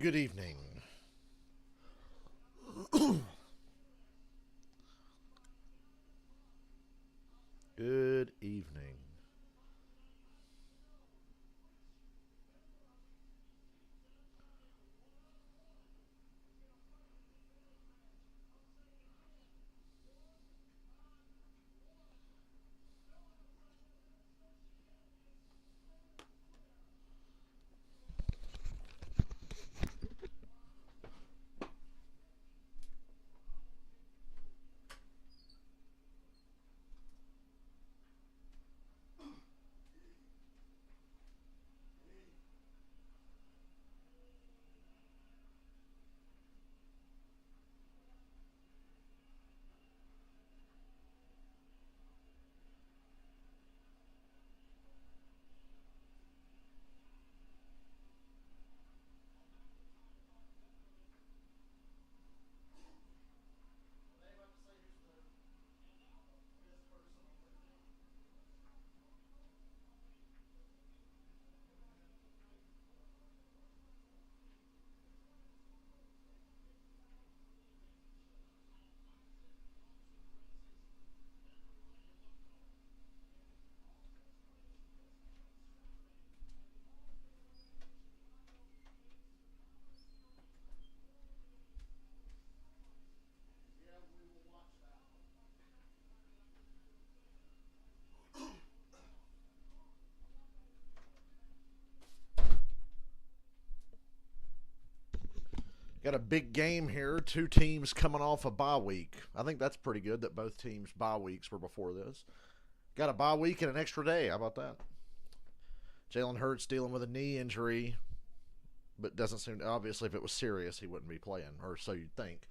good evening. Good evening. Got a big game here. Two teams coming off a bye week. I think that's pretty good that both teams' bye weeks were before this. Got a bye week and an extra day. How about that? Jalen Hurts dealing with a knee injury, but doesn't seem obviously if it was serious he wouldn't be playing, or so you'd think.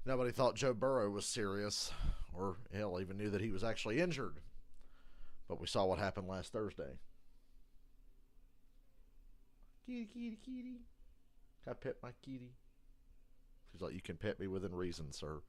Nobody thought Joe Burrow was serious, or hell, even knew that he was actually injured. But we saw what happened last Thursday. Kitty, kitty, kitty. Can I pet my kitty? She's like, you can pet me within reason, sir.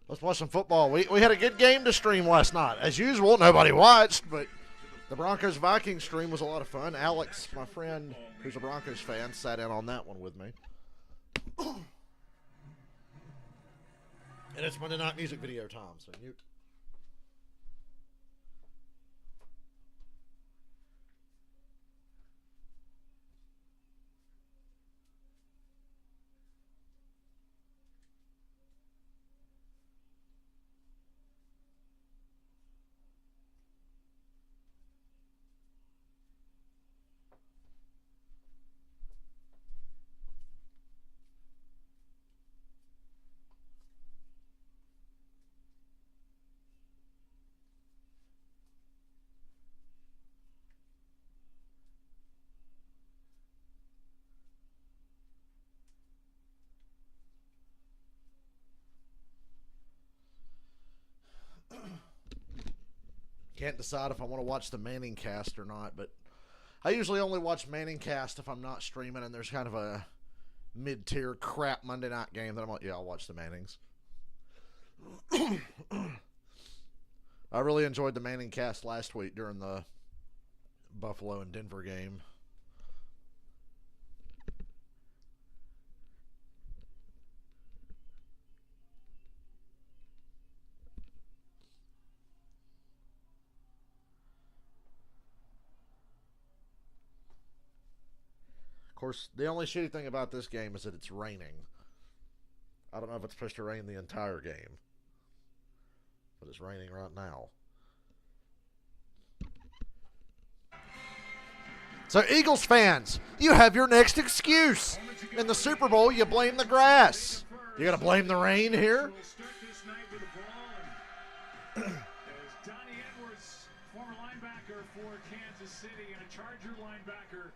Let's watch some football. We had a good game to stream last night. As usual, nobody watched, but the Broncos-Vikings stream was a lot of fun. Alex, my friend, who's a Broncos fan, sat in on that one with me. And it's Monday Night Music video time, so you... Can't decide if I want to watch the Manning cast or not, but I usually only watch Manning cast if I'm not streaming and there's kind of a mid-tier crap Monday night game that I'm like, yeah, I'll watch the Mannings. I really enjoyed the Manning cast last week during the Buffalo and Denver game. Of course, the only shitty thing about this game is that it's raining. I don't know if it's supposed to rain the entire game, but it's raining right now. So, Eagles fans, you have your next excuse. In the Super Bowl, you blame the grass. You got to blame the rain here? Donnie Edwards, former linebacker for Kansas City and a Charger linebacker,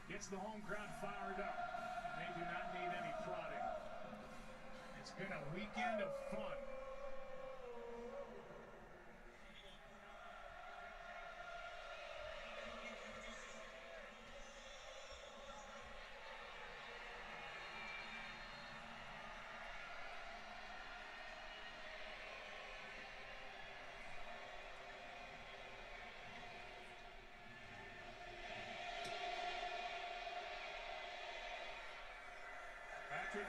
gets the home crowd fired up. They do not need any prodding. It's been a weekend of fun.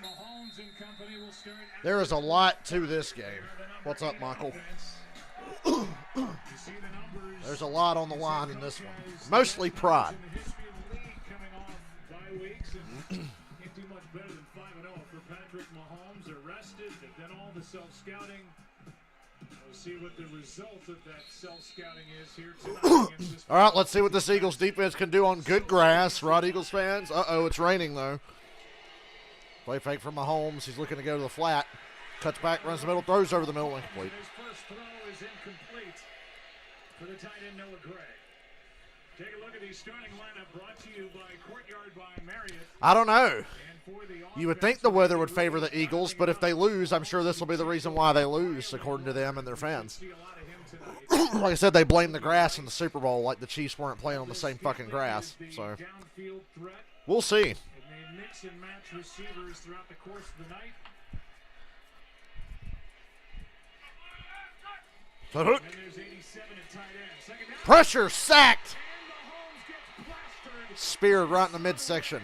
Mahomes and company will start. There is a lot to this game. What's up, Michael? You see the numbers. There's a lot on the line in this one. Mostly pride. In the history of the league coming off bye weeks and can't do much better than 5-0 for Patrick Mahomes. Arrested, they've done all the self-scouting. We'll see what the result of that self-scouting is here tonight against this. All right, let's see what this Eagles defense can do on good grass. Rod Eagles fans. Uh-oh, it's raining, though. Play fake from Mahomes. He's looking to go to the flat. Cuts back, runs the middle, throws over the middle, incomplete. His first throw is incomplete for the tight end Noah Gray. Take a look at the starting lineup brought to you by Courtyard by Marriott. I don't know. And for the You would think the weather would favor the Eagles, but if they lose, I'm sure this will be the reason why they lose, according to them and their fans. see a lot of him tonight. Like I said, they blame the grass in the Super Bowl like the Chiefs weren't playing on the same fucking grass. The So downfield threat. we'll see. It may mix and match receivers throughout the course of the night. And there's 87 at tight end. Second down. Pressure, sacked. And Mahomes gets plastered. Speared right in the midsection.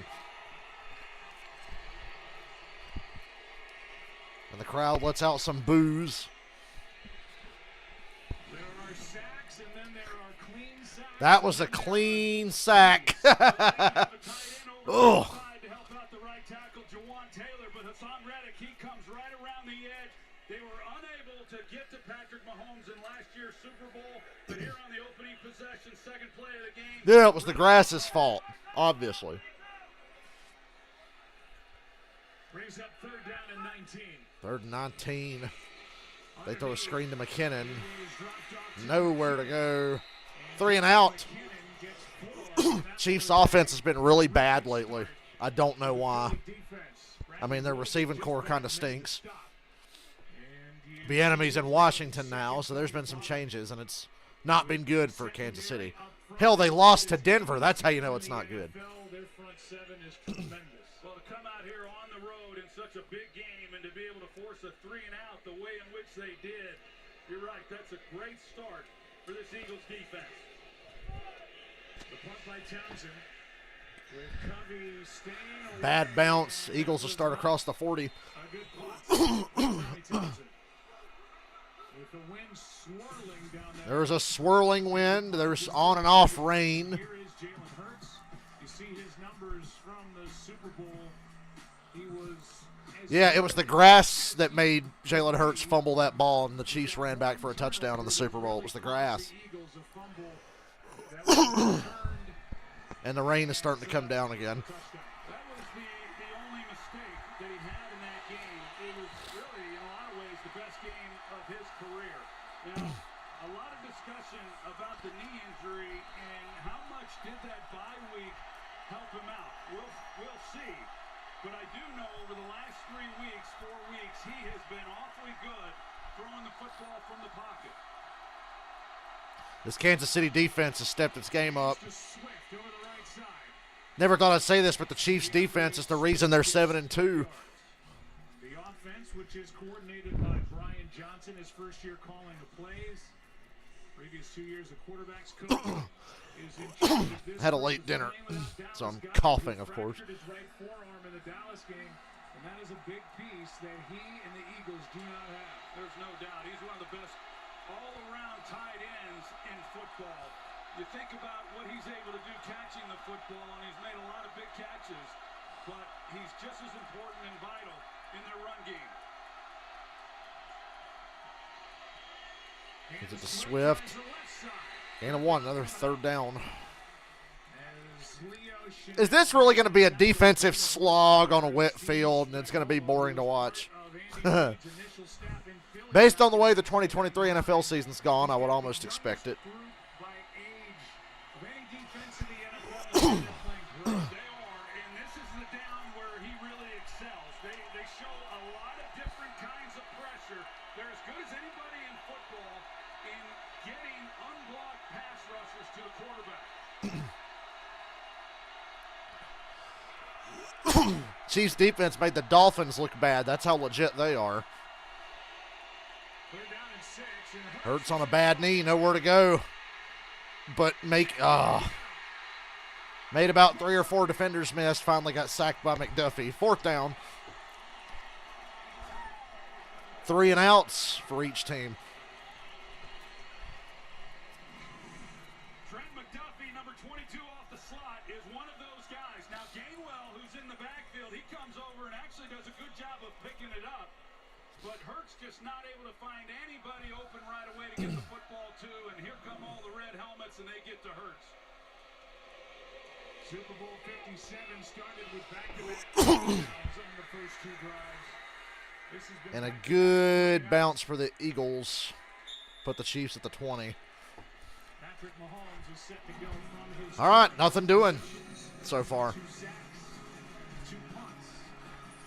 And the crowd lets out some boos. There are sacks and then there are clean sacks. That was a clean sack. The tight end over Ugh. the side to help out the right tackle, Jawan Taylor, but Hassan Reddick, he comes right around the edge. They were unable to get to Patrick Mahomes in last year's Super Bowl, but here on the opening possession, second play of the game. Yeah, it was the grass's fault, obviously. Brings up third down and 19. Third and 19. They throw a screen to McKinnon. He's dropped off to Nowhere to go. 3 and out. McKinnon, gets full. Chiefs' offense has been really bad lately. I don't know why. Defense. I mean, their receiving core kind of stinks. Stop. And he The enemy's in Washington now, so there's been some changes, and it's not been good for Kansas City. Hell, they lost to Denver. That's how you know it's not good. Their front seven is tremendous. Well, to come out here on the road in such a big game and to be able to force a 3 and out the way in which they did, you're right, that's a great start for this Eagles defense. The punt by Townsend with Covey staying away. Bad bounce. Eagles will start across the 40. A good punt. Tommy Townsend. With the wind swirling down that. There's a swirling wind. There's on and off rain. Here is Jalen Hurts. You see his numbers from the Super Bowl. He was. Yeah, it was the grass that made Jalen Hurts fumble that ball, and the Chiefs ran back for a touchdown in the Super Bowl. It was the grass. The Eagles a fumble that was returned. And the rain is starting to come down again. Touchdown. That was the only mistake that he had in that game. It was really, in a lot of ways, the best game of his career. Now, a lot of discussion about the knee injury and how much did that bye week help him out. We'll see. But I do know over the last 3 weeks, 4 weeks, he has been awfully good throwing the football from the pocket. This Kansas City defense has stepped its game up. To Swift over the right side. Never thought I'd say this, but the Chiefs' defense is the reason they're 7-2. The offense, which is coordinated by Brian Johnson, his first year calling the plays. Previous 2 years of quarterbacks coach. Is in charge of this Had a late dinner, Dallas so I'm Goedert, coughing, who of course. fractured his right forearm in the Dallas game, and that is a big piece that he and the Eagles do not have. There's no doubt. He's one of the best all-around tight ends in football. You think about what he's able to do catching the football, and he's made a lot of big catches, but he's just as important and vital in their run game. Is it to Swift? And a 1, another third down. Is this really going to be a defensive slog on a wet field, and it's going to be boring to watch? Based on the way the 2023 NFL season's gone, I would almost expect it. Chiefs defense made the Dolphins look bad. That's how legit they are. Hurts on a bad knee, nowhere to go. But made about 3 or 4 defenders miss. Finally got sacked by McDuffie. 4th down. 3 and outs for each team. Trent McDuffie, number 22 off the slot, is one of those guys. Now, Gainwell, who's in the backfield, he comes over and actually does a good job of picking it up. But Hurts just not able to find anybody open right away to get the football to. And here come all the red helmets, and they get to Hurts. Super Bowl 57 started with back-to-back touchdowns on the first 2 drives. This has been And a good bounce for the Eagles. Put the Chiefs at the 20. Patrick Mahomes is set to go from his All right, nothing doing so far. 2 sacks, 2 punts.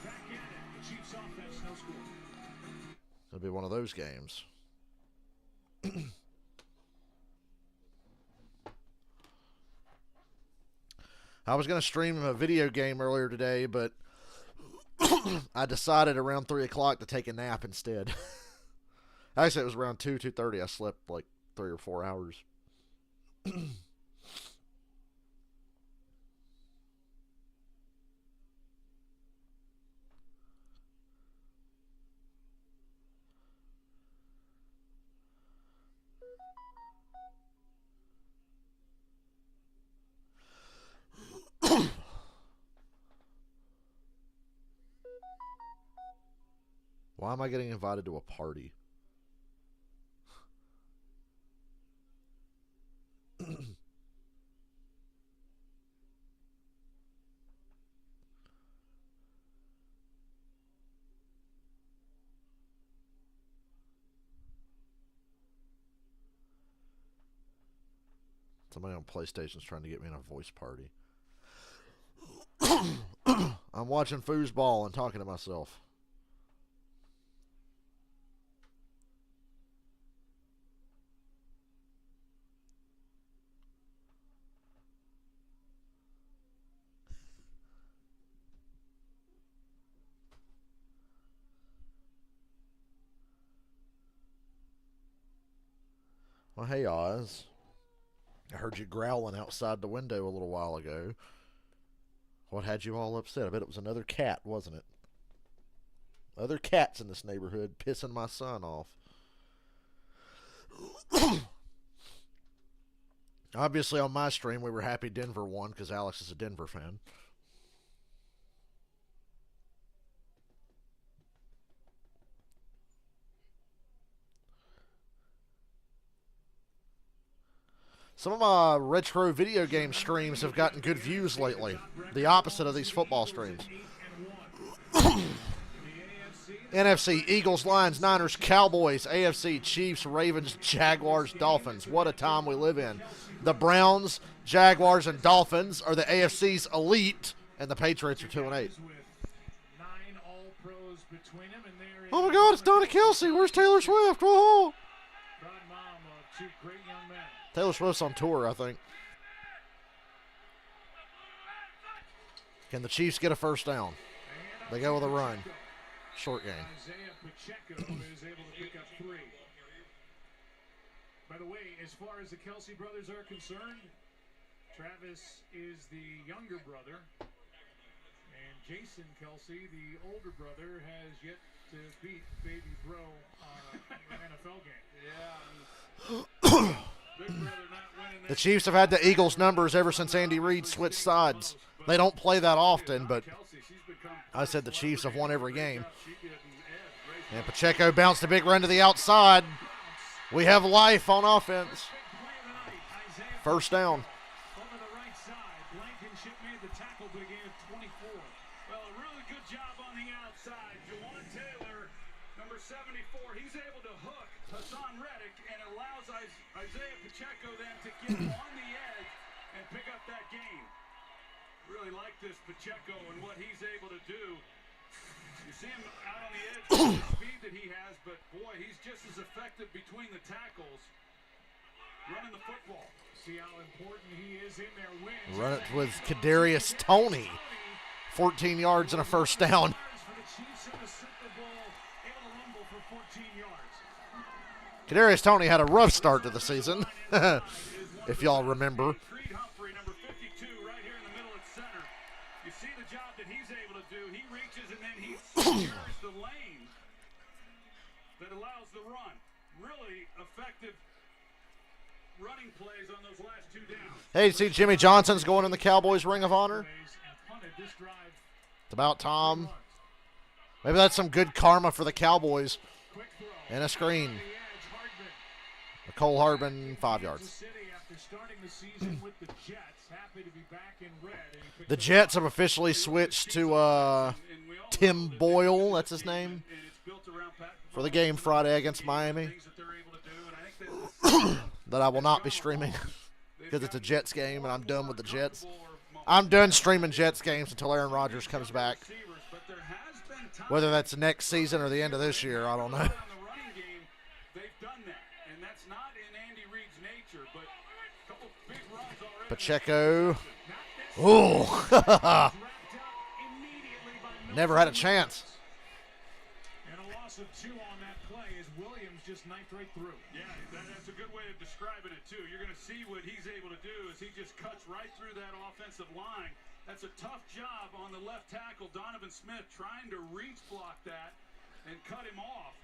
Back at it. The Chiefs offense, no score. It'll be one of those games. I was going to stream a video game earlier today, but I decided around 3 o'clock to take a nap instead. Actually, it was around 2:30. I slept like 3 or 4 hours. Why am I getting invited to a party? Somebody on PlayStation's trying to get me in a voice party. I'm watching foosball and talking to myself. Well, hey, Oz. I heard you growling outside the window a little while ago. What had you all upset? I bet it was another cat, wasn't it? Other cats in this neighborhood pissing my son off. Obviously, on my stream, we were happy Denver won because Alex is a Denver fan. Some of my retro video game streams have gotten good views lately. The opposite of these football streams. NFC, Eagles, Lions, Niners, Cowboys, AFC, Chiefs, Ravens, Jaguars, Dolphins. What a time we live in. The Browns, Jaguars, and Dolphins are the AFC's elite, and the Patriots are 2-8. Oh my God, it's Donna Kelsey. Where's Taylor Swift? Whoa! Taylor Swift's on tour, I think. Can the Chiefs get a first down? They go with a run. Short game. Isaiah Pacheco is able to pick up 3. By the way, as far as the Kelsey brothers are concerned, Travis is the younger brother, and Jason Kelsey, the older brother, has yet to beat Baby Bro on an NFL game. Yeah. The Chiefs have had the Eagles' numbers ever since Andy Reid switched sides. They don't play that often, but I said the Chiefs have won every game. And Pacheco bounced a big run to the outside. We have life on offense. First down. Over the right side, Blankenship made the tackle, but he gave 24. Well, a really good job on the outside. Jawan Taylor, number 74, he's able to hook Hassan Reddick, and it allows Isaiah Pacheco then to get on the edge and pick up that game. Really like this Pacheco and what he's able to do. You see him out on the edge with the speed that he has, but boy, he's just as effective between the tackles running the football. See how important he is in their wins. Run it with Kadarius Toney. 14 yards and a first down. Kadarius Toney had a rough start to the season, if y'all remember. Creed Humphrey, number 52, right here in the middle at center. You see the job that he's able to do. He reaches and then he secures the lane. that allows the run. Really effective running plays on those last 2 downs. Hey, you see Jimmy Johnson's going in the Cowboys Ring of Honor? It's about time. Maybe that's some good karma for the Cowboys. And a screen. Nicole Harbin, 5 yards. The Jets have officially switched to Tim Boyle, that's his name, for the game Friday against Miami. That I will not be streaming because it's a Jets game and I'm done with the Jets. I'm done streaming Jets games until Aaron Rodgers comes back. Whether that's next season or the end of this year, I don't know. Pacheco. Oh, never had a chance. And a loss of 2 on that play as Williams just knifed right through. Yeah, that's a good way of describing it, too. You're going to see what he's able to do as he just cuts right through that offensive line. That's a tough job on the left tackle, Donovan Smith, trying to reach block that and cut him off.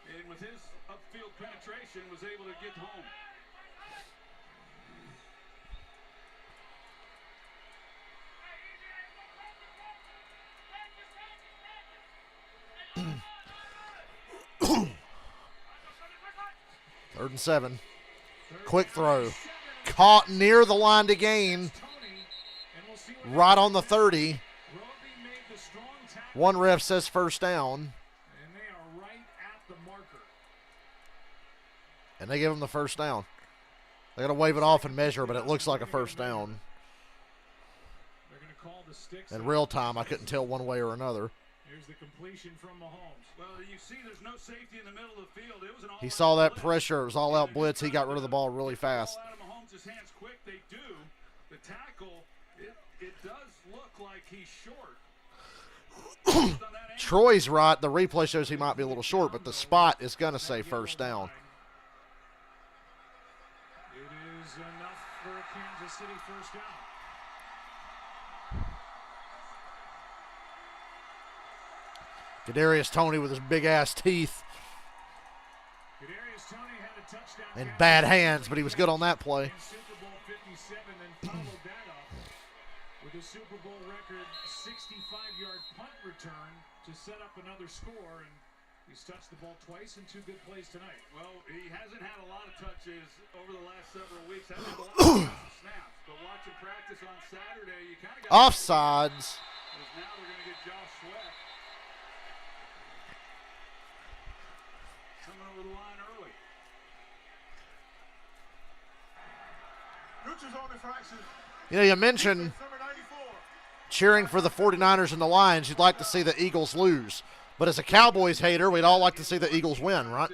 And with his upfield penetration, was able to get home. Third and 7. Quick throw. Caught near the line to gain. Right on the 30. One ref says first down. And they give him the first down. They're going to wave it off and measure, but it looks like a first down. In real time, I couldn't tell one way or another. Here's the completion from Mahomes. Well, you see there's no safety in the middle of the field. It was an he saw that pressure. It was all-out blitz. He got rid of the ball really fast. Out of Mahomes' hands quick. They do. The tackle, it does look like he's short. Troy's right. The replay shows he might be a little short, but the spot is going to say first down. It is enough for a Kansas City first down. Kadarius Toney with his big-ass teeth. And bad hands, but he was good on that play. Super Bowl 57 then followed that up with a Super Bowl record 65-yard punt return to set up another score, and he's touched the ball twice in 2 good plays tonight. Well, he hasn't had a lot of touches over the last several weeks. Hasn't had a lot of snaps, but watching practice on Saturday, you kind of got offsides. Now they're going to get Josh Sweat coming over the line early. You know, you mentioned cheering for the 49ers and the Lions. You'd like to see the Eagles lose. But as a Cowboys hater, we'd all like to see the Eagles win, right?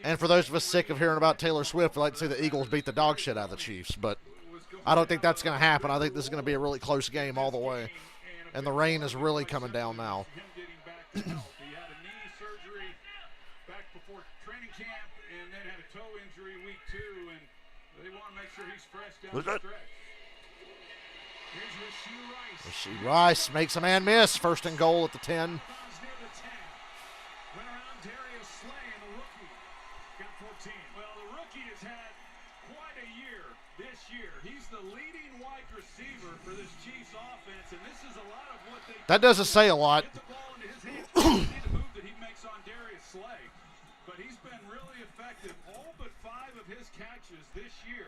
And for those of us sick of hearing about Taylor Swift, we'd like to see the Eagles beat the dog shit out of the Chiefs. But I don't think that's going to happen. I think this is going to be a really close game all the way. And the rain is really coming down now. He had a knee surgery back before training camp and then had a toe injury week 2, and they want to make sure he's fresh down the stretch. Here's Rashee Rashee Rice makes a man miss. First and goal at the 10. Went around Darius Slay, and the rookie got 14. Well, the rookie has had quite a year this year. He's the leading wide receiver for this Chiefs offense, and this is a lot of what they that doesn't say a lot. Get the ball into his hands. See the move that he makes on Darius Slay. But he's been really effective. All but 5 of his catches this year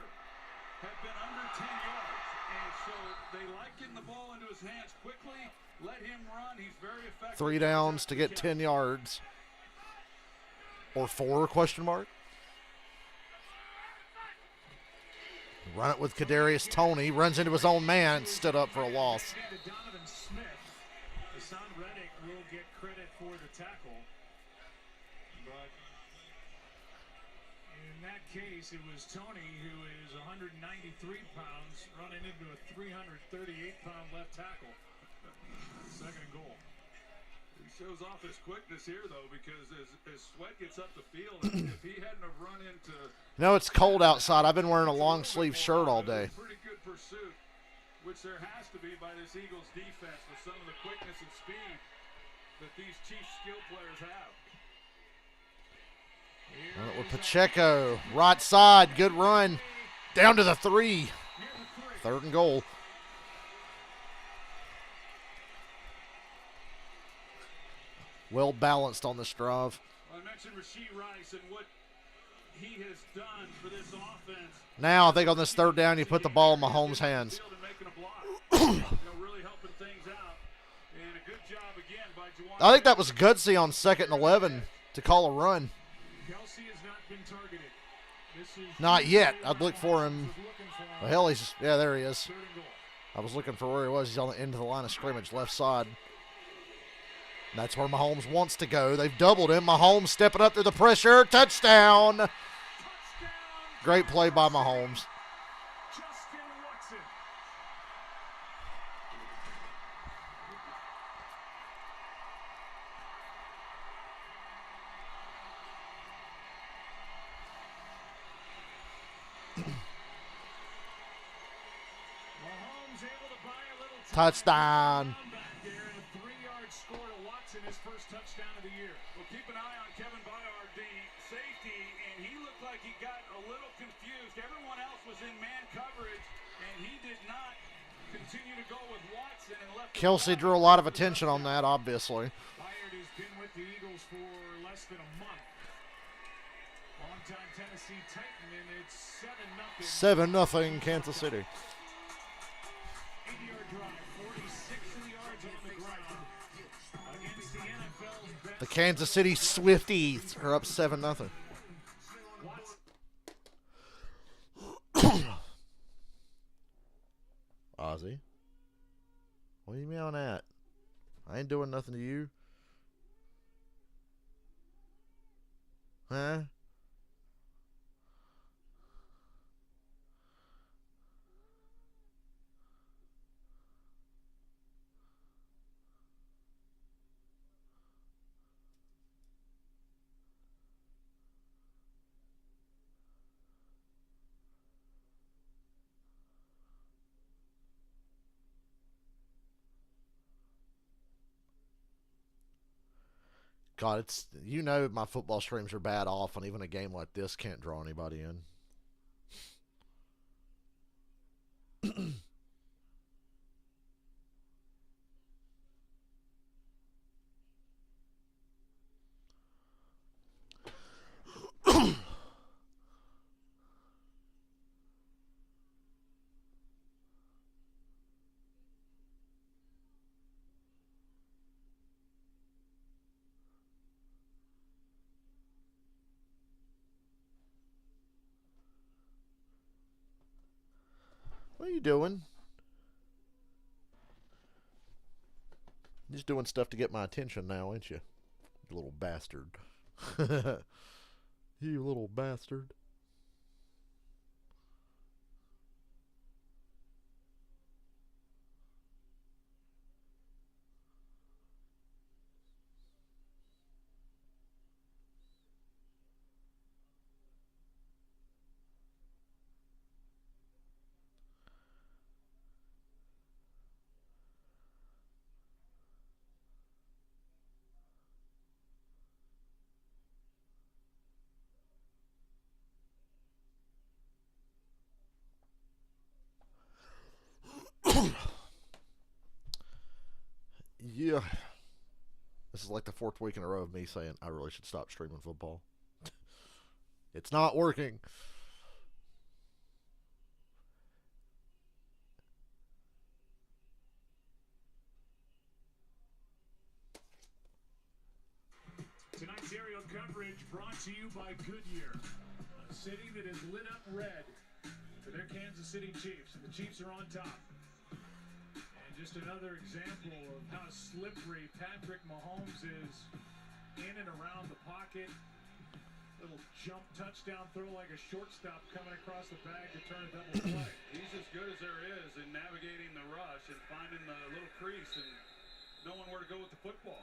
have been under 10 yards. And so they like getting the ball into his hands quickly. Let him run. He's very effective. 3 downs to get 10 yards. Or 4, question mark. Run it with Kadarius Toney. Runs into his own man. Stood up for a loss. Donovan Smith. Hassan Reddick will get credit for the tackle. But in that case, it was Toney, who is 193 pounds, running into a 338-pound left tackle. Second and goal. He shows off his quickness here, though, because as Sweat gets up the field, if he hadn't have run into... You know, it's cold outside. I've been wearing a long sleeve shirt all day. Pretty good pursuit, which there has to be by this Eagles defense with some of the quickness and speed that these Chiefs skill players have. Run it with Pacheco. Right side. Good run. Down to the 3. 3rd and goal. Well balanced on this drive. Well, I mentioned Rashee Rice and what he has done for this offense. Now I think on this 3rd down you put the ball in Mahomes' hands. Really helping things out. And a good job again by Juwan. I think that was gutsy on 2nd and 11 to call a run. Kelsey has not been targeted. This is Not yet. I'd look for him. Well, hell, he's, yeah, there he is. 3rd and goal. I was looking for where he was. He's on the end of the line of scrimmage, left side. That's where Mahomes wants to go. They've doubled him. Mahomes stepping up through the pressure. Touchdown. Touchdown. Great play by Mahomes. Justin Watson. Mahomes able to buy a little time. Touchdown. Back there, and a 3-yard score to Watson, his first touchdown of the year. Well, keep an eye on Kevin Byard, the safety, and he looked like he got a little confused. Everyone else was in man coverage, and he did not continue to go with Watson and left. Kelsey drew a lot of attention on that, obviously. Byard has been with the Eagles for less than a month. Longtime Tennessee Titan, and it's 7-0. 7-0 Kansas City. 80-yard drive, 46 yards on the ground against the NFL's best. The Kansas City Swifties are up 7-0. Watson. Ozzy, what are you meowing at? I ain't doing nothing to you. Huh? God, it's, you know, my football streams are bad off, and even a game like this can't draw anybody in. What are you doing? Just doing stuff to get my attention now, ain't you? You little bastard. You little bastard. Yeah. This is like the 4th week in a row of me saying I really should stop streaming football. It's not working. Tonight's aerial coverage brought to you by Goodyear, a city that is lit up red for their Kansas City Chiefs, and the Chiefs are on top. And just another example of how slippery Patrick Mahomes is in and around the pocket. Little jump touchdown throw like a shortstop coming across the bag to turn a double play. He's as good as there is in navigating the rush and finding the little crease and knowing where to go with the football.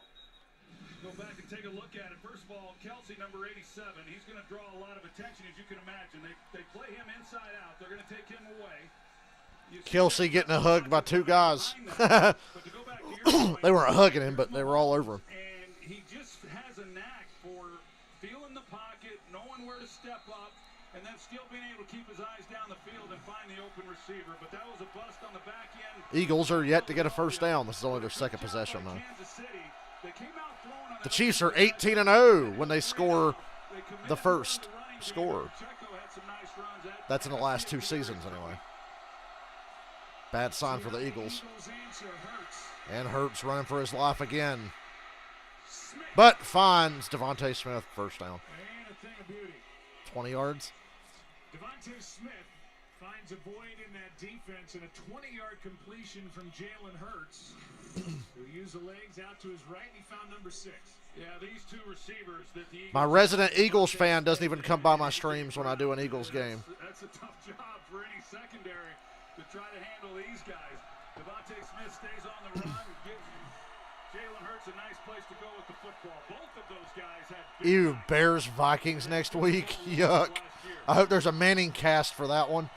Go back and take a look at it. First of all, Kelsey, number 87, he's going to draw a lot of attention, as you can imagine. They play him inside out. They're going to take him away. Kelsey getting a hug by 2 guys. But to go back to your point, They weren't hugging him, but they were all over him. and he just has a knack for feeling the pocket, and then still being able to keep his eyes down the field and find the open receiver. But that was a bust on the back end. Eagles are yet to get a first down. This is only their second possession, though. The Chiefs are 18-0 when they score the first score. That's in the last 2 seasons, anyway. Bad sign for the Eagles. And Hurts running for his life again. But finds Devontae Smith first down. 20 yards. Devontae Smith finds a void in that defense and a 20-yard completion from Jalen Hurts, who used the legs out to his right, and he found number 6. Yeah, these 2 receivers that the Eagles, My resident Eagles fan doesn't even come by my streams when I do an Eagles game. That's a tough job for any secondary to try to handle these guys. Devontae Smith stays on the run, gives Jalen Hurts a nice place to go with the football. Both of those guys had Ew, Bears Vikings next week. Yuck. I hope there's a Manning cast for that one.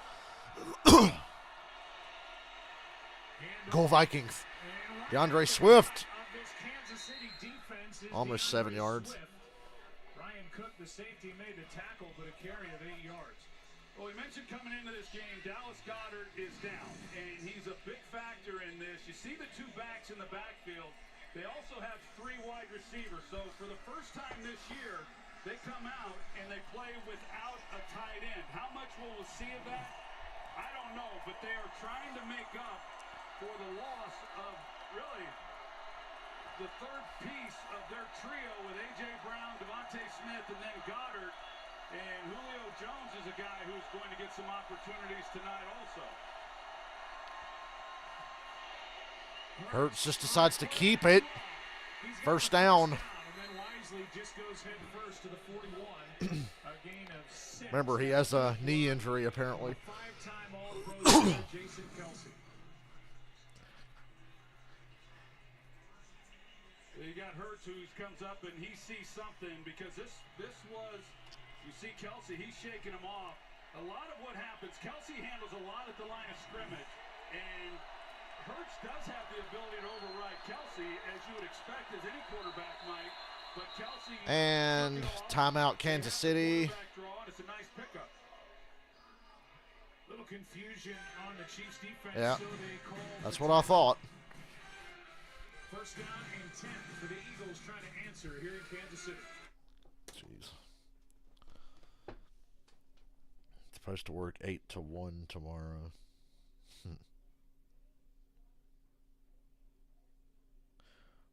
Go Vikings. DeAndre Swift. Almost 7 yards. Ryan Cook, the safety, made the tackle, but a carry of 8 yards. Well, we mentioned coming into this game, Dallas Goedert is down, and he's a big factor in this. You see the 2 backs in the backfield. They also have 3 wide receivers. So for the first time this year, they come out and they play without a tight end. How much will we see of that? I don't know, but they are trying to make up for the loss of really the third piece of their trio with A.J. Brown, Devontae Smith, and then Goddard. And Julio Jones is a guy who's going to get some opportunities tonight also. Hurts just decides to keep it. First down. Remember, he has a knee injury, apparently. You got Hurts who comes up and he sees something because this was, you see Kelsey, he's shaking him off. A lot of what happens, Kelsey handles a lot at the line of scrimmage, and Hurts does have the ability to override Kelsey, as you would expect, as any quarterback might. But Kelsey and timeout, Kansas City. It's a nice pickup. Little confusion on the Chiefs defense. Yeah, so they call that's what I thought. First down and 10 for the Eagles trying to answer here in Kansas City. Jeez. It's supposed to work 8 to 1 tomorrow.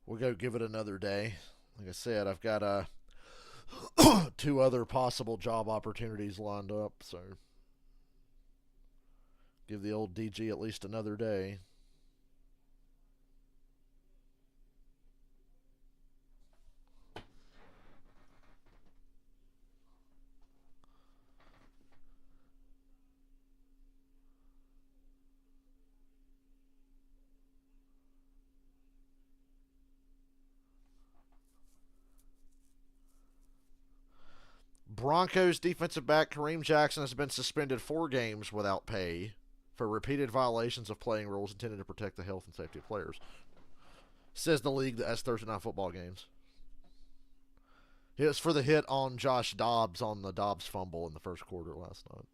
We'll go give it another day. Like I said, I've got 2 other possible job opportunities lined up, so give the old DG at least another day. Broncos defensive back Kareem Jackson has been suspended 4 games without pay for repeated violations of playing rules intended to protect the health and safety of players. Says the league that has Thursday night football games. It was for the hit on Josh Dobbs on the Dobbs fumble in the first quarter last night.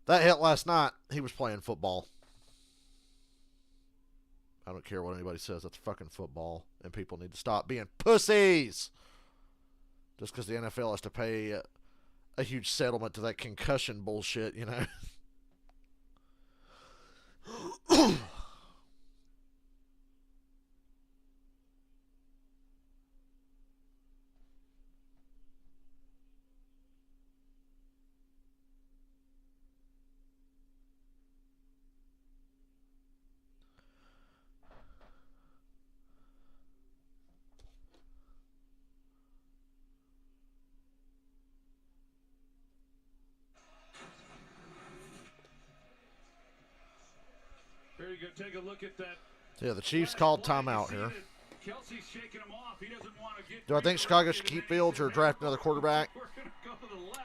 That hit last night, he was playing football. I don't care what anybody says. That's fucking football. And people need to stop being pussies. Just because the NFL has to pay a huge settlement to that concussion bullshit, you know. Very good. Take a look at that. Yeah, the Chiefs called timeout here. Kelsey's shaking him off. He doesn't want to get. Do I think Chicago should keep Fields or draft another quarterback? We're going to go to the left.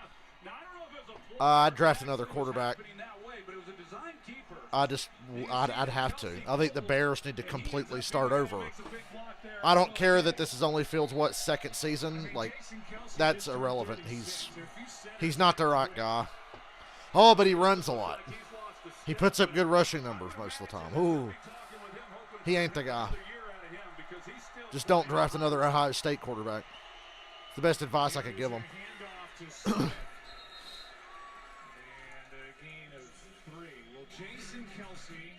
Now, I don't know if it was a I'd draft another quarterback. that way, but it was a design keeper. I'd have to. I think the Bears need to completely start over. I don't care that this is only Fields' second season. Like, that's irrelevant. He's not the right guy. Oh, but he runs a lot. He puts up good rushing numbers most of the time. Ooh, he ain't the guy. Just don't draft another Ohio State quarterback. It's the best advice I could give him. Jason Kelsey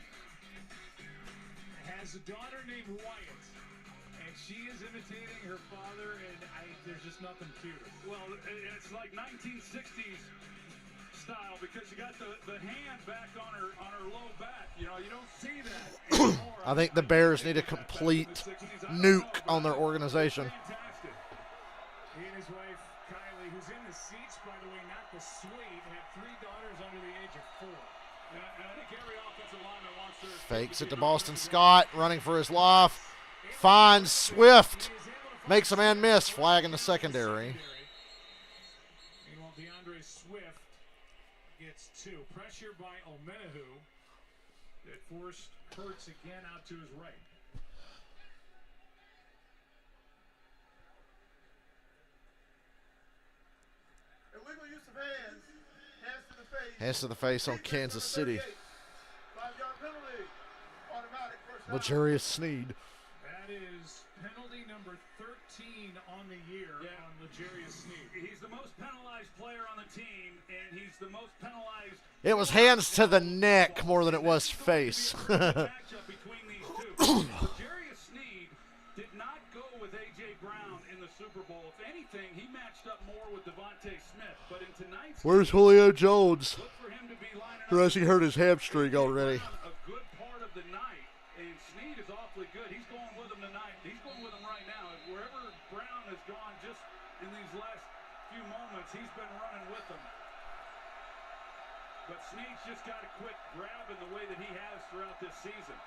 has a daughter named Wyatt, and she is imitating her father, and there's just nothing cuter. Well, it's like 1960s style because she got the hand back on her low back. You know, you don't see that anymore. I think the Bears need a complete nuke on their organization. Fantastic. He and his wife, Kylie, who's in the seats, by the way, not the suite, have 3 daughters under the age of 4. And I think every offensive lineman wants their Fakes it to Boston Scott, running for his life. Finds Swift. Makes a man miss. Flag in the secondary. Meanwhile, DeAndre Swift gets 2. Pressure by Omenahu that forced Hurts again out to his right. Illegal use of hands. Hands to the face. Hands to the face on Kansas City. 5-yard penalty. Automatic first down. Luxurious Sneed. That is penalty number 13 on the year on L'Jarius Sneed. He's the most penalized player on the team, and he's the most penalized. It was hands to the neck more than it was face. Matchup between these two. L'Jarius Sneed did not go with A.J. Brown in the Super Bowl. If anything, he matched up more with Devontae Smith. But in tonight's Where's Julio Jones? look for him to be lining Or up. has he hurt his hamstring already? A good part of the night, and Sneed is awfully good. He's going with him tonight. He's going with him right now. And wherever Brown has gone just in these last few moments, he's been running with them. But Sneed's just got to quit grabbing the way that he has throughout this season.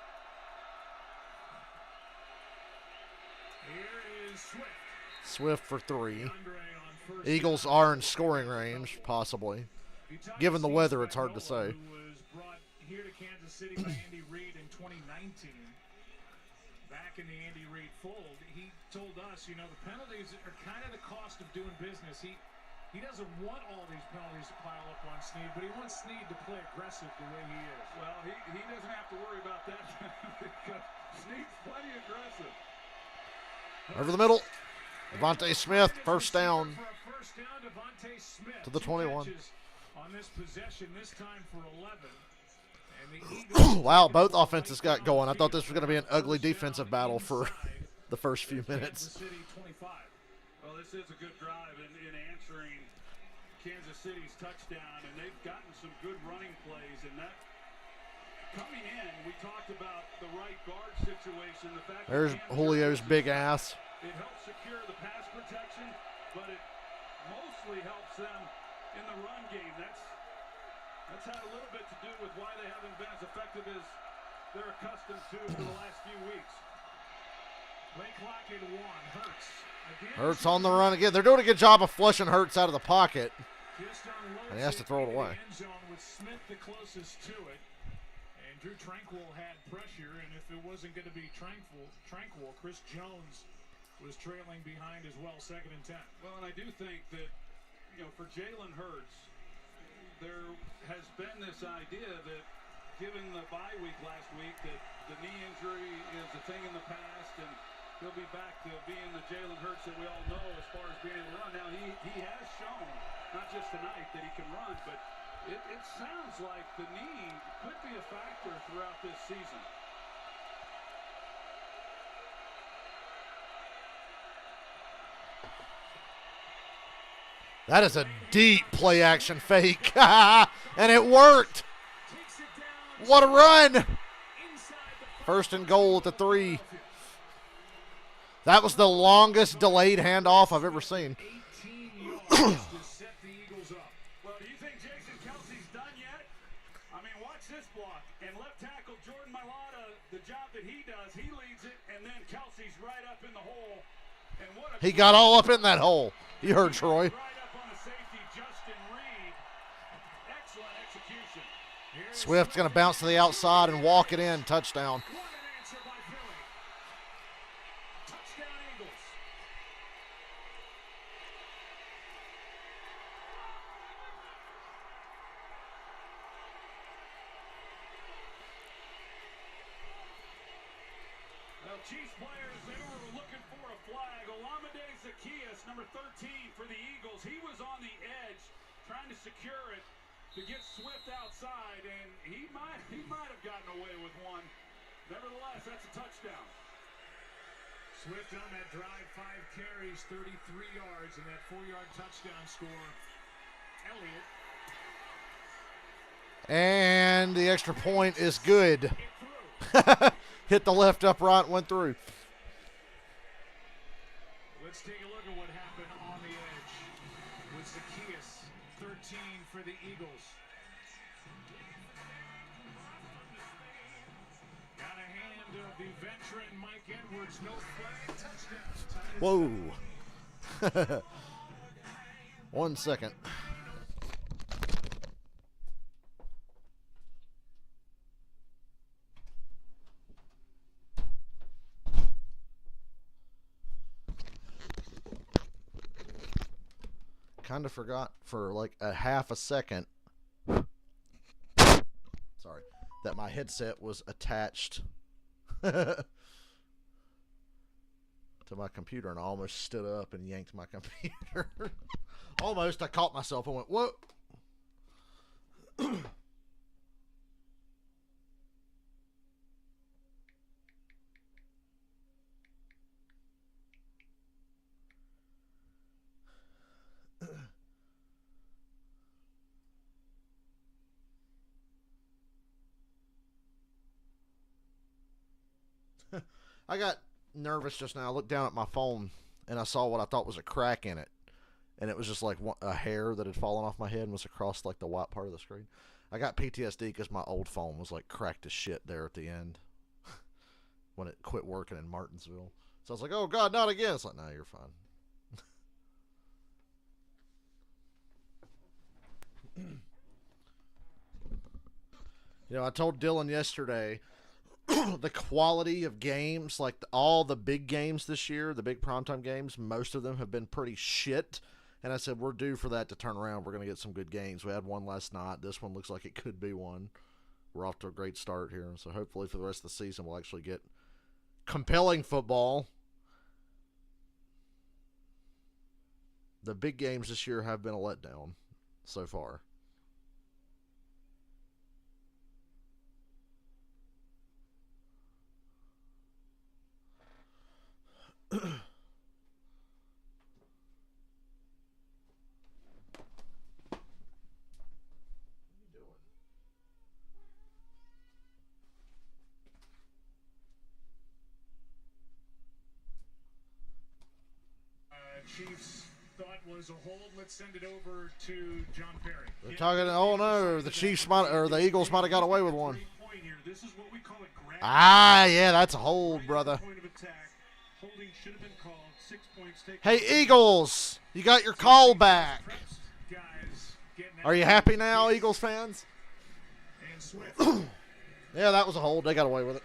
Here is Swift. Swift for 3. DeAndre on first Eagles down. are in scoring range, possibly. Kentucky Given the weather, it's hard to Spagnuolo, say. Who was brought here to Kansas City by Andy Reid in 2019. Back in the Andy Reid fold, he told us, you know, the penalties are kind of the cost of doing business. He doesn't want all these penalties to pile up on Sneed, but he wants Sneed to play aggressive the way he is. Well, he doesn't have to worry about that because Sneed's plenty aggressive. Over the middle. Devontae Smith, first down. For a first down, Devontae Smith To the 21. 2 catches on this possession, this time for 11. And the Eagles Wow, both offenses got going. I thought this was going to be an ugly defensive battle for the first few minutes. Kansas City 25. Well, this is a good drive in answering Kansas City's touchdown, and they've gotten some good running plays. And that coming in, we talked about the right guard situation. The fact There's that Julio's big ass. it helps secure the pass protection, but it mostly helps them in the run game. That's had a little bit to do with why they haven't been as effective as they're accustomed to for the last few weeks. Play clock at 1. Hurts. Again, Hurts on the run again. They're doing a good job of flushing Hurts out of the pocket. just unloads And he has to throw it into away. the end zone with Smith the closest to it. And Drew Tranquil had pressure, and if it wasn't going to be Tranquil, Chris Jones was trailing behind as well, 2nd and 10. Well, and I do think that, you know, for Jalen Hurts, there has been this idea that given the bye week last week that the knee injury is a thing in the past and he'll be back to being the Jalen Hurts that we all know as far as being able to run. Now, he has shown, not just tonight, that he can run, but it sounds like the knee could be a factor throughout this season. That is a deep play action fake. And it worked. Takes it down What a run. inside the First and goal at the 3. That was the longest delayed handoff I've ever seen. 18 yards to set the Eagles up. Well, do you think Jason Kelsey's done yet? I mean, watch this block. And left tackle Jordan Mailata, the job that he does, he leads it. And And then Kelsey's right up in the hole. And what a He got all up in that hole. You heard Troy. right up on the safety, Justin Reed. Excellent execution. Swift's going to bounce to the outside and walk it in. Touchdown. What an answer by Philly. Touchdown Eagles. Well, Chiefs players, they were looking for a flag. Olamide Zaccheaus, number 13 for the Eagles. He was on the edge trying to secure it to get Swift outside, and he might have gotten away with one. Nevertheless, that's a touchdown. Swift on that drive, 5 carries, 33 yards, and that 4-yard touchdown score. Elliott. And the extra point is good. It through. Hit the left upright and went through. Let's take a look at what happened on the edge with Zaccheaus, 13 for the Eagles. Got a hand of the veteran Mike Edwards, no flag, touchdown. Whoa. 1 second. Kind of forgot for like a half a second. Sorry. That my headset was attached to my computer, and I almost stood up and yanked my computer. Almost. I caught myself and went, whoa. I got nervous just now. I looked down at my phone and I saw what I thought was a crack in it. And it was just like a hair that had fallen off my head and was across like the white part of the screen. I got PTSD because my old phone was like cracked as shit there at the end when it quit working in Martinsville. So I was like, oh God, not again. It's like, no, you're fine. You know, I told Dylan yesterday the quality of games, like all the big games this year, the big primetime games, most of them have been pretty shit. And I said, we're due for that to turn around. We're going to get some good games. We had one last night. This one looks like it could be one. We're off to a great start here. So hopefully for the rest of the season, we'll actually get compelling football. The big games this year have been a letdown so far. Chiefs thought was a hold. Let's send it over to John Perry. They're talking, oh no, the Chiefs might, or the Eagles might have got away with one. This is what we call it. Ah, yeah, that's a hold, brother. Point of attack. Holding should have been called. 6 points taken. Hey, Eagles, you got your call back. Guys getting Are you happy now, Eagles fans? and Swift. Yeah, that was a hold. They got away with it.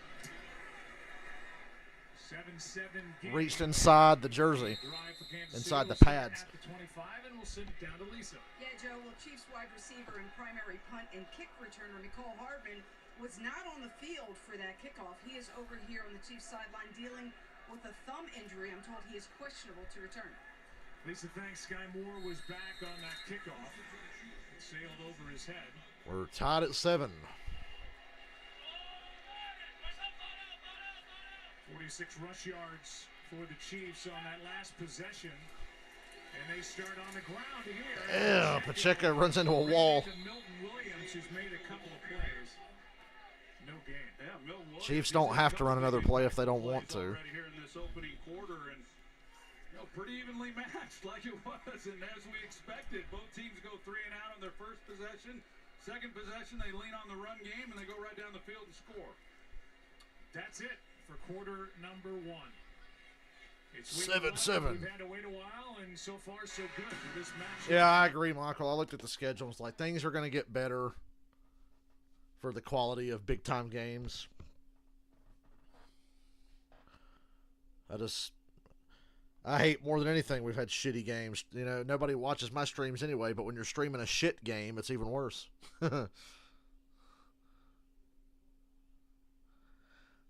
7-7 game. Reached inside the jersey. Drive for Kansas Inside City. the We'll pads. send it at the 25, and we'll send it down to Lisa. Yeah, Joe, well, Chiefs wide receiver and primary punt and kick returner Nicole Hardman was not on the field for that kickoff. He is over here on the Chiefs sideline dealing with a thumb injury. I'm told he is questionable to return. Lisa, thanks. Sky Moore was back on that kickoff. It sailed over his head. We're tied at 7. 46 rush yards for the Chiefs on that last possession. And they start on the ground here. Yeah, Pacheco runs into a wall. Milton Williams, who's made a couple of plays. No gain. Yeah, Milton Williams, Chiefs he's don't had a have to couple run another big play if they don't plays want to. already here in this opening quarter, and pretty evenly matched like it was, and as we expected, both teams go 3 and out on their first possession. Second possession, they lean on the run game and they go right down the field and score. That's it for quarter number 1. It's 7-7. We've had to wait a while, and so far so good for this match. Yeah, I agree, Michael. I looked at the schedule and was like, things are going to get better for the quality of big-time games. I hate more than anything we've had shitty games. You know, nobody watches my streams anyway, but when you're streaming a shit game, it's even worse.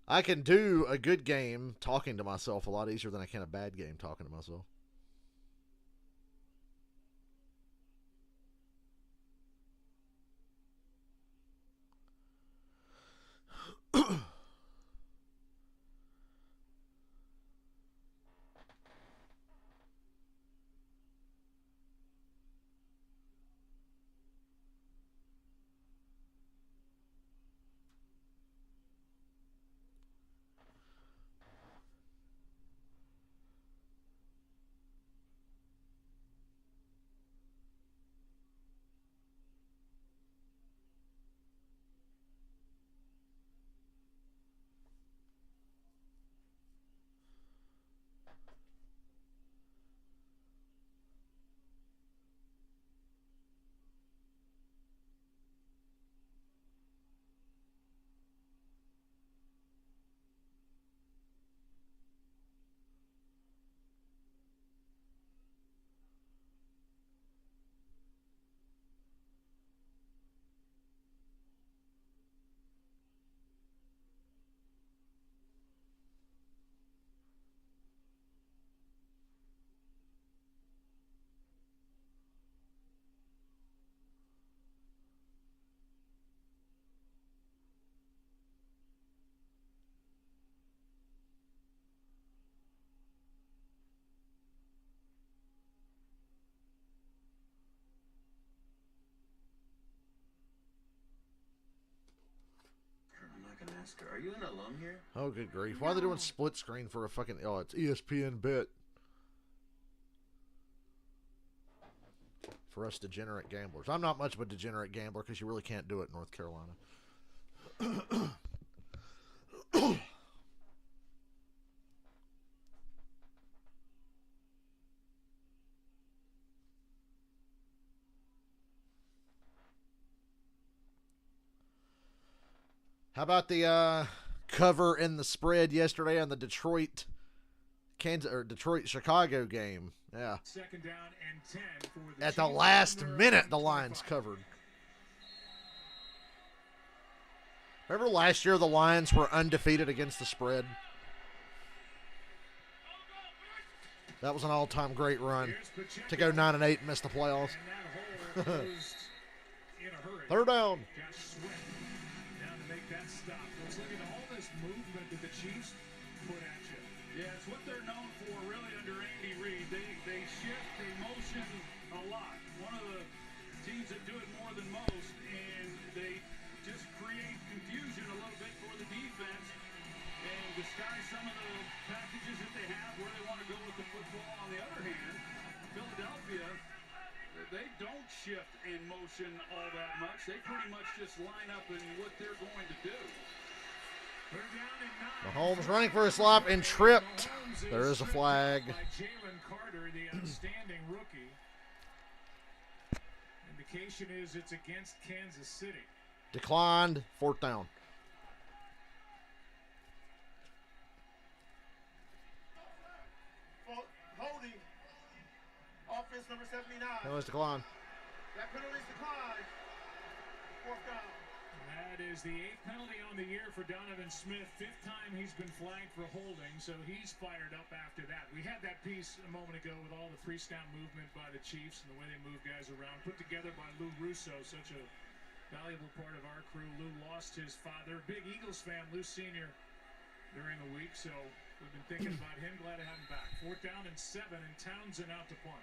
I can do a good game talking to myself a lot easier than I can a bad game talking to myself. Are you an alum here? Oh, good grief. Why are they doing split screen for a fucking... Oh, it's ESPN Bet. For us degenerate gamblers. I'm not much of a degenerate gambler because you really can't do it in North Carolina. How about the cover in the spread yesterday on the Detroit Chicago game? Yeah. Second down and 10 for the At the Chiefs last on their minute, own the Lions 25. covered. Remember last year the Lions were undefeated against the spread? That was an all-time great run. Here's Pacheco, To go 9-8 and miss the playoffs. and that hole closed in a hurry. Third down. Josh Sweat down to make that stop. Let's look at all this movement that the Chiefs put at you. Yeah, it's what they're known for really under Andy Reid. They shift, they motion a lot. One of the teams that do it more than most, and they just create confusion a little bit for the defense and disguise some of the packages that they have where they want to go with the football. On the other hand, Philadelphia, they don't shift and motion all that much. They pretty much just line up in what they're going to do. Third down and 9. Mahomes running for his life and tripped. There is a flag. By Jalen Carter, the outstanding rookie. Indication is it's against Kansas City. Declined. Fourth down. Holding. Offense number 79. That was declined. That penalty's declined. Fourth down. That is the 8th penalty on the year for Donovan Smith. 5th time he's been flagged for holding, so he's fired up after that. We had that piece a moment ago with all the three-snap movement by the Chiefs and the way they move guys around, put together by Lou Russo, such a valuable part of our crew. Lou lost his father, big Eagles fan, Lou Sr., during the week, so we've been thinking about him. Glad to have him back. 4th down and 7, and Townsend out to punt.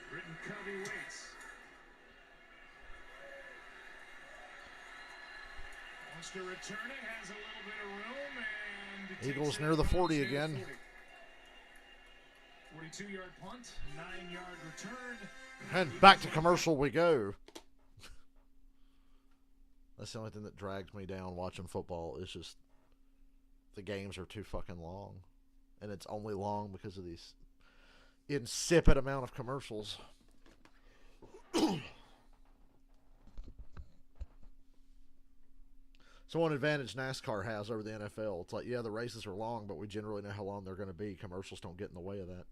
Britton Covey waits. Wants to return it, has a little bit of room, and Eagles takes near the it 40 to again. 42-yard punt, 9-yard return. And back to commercial we go. That's the only thing that drags me down watching football. Is just the games are too fucking long. And it's only long because of these insipid amount of commercials. So one advantage NASCAR has over the NFL, it's like, yeah, the races are long, but we generally know how long they're going to be. Commercials don't get in the way of that.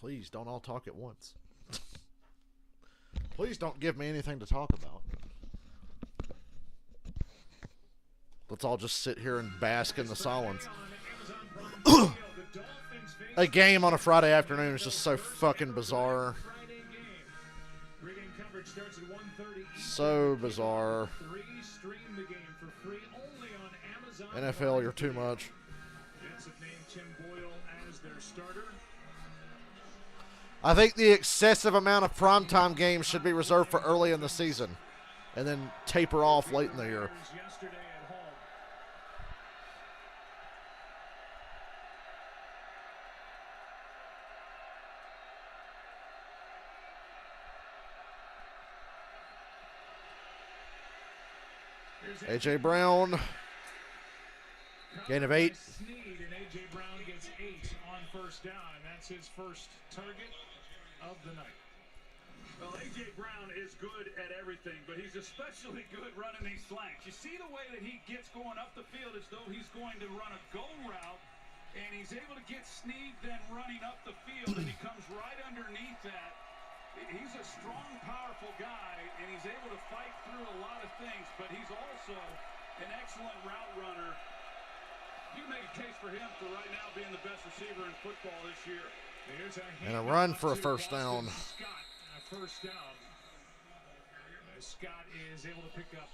Please don't all talk at once. Please don't give me anything to talk about. Let's all just sit here and bask in the silence. A game on a Friday afternoon is just so fucking bizarre. So bizarre. NFL, you're too much. I think the excessive amount of primetime games should be reserved for early in the season and then taper off late in the year. A.J. Brown, gain of 8. Snead, and A.J. Brown gets 8 on first down, and that's his first target of the night. Well, A.J. Brown is good at everything, but he's especially good running these flanks. You see the way that he gets going up the field as though he's going to run a go route, and he's able to get Snead then running up the field, and he comes right underneath that. He's a strong, powerful guy, and he's able to fight through a lot of things, but he's also an excellent route runner. You make a case for him for right now being the best receiver in football this year. And a run for a first down. Scott, a first down. Scott is able to pick up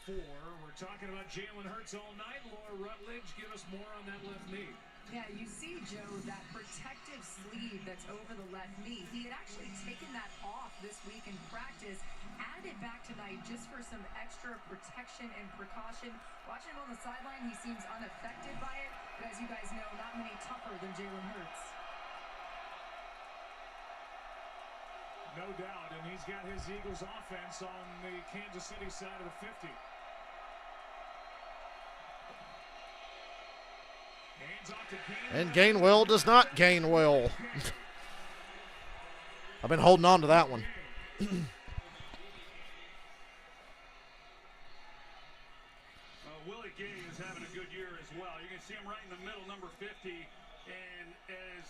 4. We're talking about Jalen Hurts all night. Laura Rutledge, give us more on that left knee. Yeah, you see, Joe, that protective sleeve that's over the left knee. He had actually taken that off this week in practice, added it back tonight just for some extra protection and precaution. Watching him on the sideline, he seems unaffected by it. But as you guys know, not many tougher than Jalen Hurts. No doubt, and he's got his Eagles offense on the Kansas City side of the 50. And Gainwell does not gain well. I've been holding on to that one. Willie Gay is having a good year as well. You can see him right in the middle, number 50. And as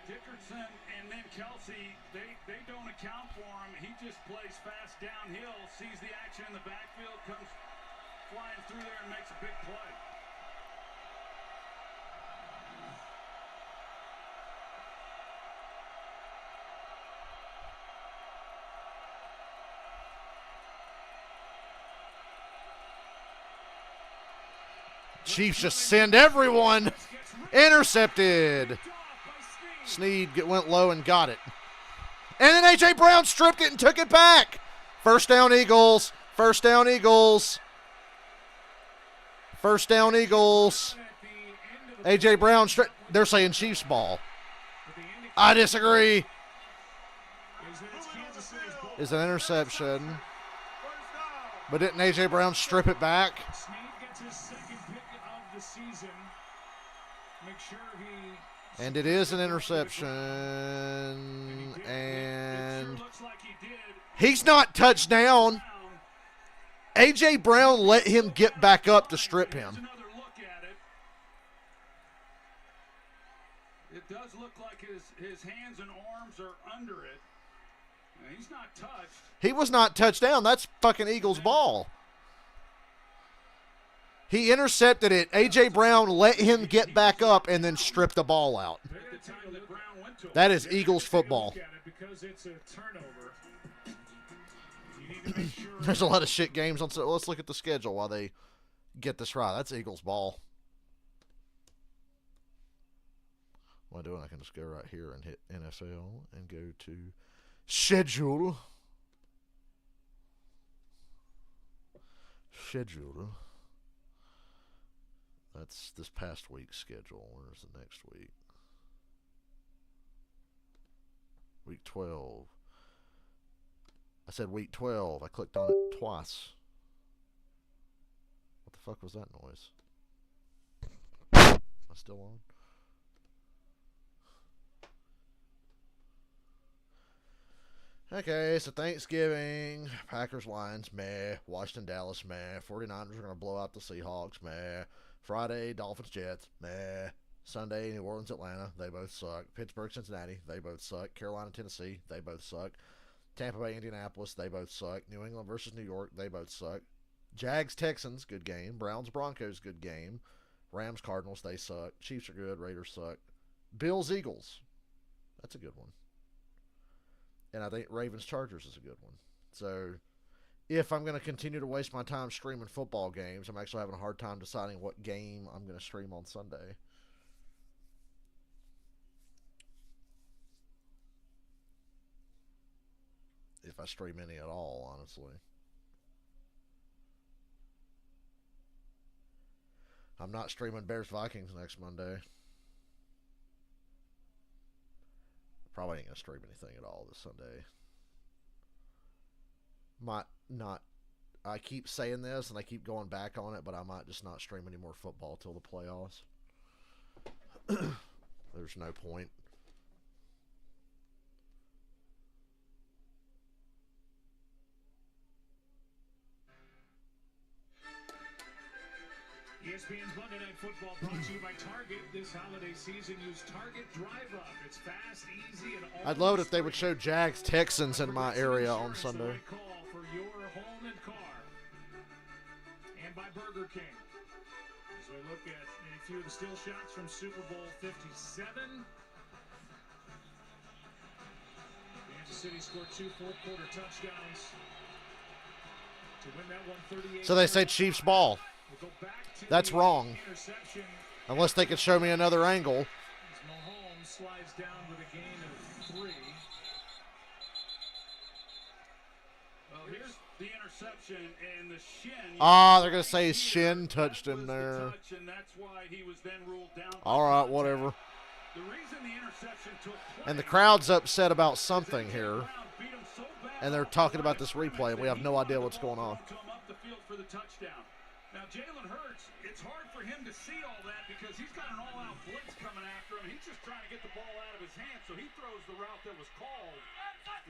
Dickerson and then Kelsey, they don't account for him. He just plays fast downhill, sees the action in the backfield, comes flying through there and makes a big play. Chiefs just send everyone. Intercepted. Snead went low and got it. And then A.J. Brown stripped it and took it back. First down, Eagles. First down, Eagles. First down, Eagles. A.J. Brown, they're saying Chiefs ball. I disagree. Is an interception. But didn't A.J. Brown strip it back? Snead gets his second pick of the season. Make sure he... And it is an interception. And he's not touched down. A.J. Brown let him get back up to strip him. It does look like his hands and arms are under it. He's not touched. He was not touched down. That's fucking Eagles ball. He intercepted it. A.J. Brown let him get back up and then strip the ball out. That is Eagles football. Because it's a turnover. There's a lot of shit games on. So let's look at the schedule while they get this right. That's Eagles ball. What am I doing? I can just go right here and hit NFL and go to schedule. Schedule. That's this past week's schedule. Where's the next week? Week 12. I said week 12. I clicked on it twice. What the fuck was that noise? Am I still on? Okay, so Thanksgiving, Packers, Lions, meh. Washington, Dallas, meh. 49ers are going to blow out the Seahawks, meh. Friday, Dolphins, Jets, meh. Sunday, New Orleans, Atlanta, they both suck. Pittsburgh, Cincinnati, they both suck. Carolina, Tennessee, they both suck. Tampa Bay, Indianapolis, they both suck. New England versus New York, they both suck. Jags, Texans, good game. Browns, Broncos, good game. Rams, Cardinals, they suck. Chiefs are good. Raiders suck. Bills, Eagles, that's a good one. And I think Ravens Chargers is a good one. So if I'm going to continue to waste my time streaming football games, I'm actually having a hard time deciding what game I'm going to stream on Sunday. If I stream any at all, honestly. I'm not streaming Bears Vikings next Monday. Probably ain't going to stream anything at all this Sunday. Might not. I keep saying this and I keep going back on it, but I might just not stream any more football till the playoffs. There's no point. ESPN's Monday Night Football brought to you by Target. This holiday season, use Target Drive Up. It's fast, easy, and all. I'd love it if they would show Jags Texans in my area on Sunday. Call for your home and car. And by Burger King. As we look at a few of the still shots from Super Bowl 57. Kansas City scored 2 fourth-quarter touchdowns to win that one 38. So they say Chiefs ball. That's wrong. Unless they could show me another angle. Mahomes slides down with a gain of 3. Well, here's the interception and the shin. They're going to say his shin touched him there. And that's why he was then ruled down. All right, whatever. The reason the interception took place, And the crowd's upset about something here. And they're talking about this replay, and we have no idea what's going on. Now, Jalen Hurts, it's hard for him to see all that because he's got an all-out blitz coming after him. He's just trying to get the ball out of his hands, so he throws the route that was called,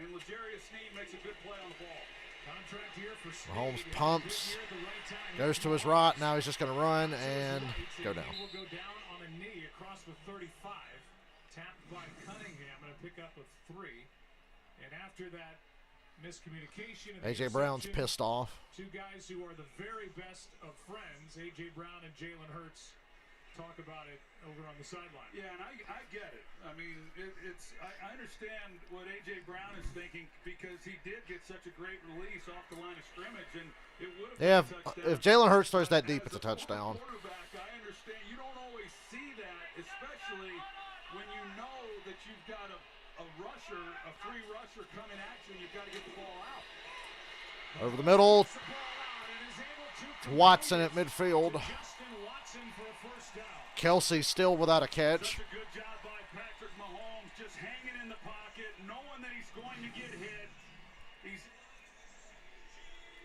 and L'Jarius Sneed makes a good play on the ball. Contract year for Sneed. Mahomes pumps, goes to his right. Now he's just going to run and go down. Will go down on a knee across the 35. Tapped by Cunningham and a pickup of 3. And after that miscommunication. A.J. Brown's pissed off. Two guys who are the very best of friends, A.J. Brown and Jalen Hurts, talk about it over on the sideline. Yeah, and I get it. I mean, I understand what A.J. Brown is thinking because he did get such a great release off the line of scrimmage, and it would have Yeah, been a touchdown. if Jalen Hurts throws that deep, it's a touchdown. Quarterback, I understand. You don't always see that, especially when you know that you've got a rusher, a free rusher coming at you, and you've got to get the ball out. Over the middle. It's Watson at midfield. Kelsey still without a catch. Such a good job by Patrick Mahomes, just hanging in the pocket, knowing that he's going to get hit.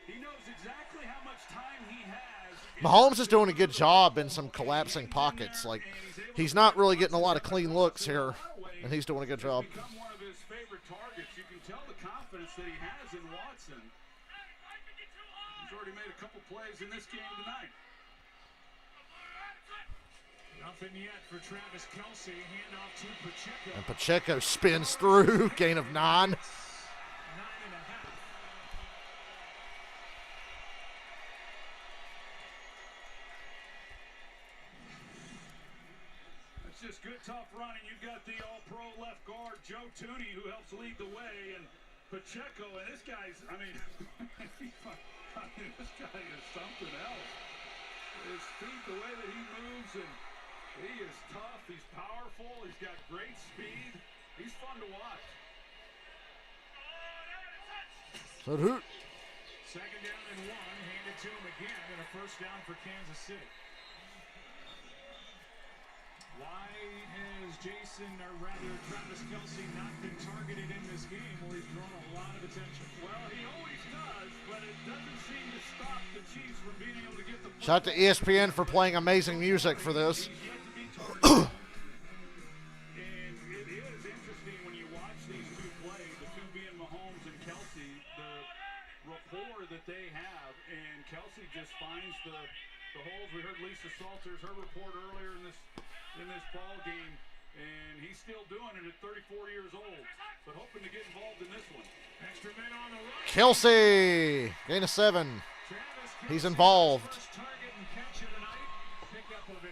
He knows exactly how much time he has. Mahomes is doing a good job in some collapsing pockets. Like, he's not really getting a lot of clean looks here, and he's doing a good job. Become one of his favorite targets. You can tell the confidence that he has in Watson. He's already made a couple plays in this game tonight. Nothing yet for Travis Kelce. Handoff to Pacheco. And Pacheco spins through. Gain of 9. 9.5. It's just good, tough running. You've got the all-pro left guard, Joe Tooney, who helps lead the way, and Pacheco, and this guy's, I mean, this guy is something else. His feet, the way that he moves, and he is tough. He's powerful. He's got great speed. He's fun to watch. Second down and 1, handed to him again, and a first down for Kansas City. Why has Travis Kelce not been targeted in this game? Well, he's drawn a lot of attention. Well, he always does, but it doesn't seem to stop the Chiefs from being able to get the Shout out to ESPN for playing amazing music for this. He's yet to be targeted. And it is interesting when you watch these two play, the two being Mahomes and Kelce, the rapport that they have, and Kelce just finds the holes. We heard Lisa Salters, her report earlier in this ball game, and he's still doing it at 34 years old, but hoping to get involved in this one. Extra men on the right. Kelsey, gain of 7. He's involved. First target and catch of the night. Pickup of 8.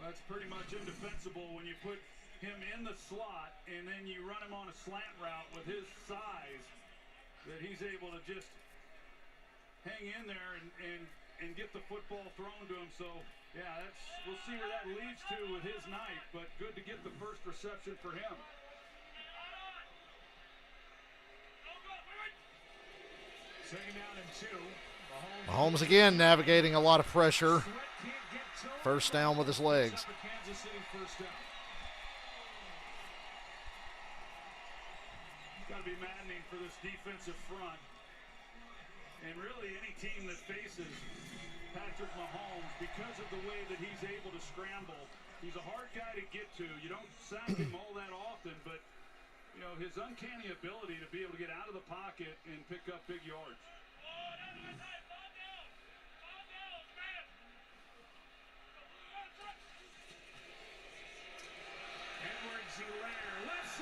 That's pretty much indefensible when you put him in the slot and then you run him on a slant route with his size, that he's able to just hang in there and get the football thrown to him. So, yeah, we'll see where that leads to with his night, but good to get the first reception for him. Second down and 2. Mahomes again navigating a lot of pressure. First down with his legs. Kansas City first down. It's got to be maddening for this defensive front. And really any team that faces Patrick Mahomes, because of the way that he's able to scramble, he's a hard guy to get to. You don't sack him all that often, but you know, his uncanny ability to be able to get out of the pocket and pick up big yards.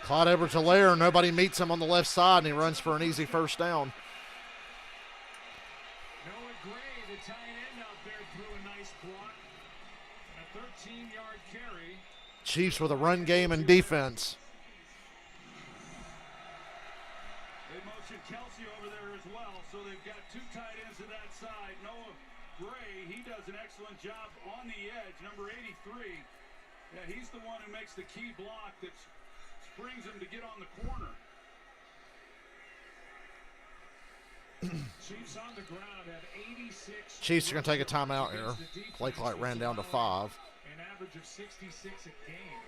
Clyde Edwards-Helaire, nobody meets him on the left side, and he runs for an easy first down. Noah Gray, the tight end out there, threw a nice block. A 13-yard carry. Chiefs with a run game and defense. They motion Kelce over there as well, so they've got two tight ends to that side. Noah Gray, he does an excellent job on the edge, number 83. Yeah, he's the one who makes the key block that springs him to get on the corner. Chiefs on the ground at 86. Chiefs are going to take a timeout here. Play clock ran down to 5. An average of 66 a game.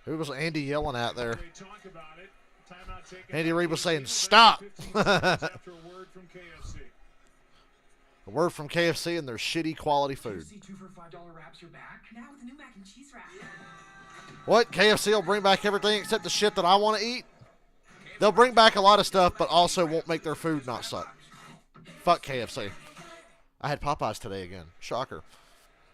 Who was Andy yelling at there? They talk about it. Timeout taken. Andy Reid was saying, stop. After a word from KFC. A word from KFC and their shitty quality food. KFC 2 for $5 wraps are back. Now with the new mac and cheese wrap. What? KFC will bring back everything except the shit that I want to eat? They'll bring back a lot of stuff, but also won't make their food not suck. Fuck KFC. I had Popeyes today again. Shocker.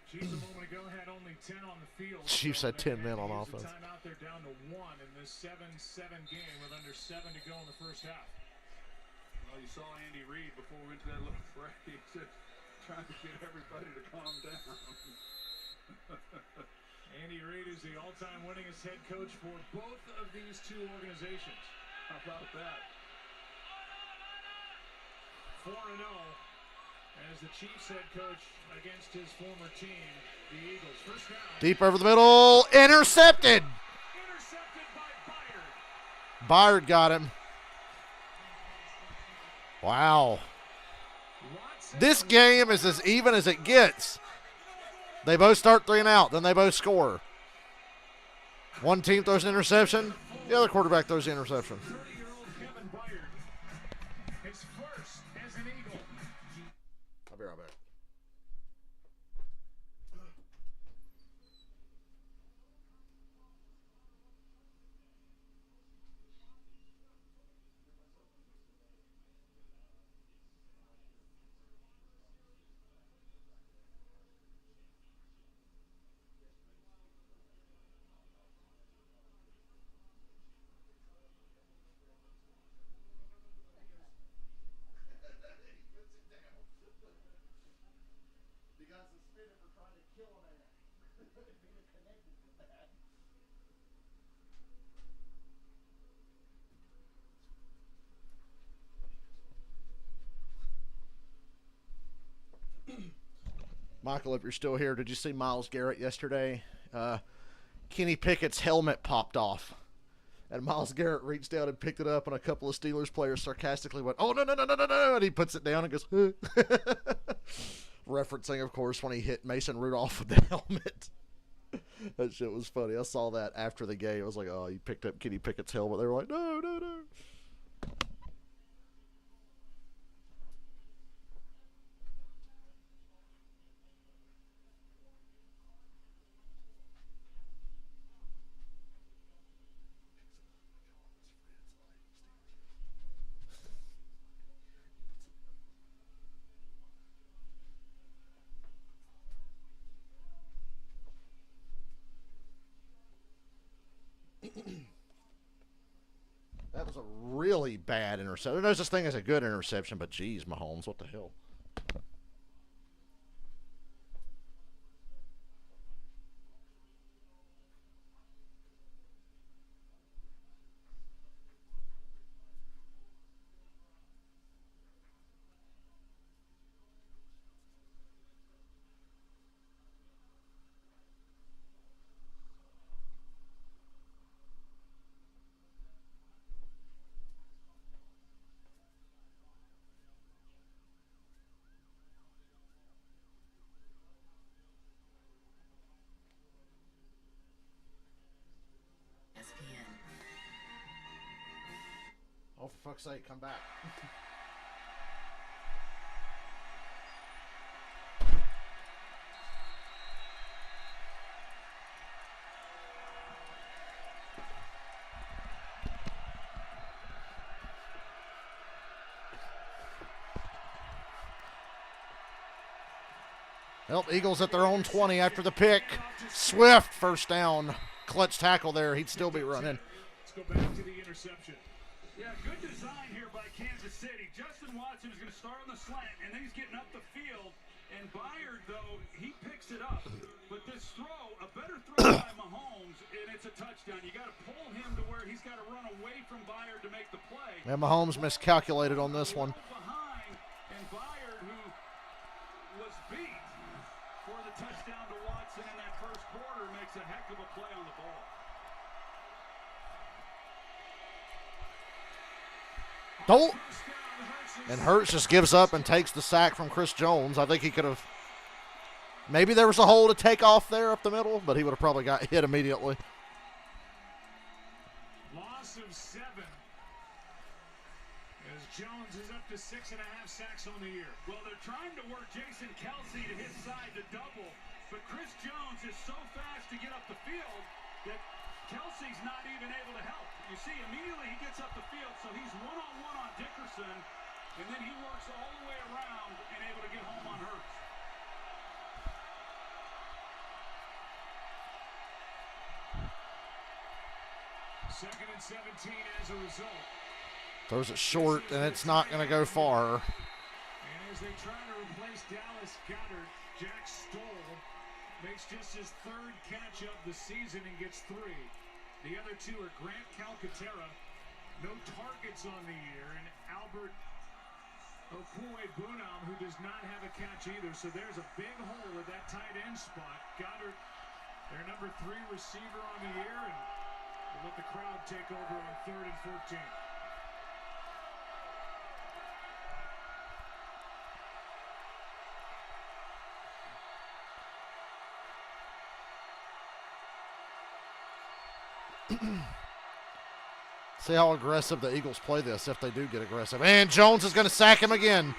Chiefs a moment ago had only 10 on the field. Chiefs had 10 men on offense. Timeout, they're down to 1 in this 7-7 game with under 7 to go in the first half. Well, you saw Andy Reid before we went to that little break. He's just trying to get everybody to calm down. Andy Reid is the all-time winningest head coach for both of these two organizations. How about that? 4-0 as the Chiefs head coach against his former team, the Eagles. First down. Deep over the middle. Intercepted. Intercepted by Byard. Byard got him. Wow. This game is as even as it gets. They both start 3 and out, then they both score. One team throws an interception, the other quarterback throws the interception. 30-year-old Kevin Byard, his first as an Eagle. I'll be right back. Michael, if you're still here, did you see Myles Garrett yesterday? Kenny Pickett's helmet popped off. And Myles Garrett reached down and picked it up, and a couple of Steelers players sarcastically went, "Oh, no, no, no, no, no, no," and he puts it down and goes, referencing, of course, when he hit Mason Rudolph with the helmet. That shit was funny. I saw that after the game. I was like, oh, you picked up Kenny Pickett's helmet. They were like, no, no, no. That was a really bad interception. There's this thing as a good interception, but geez, Mahomes, what the hell? Oh, for fuck's sake, come back. Well, Eagles at their own 20 after the pick. Swift, first down. Clutch tackle there. He'd still be running. Let's go back to the interception. Yeah, good design here by Kansas City. Justin Watson is going to start on the slant, and then he's getting up the field. And Byard, though, he picks it up. But this throw, a better throw by Mahomes, and it's a touchdown. You got to pull him to where he's got to run away from Byard to make the play. And Mahomes miscalculated on this one. Behind, and Byard, who was beat for the touchdown to Watson in that first quarter, makes a heck of a play on the ball. Don't. And Hurts just gives up and takes the sack from Chris Jones. I think he could have. Maybe there was a hole to take off there up the middle, but he would have probably got hit immediately. Loss of 7. As Jones is up to 6.5 sacks on the year. Well, they're trying to work Jason Kelsey to his side to double, but Chris Jones is so fast to get up the field that Kelsey's not even able to help. You see, immediately he gets up the field, so he's one-on-one on Dickerson, and then he works all the way around and able to get home on Hurts. Second and 17 as a result. Throws it short, and it's not going to go far. And as they try to replace Dallas Goedert, Jack Stoll makes just his 3rd catch of the season and gets 3. The other 2 are Grant Calcaterra, no targets on the year, and Albert Okue Bunam, who does not have a catch either. So there's a big hole at that tight end spot. Goddard, their number 3 receiver on the year, and we'll let the crowd take over on 3rd and 14. See how aggressive the Eagles play this if they do get aggressive. And Jones is going to sack him again.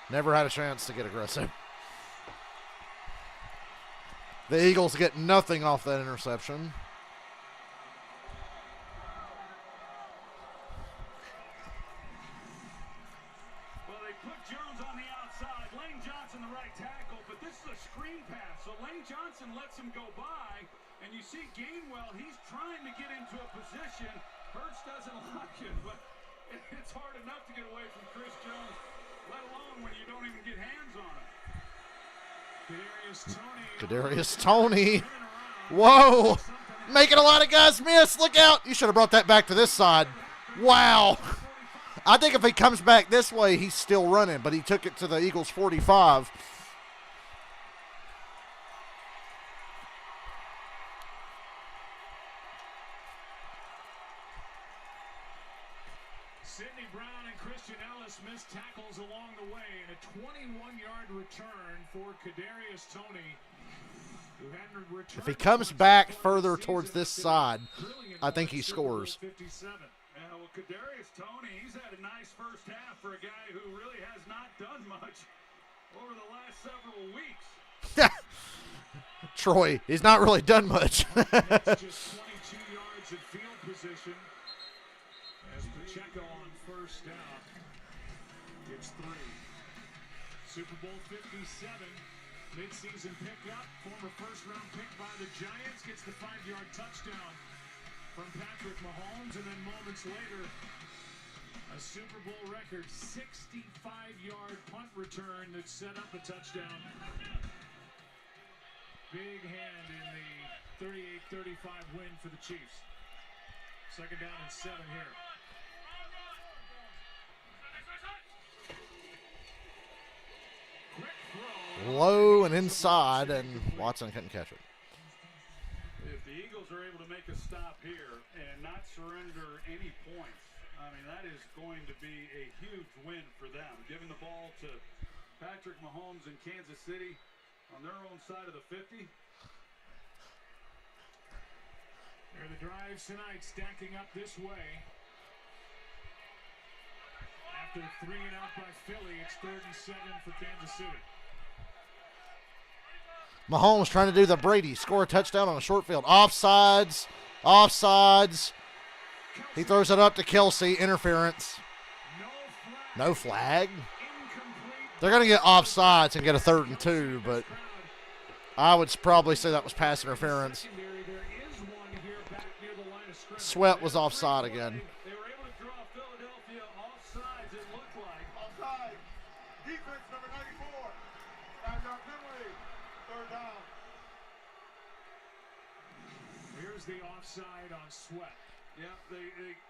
Never had a chance to get aggressive. The Eagles get nothing off that interception. Well, they put Jones on the outside. Lane Johnson the right tackle, but this is a screen pass. So Lane Johnson lets him go by. And you see Gainwell, he's trying to get into a position. Hurts doesn't like it, but it's hard enough to get away from Chris Jones, let alone when you don't even get hands on him. Kadarius Toney. Whoa. Making a lot of guys miss. Look out. You should have brought that back to this side. Wow. I think if he comes back this way, he's still running, but he took it to the Eagles 45. Sidney Brown and Christian Ellis missed tackles along the way, and a 21-yard return for Kadarius Toney, who hadn't returned. If he comes back further towards this side, I think he scores. 57. Well, Kadarius Toney, he's had a nice first half for a guy who really has not done much over the last several weeks. Troy, he's not really done much. That's just 22 yards in field position as Pacheco on first down gets 3. Super Bowl 57, midseason pickup, former first-round pick by the Giants, gets the 5-yard touchdown from Patrick Mahomes, and then moments later, a Super Bowl record 65-yard punt return that set up a touchdown. Big hand in the 38-35 win for the Chiefs. 2nd down and 7 here. Quick throw. Low and inside, and Watson couldn't catch it. If the Eagles are able to make a stop here and not surrender any points, I mean, that is going to be a huge win for them. Giving the ball to Patrick Mahomes in Kansas City on their own side of the 50. There are the drives tonight stacking up this way. After 3 and out by Philly, it's 3rd and 7 for Kansas City. Mahomes trying to do the Brady, score a touchdown on a short field. Offsides. Offsides. He throws it up to Kelsey. Interference. No flag. They're going to get offsides and get a 3rd and 2, but I would probably say that was pass interference. Sweat was offside again. They were able to draw Philadelphia offsides, it looked like. Offside. Defense number 94. 5-yard penalty. 3rd down. Here's the offside on Sweat. Yeah,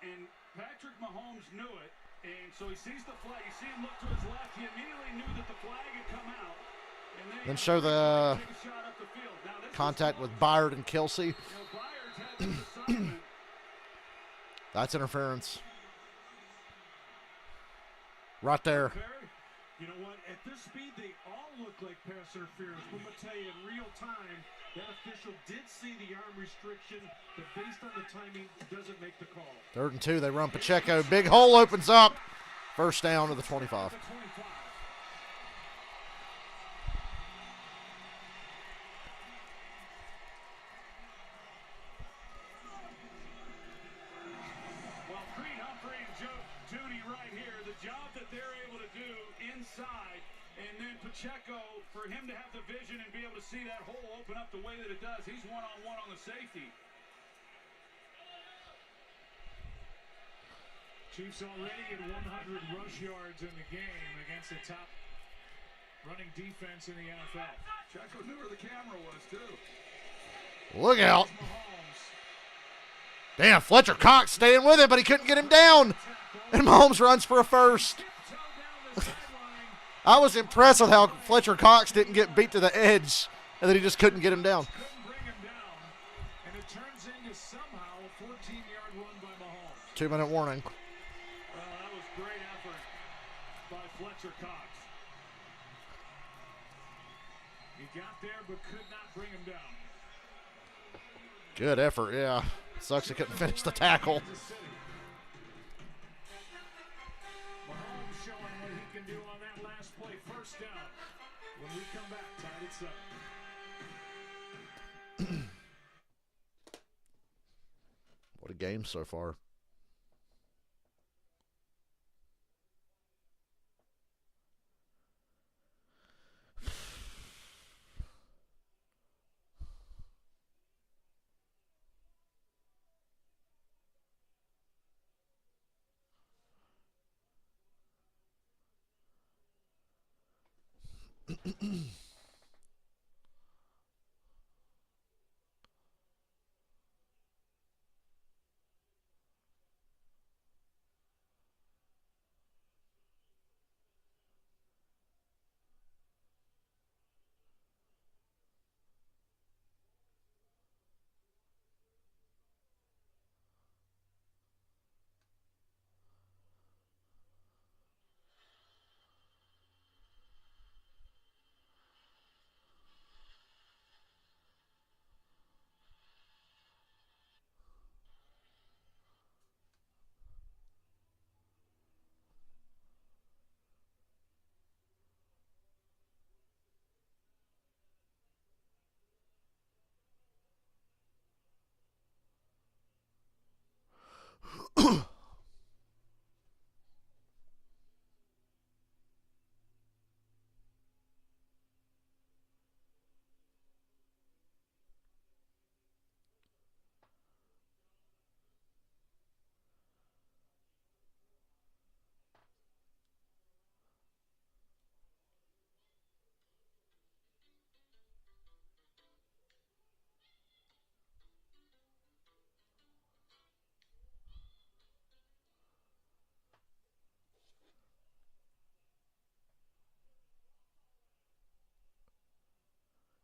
and Patrick Mahomes knew it, and so he sees the flag. You see him look to his left. He immediately knew that the flag had come out. And Then show the take a shot up the field. Now, this contact with Byard and Kelsey. Byard's had this assignment. That's interference. Right there. You know what? At this speed, they all look like pass interference. But I'm going to tell you, in real time, that official did see the arm restriction, but based on the timing, doesn't make the call. 3rd and 2. They run Pacheco. Big hole opens up. First down to the 25. Well, Creed Humphrey and Joe Tooney right here. The job that they're able to do inside, and then Pacheco, for him to have the vision and be able to see that hole open up the way that it does. He's one-on-one on the safety. Chiefs already at 100 rush yards in the game against the top running defense in the NFL. Pacheco knew where the camera was, too. Look out. Damn, Fletcher Cox staying with him, but he couldn't get him down. And Mahomes runs for a first. I was impressed with how Fletcher Cox didn't get beat to the edge and then he just couldn't get him down. Couldn't bring him down, and it turns into somehow a 14-yard run by Mahomes. 2-minute warning. That was great effort by Fletcher Cox. He got there but could not bring him down. Good effort, yeah. Sucks he couldn't finish the tackle. Mahomes showing what he can do on that last play. First down. When we come back, tied at 7. What a game so far.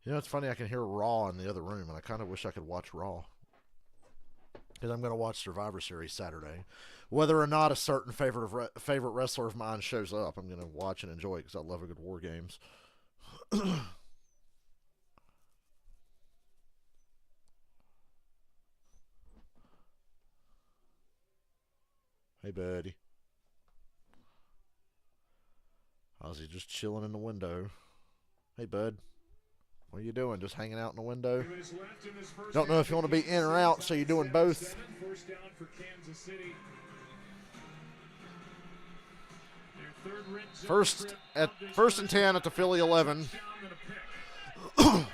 You know, it's funny, I can hear Raw in the other room, and I kind of wish I could watch Raw. Because I'm going to watch Survivor Series Saturday. Whether or not a certain favorite wrestler of mine shows up, I'm going to watch and enjoy it because I love a good War Games. Hey, buddy. Ozzy just chilling in the window. Hey, bud. What are you doing? Just hanging out in the window? Don't know if you want to be in or out, so you're doing both. First down for Kansas City. Their third red zone First and 10 at the Philly 11. Pacheco.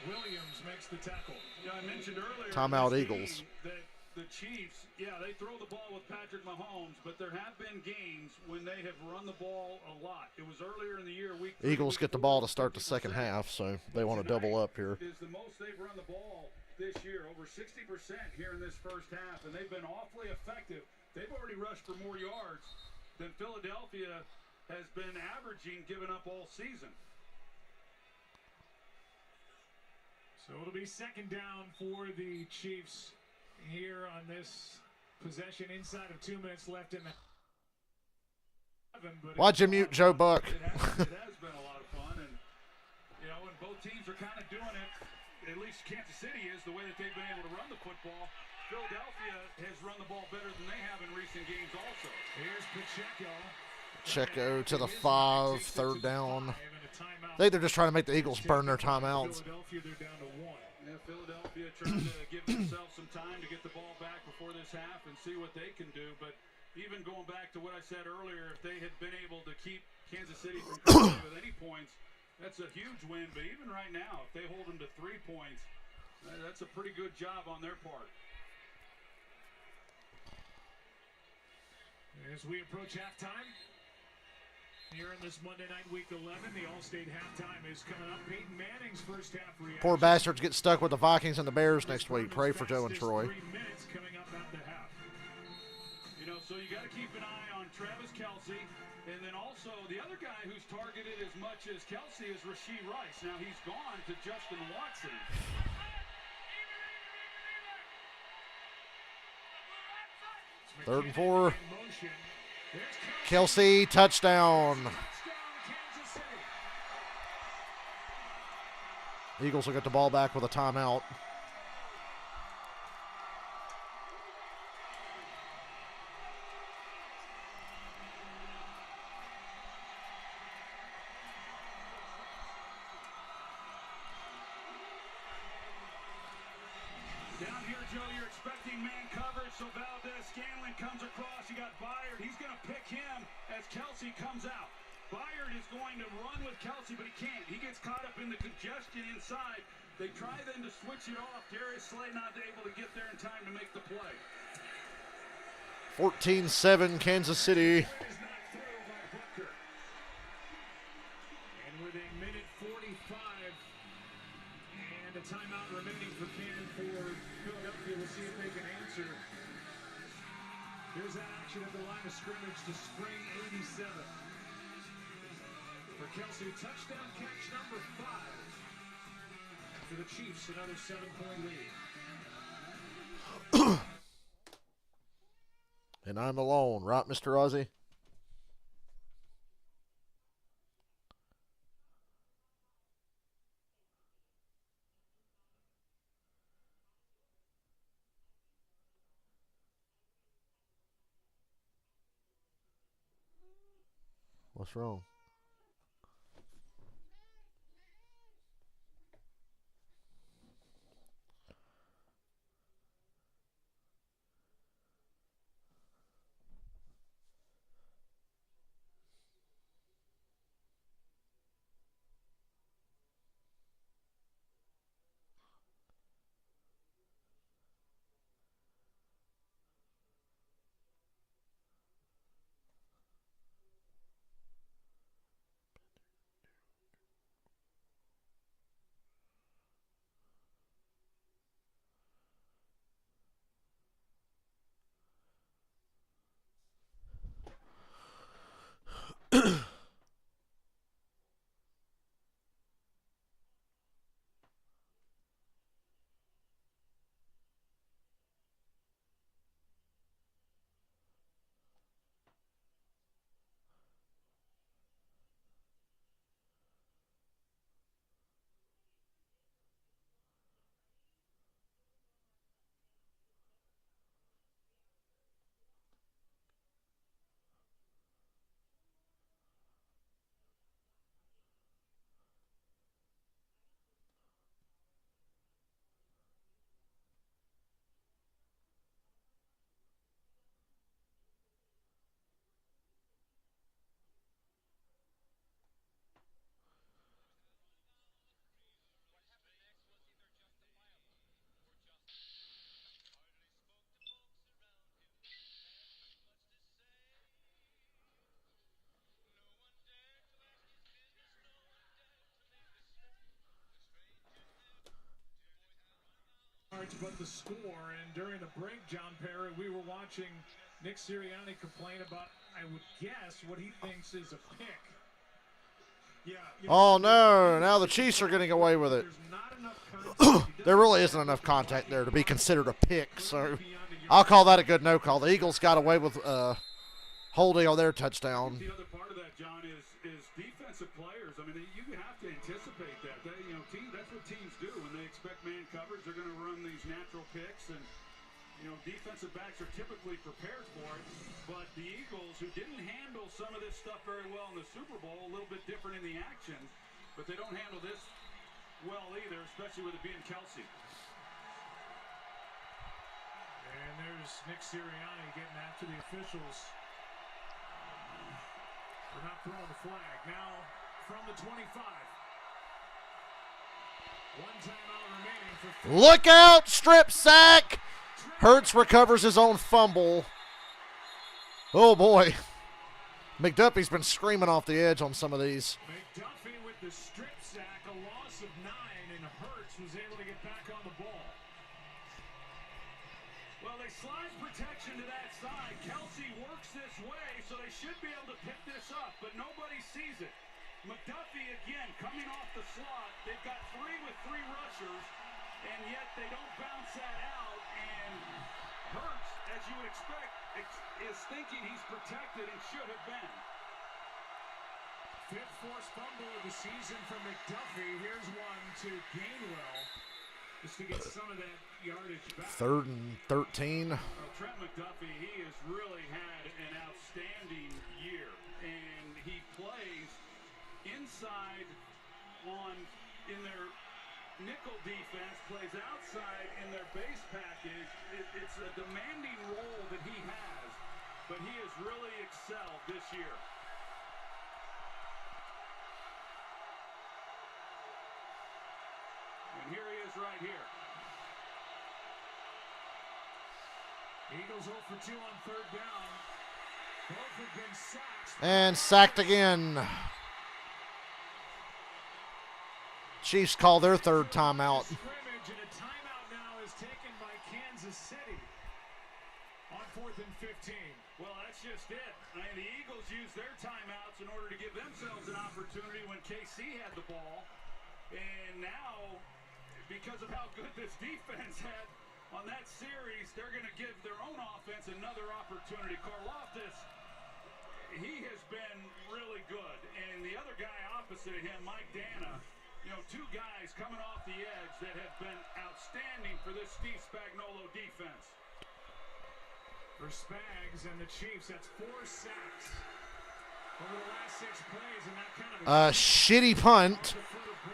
Williams makes the tackle. Yeah, I mentioned earlier. Timeout Eagles. That the Chiefs, they throw the ball with Patrick Mahomes, but there have been games when they have run the ball a lot. It was earlier in the year. Eagles get the ball to start the second half, so they want to double up here. Is the most they've run the ball this year, over 60% here in this first half, and they've been awfully effective. They've already rushed for more yards than Philadelphia has been averaging, giving up all season. So it'll be second down for the Chiefs here on this possession inside of 2 minutes left in the. Why'd you mute Joe Buck? It has been a lot of fun, and and both teams are kind of doing it. At least Kansas City is, the way that they've been able to run the football. Philadelphia has run the ball better than they have in recent games also. Here's Pacheco. Pacheco to the 5, third down. I think they're just trying to make the Eagles burn their timeouts. Philadelphia, they're down to 1. Yeah, Philadelphia trying to give themselves some time to get the ball back before this half and see what they can do. But even going back to what I said earlier, if they had been able to keep Kansas City from coming with any points, that's a huge win. But even right now, if they hold them to 3 points, that's a pretty good job on their part. As we approach halftime, Here in this Monday night, week 11, the All-State halftime is coming up. Peyton Manning's first half reaction. Poor bastards get stuck with the Vikings and the Bears next week. Pray for Joe and Troy. 3 minutes coming up at the half. You know, so you got to keep an eye on Travis Kelce, and then also the other guy who's targeted as much as Kelce is Rashee Rice. Now he's gone to Justin Watson. 3rd and 4. Kelce, touchdown. Eagles will get the ball back with a timeout. Down here, Joe, you're expecting man coverage, so Valdez-Scanlon comes across. You got Byard. He's going to pick him as Kelce comes out. Byard is going to run with Kelce, but he can't. He gets caught up in the congestion inside. They try then to switch it off. Darius Slay not able to get there in time to make the play. 14-7 Kansas City. And with a minute 45 and a timeout remaining for Cannon for Philadelphia, we'll see if they can answer. Here's that action at the line of scrimmage to spring 87. For Kelce, touchdown catch number 5. For the Chiefs, another 7-point lead. And I'm alone, right, Mr. Ozzie? What's wrong? But the score, and during the break, John Perry, we were watching Nick Sirianni complain about, I would guess, what he thinks is a pick. Yeah. Oh, no. Now the Chiefs are getting away with it. There really isn't enough contact there to be considered a pick, so I'll call that a good no call. The Eagles got away with holding on their touchdown. The other part of that, John, is defensive players. I mean, you have to anticipate that. That's what teams do. When they expect man coverage, they're going to run these natural picks, and defensive backs are typically prepared for it. But the Eagles, who didn't handle some of this stuff very well in the Super Bowl, a little bit different in the action, but they don't handle this well either, especially with it being Kelce. And there's Nick Sirianni getting after the officials for not throwing the flag. Now from the 25. One timeout remaining for. Look out! Strip sack! Hurts recovers his own fumble. Oh boy. McDuffie's been screaming off the edge on some of these. McDuffie with the strip sack, a loss of 9, and Hurts was able to get back on the ball. Well, they slide protection to that side. Kelsey works this way, so they should be able to pick this up, but nobody sees it. McDuffie, again, coming off the slot. They've got 3 with 3 rushers, and yet they don't bounce that out, and Hurts, as you would expect, is thinking he's protected and should have been. 5th forced fumble of the season from McDuffie. Here's one to Gainwell, just to get some of that yardage back. 3rd and 13. Well, Trent McDuffie, he has really had an outstanding year, and he plays inside in their nickel defense, plays outside in their base package. It's a demanding role that he has, but he has really excelled this year. And here he is right here. Eagles 0 for 2 on 3rd down. Both have been sacked. And sacked again. Chiefs call their 3rd timeout. Scrimmage, and a timeout now is taken by Kansas City on 4th and 15. Well, that's just it. I mean, the Eagles used their timeouts in order to give themselves an opportunity when KC had the ball. And now, because of how good this defense had on that series, they're going to give their own offense another opportunity. Karlaftis, he has been really good. And the other guy opposite of him, Mike Dana, 2 guys coming off the edge that have been outstanding for this Steve Spagnuolo defense. For Spags and the Chiefs, that's 4 sacks over the last 6 plays, and that kind of Shitty punt.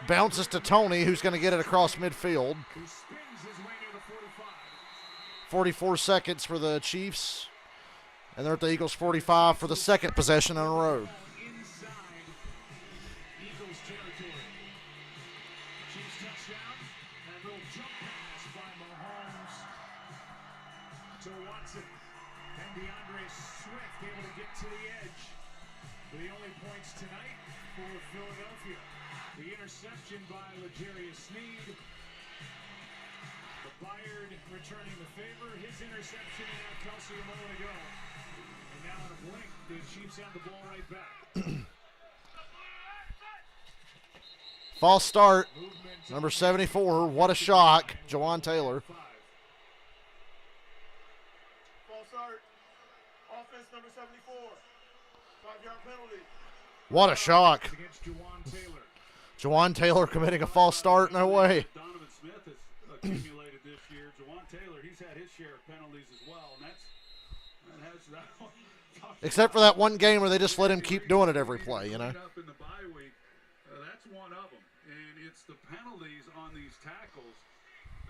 Bounces to Tony, who's going to get it across midfield. who spins his way near the 45. 44 seconds for the Chiefs. And they're at the Eagles 45 for the 2nd possession in a row. Inside Eagles territory. Chiefs touchdown, and a little jump pass by Mahomes to Watson. And DeAndre Swift able to get to the edge. For the only points tonight for Philadelphia. The interception by L'Jarius Sneed. The Bayard returning the favor. His interception, and now Kelsey a moment ago. And now in a blink, the Chiefs have the ball right back. False start. Number 74. What a shock. Jawan Taylor. False start. Offense number 74. 5-yard penalty. What a shock. Against Jawan Taylor. Jawan Taylor committing a false start. No way. Donovan Smith has accumulated this year. Jawan Taylor, he's had his share of penalties as well, and that one. Except for that one game where they just let him keep doing it every play, you know. Up in the bye week, that's one of them, and it's the penalties on these tackles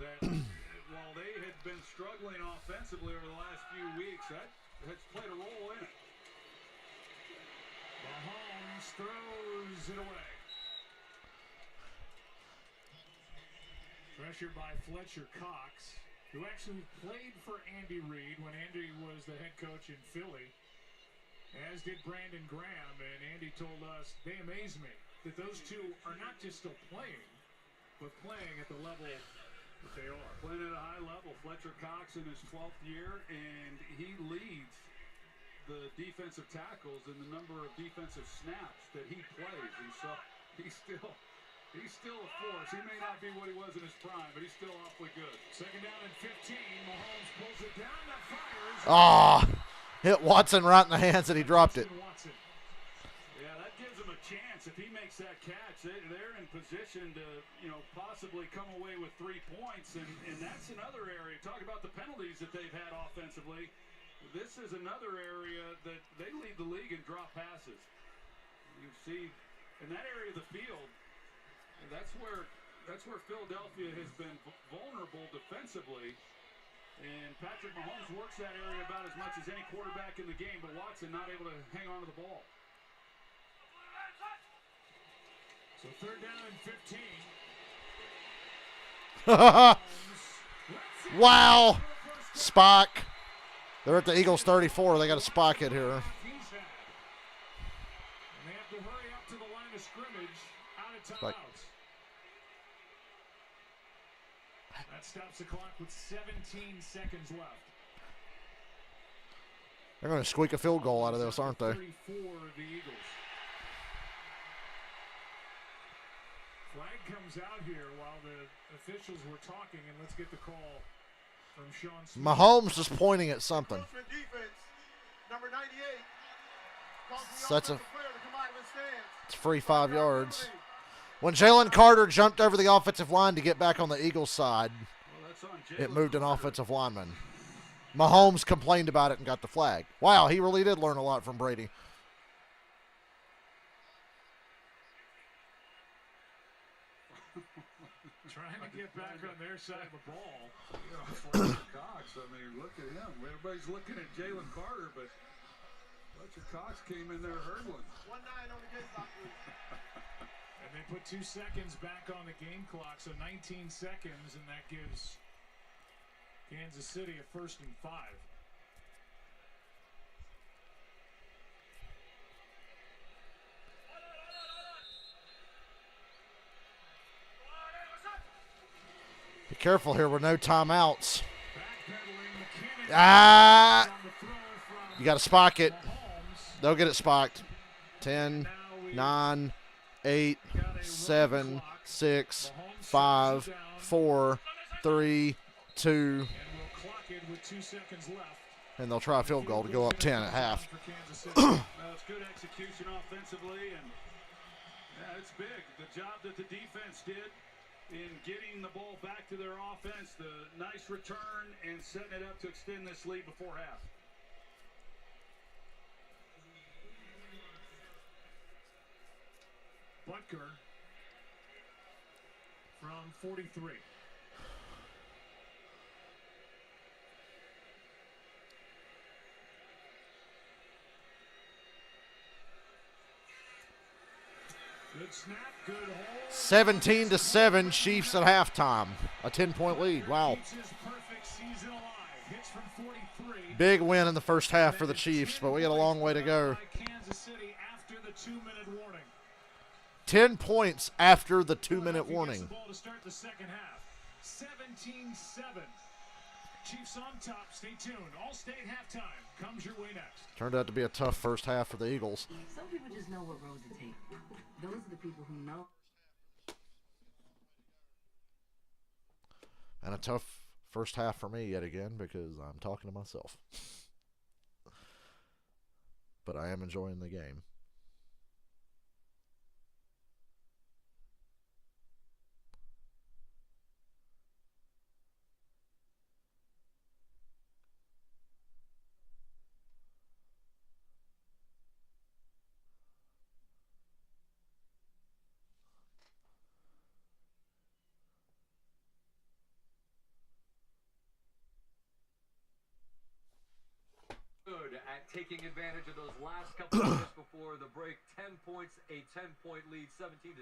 that, while they had been struggling offensively over the last few weeks, that has played a role in it. Mahomes throws it away. Pressured by Fletcher Cox, who actually played for Andy Reid when Andy was the head coach in Philly, as did Brandon Graham. And Andy told us, they amaze me that those two are not just still playing, but playing at the level that they are. Playing at a high level. Fletcher Cox in his 12th year, and he leads the defensive tackles and the number of defensive snaps that he plays. And so he's still a force. He may not be what he was in his prime, but he's still awfully good. 2nd down and 15. Mahomes pulls it down. That fires. Hit Watson right in the hands and he dropped it. Watson. Yeah, that gives him a chance. If he makes that catch, they're in position to, possibly come away with 3 points. And that's another area. Talk about the penalties that they've had offensively. This is another area that they lead the league in drop passes. You see, in that area of the field, that's where Philadelphia has been vulnerable defensively, and Patrick Mahomes works that area about as much as any quarterback in the game, but Watson not able to hang on to the ball. So 3rd down and 15. Wow. Spock. They're at the Eagles 34. They got a Spock hit here. Like, that stops the clock with 17 seconds left. they're going to squeak a field goal out of this, aren't they? 34, the Eagles. Flag comes out here while the officials were talking, and let's get the call from Sean Smith. Mahomes is pointing at something. Defense, number 98. So that's it's free 5 yards. When Jalen Carter jumped over the offensive line to get back on the Eagles side, it moved an offensive lineman. Mahomes complained about it and got the flag. Wow, he really did learn a lot from Brady. Trying to get back on their side of the ball. You know, Fletcher Cox, I mean, look at him. Everybody's looking at Jalen Carter, but Fletcher Cox came in there hurdling. 1-9 on the game clock. And they put 2 seconds back on the game clock, so 19 seconds, and that gives Kansas City a 1st and 5. Be careful here with no timeouts. Backpedaling, McKinnon. Ah! On the throw from You got to spike it. Mahomes. They'll get it spiked. 10, 9, 8, 7, 6, 5, 4, 3, 2, And we'll clock it with 2 seconds left. and they'll try a field goal to go up 10 at half. For Kansas City. Well, it's good execution offensively, and yeah, it's big. The job that the defense did in getting the ball back to their offense, the nice return, and setting it up to extend this lead before half. Butker from 43. Good snap, good hold. 17-7, Chiefs at halftime. A 10-point lead. Wow. Keeps his perfect season alive. Hits from 43. Big win in the first half for the Chiefs, but we got a long way to go. By Kansas City after the 2-minute warning. 10 points after the 2-minute warning. The ball to start the second half. 17-7. Chiefs on top. Stay tuned. All-State halftime comes your way next. Turned out to be a tough first half for the Eagles. Some people just know what road to take. Those are the people who know. And a tough first half for me yet again because I'm talking to myself. But I am enjoying the game. At taking advantage of those last couple of minutes before the break. 10 points, a 10-point lead, 17-7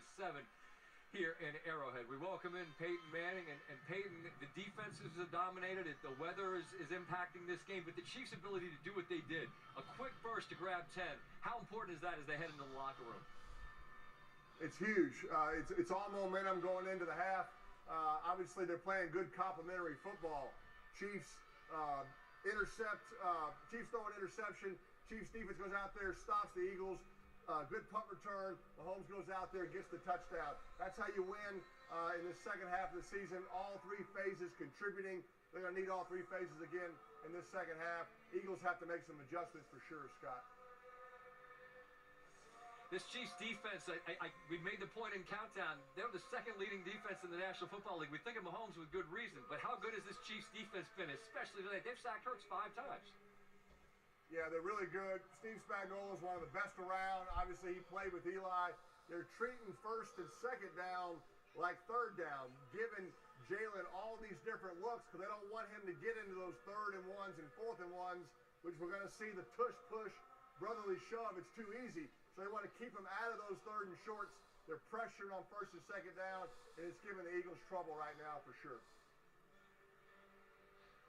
here in Arrowhead. We welcome in Peyton Manning, and Peyton, the defenses are dominated. The weather is impacting this game, but the Chiefs' ability to do what they did, a quick burst to grab 10, how important is that as they head into the locker room? It's huge. It's all momentum going into the half. Obviously, they're playing good complementary football. Chiefs Chiefs throw an interception. Chiefs defense goes out there, stops the Eagles. Good punt return. Mahomes goes out there, gets the touchdown. That's how you win in the second half of the season. All 3 phases contributing. They're going to need all 3 phases again in this second half. Eagles have to make some adjustments for sure, Scott. This Chiefs defense, we made the point in Countdown, they're the second leading defense in the National Football League. We think of Mahomes with good reason, but how good has this Chiefs defense been, especially today? They've sacked Hurts 5 times. Yeah, they're really good. Steve Spagnuolo is one of the best around. Obviously, he played with Eli. They're treating first and second down like third down, giving Jalen all these different looks because they don't want him to get into those 3rd and 1s and 4th and 1s, which we're going to see the tush-push, brotherly shove. It's too easy. So they want to keep them out of those 3rd and shorts. They're pressuring on 1st and 2nd down, and it's giving the Eagles trouble right now for sure.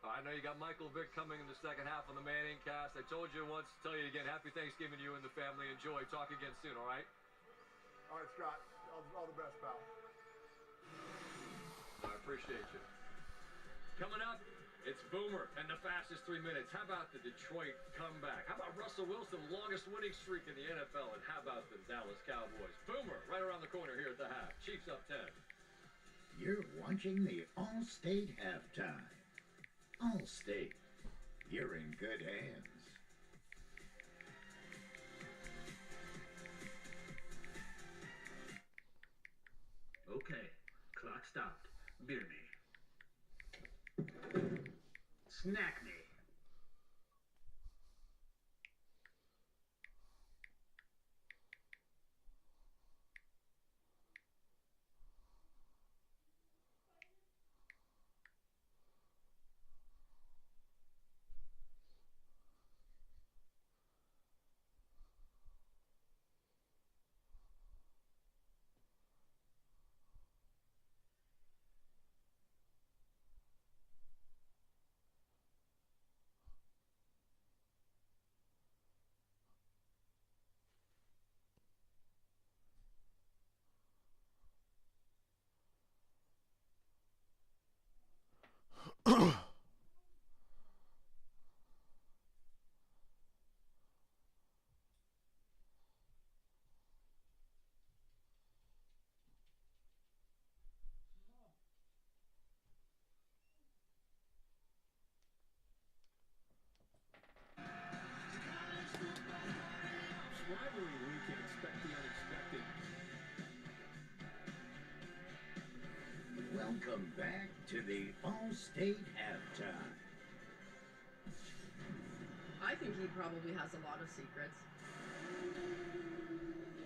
I know you got Michael Vick coming in the second half on the Manning Cast. I told you once, tell you again, happy Thanksgiving to you and the family. Enjoy. Talk again soon, all right? All right, Scott. All the best, pal. I appreciate you. Coming up, it's Boomer and the fastest 3 minutes. How about the Detroit comeback? How about Russell Wilson, longest winning streak in the NFL? And how about the Dallas Cowboys? Boomer, right around the corner here at the half. Chiefs up 10. You're watching the All-State Halftime. All-State, you're in good hands. Okay, clock stopped. Beer me. Snack me. Rivalry week and expect the unexpected. Welcome back to the All-State Halftime. I think he probably has a lot of secrets.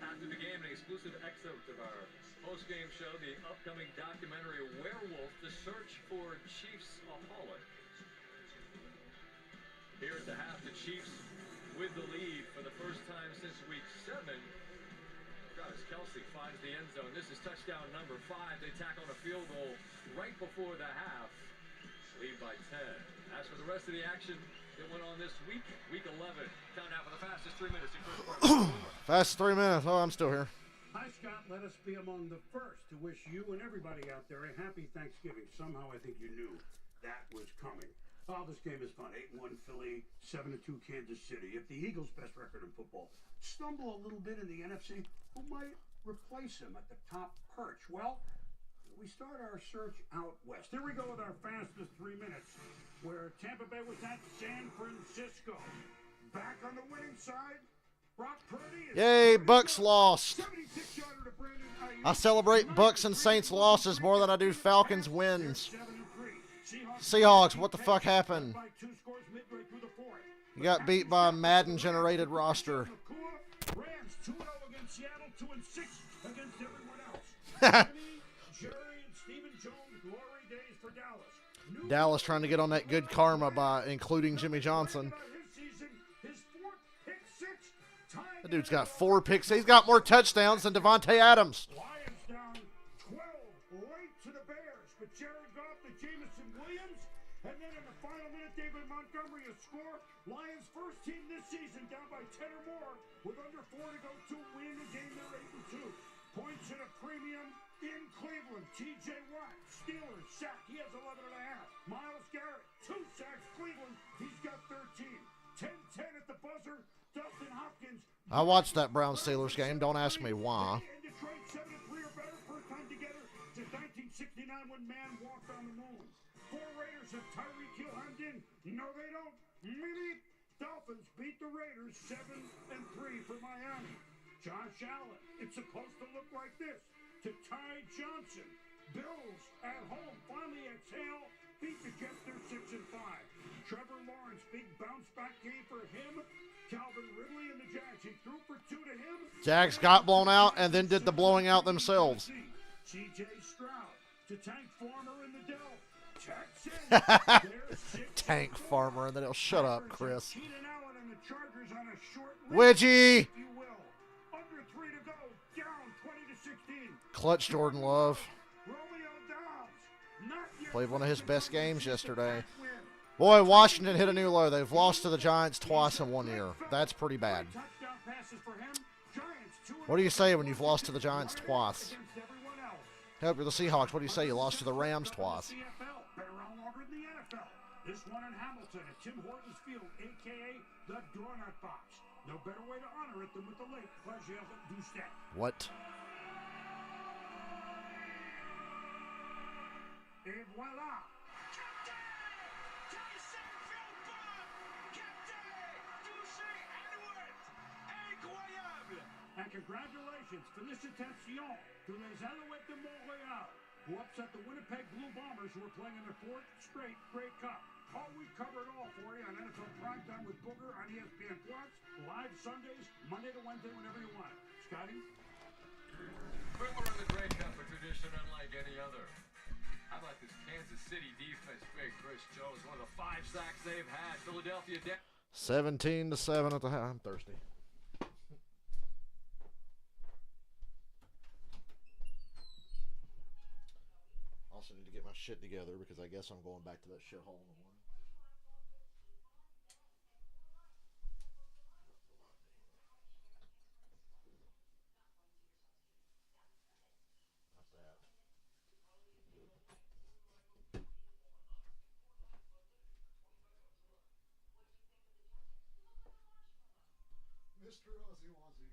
After the game, an exclusive excerpt of our post-game show, the upcoming documentary Werewolf, The Search for Chiefs-aholic. Here at the half, the Chiefs with the lead for the first time since week 7. Travis Kelce finds the end zone. This is touchdown number 5. They tack on a field goal right before the half. Lead by 10. As for the rest of the action that went on this week, week 11. Countdown for the fastest 3 minutes in first quarter. Fastest 3 minutes. Oh, I'm still here. Hi, Scott. Let us be among the first to wish you and everybody out there a happy Thanksgiving. Somehow I think you knew that was coming. Oh, this game is fun. 8-1 Philly, 7-2 Kansas City. If the Eagles' best record in football stumble a little bit in the NFC, who might replace him at the top perch? Well, we start our search out west. Here we go with our fastest 3 minutes, where Tampa Bay was at San Francisco. Back on the winning side, Brock Purdy. Yay, Bucks lost. I celebrate Bucks and Saints losses more than I do Falcons wins. Seahawks, what the fuck happened? You got beat by a Madden-generated roster. Rams 2-0 against Seattle, 2-6 against everyone else. Jerry and Stephen Jones, glory days for Dallas. Dallas trying to get on that good karma by including Jimmy Johnson. That dude's got 4 picks. He's got more touchdowns than Devontae Adams. Lions down 12 late to the Bears, but Jared Goff to Jameson Williams, and then in the final minute, David Montgomery a score. Lions first team this season down by 10 or more with under 4 to go to win the game. They're 8-2. Points at a premium in Cleveland. T.J. Watt, Steelers sack. He has 11.5. Myles Garrett 2 sacks. Cleveland, he's got 13. 10-10 at the buzzer. Dustin Hopkins. I watched that Browns-Steelers game. Don't ask me why. Detroit 7-3 or better, first time together since 1969 when man walked on the moon. 4 Raiders have Tyreek Hill hemmed in. No, they don't. Maybe Dolphins beat the Raiders 7-3 for Miami. Josh Allen, it's supposed to look like this. To Ty Johnson. Bills at home finally exhale. Beat the Jets, they're 6-5. Trevor Lawrence, big bounce back game for him. Calvin Ridley and the Jags, he threw for 2 to him. Jags got blown out and then did the blowing out themselves. C.J. Stroud to Tank Farmer in the Dell. Tank Farmer in the Dell. Shut up, Chris. Keenan Allen and the Chargers on a short Widgie. if you will. Under 3 to go, down 20-16. Clutch Jordan Love. Romeo Dobbs, not yet. Played one of his best games yesterday. Boy, Washington hit a new low. They've lost to the Giants twice in 1 year. That's pretty bad. Touchdown passes for him. Giants 2-0. What do you say when you've lost to the Giants twice? Help you, the Seahawks. What do you say? You lost to the Rams twice. CFL, been around longer than the NFL. This one in Hamilton at Tim Hortons Field, a.k.a. the Donut Box. No better way to honor it than with the late Claude Doucet. What? Et voila! And congratulations, félicitations to les Alouettes de Montréal, who upset the Winnipeg Blue Bombers, who are playing in their 4th straight Grey Cup. We cover it all for you on NFL Primetime with Booger on ESPN Plus, live Sundays, Monday to Wednesday, whenever you want it. Scotty? Boomer in the Grey Cup, a tradition unlike any other. How about this Kansas City defense? Big Chris Jones, one of the 5 sacks they've had. Philadelphia 17-7 at the half. I'm thirsty. Also need to get my shit together because I guess I'm going back to that shithole in the morning. Mr. Ozzy Wazzy.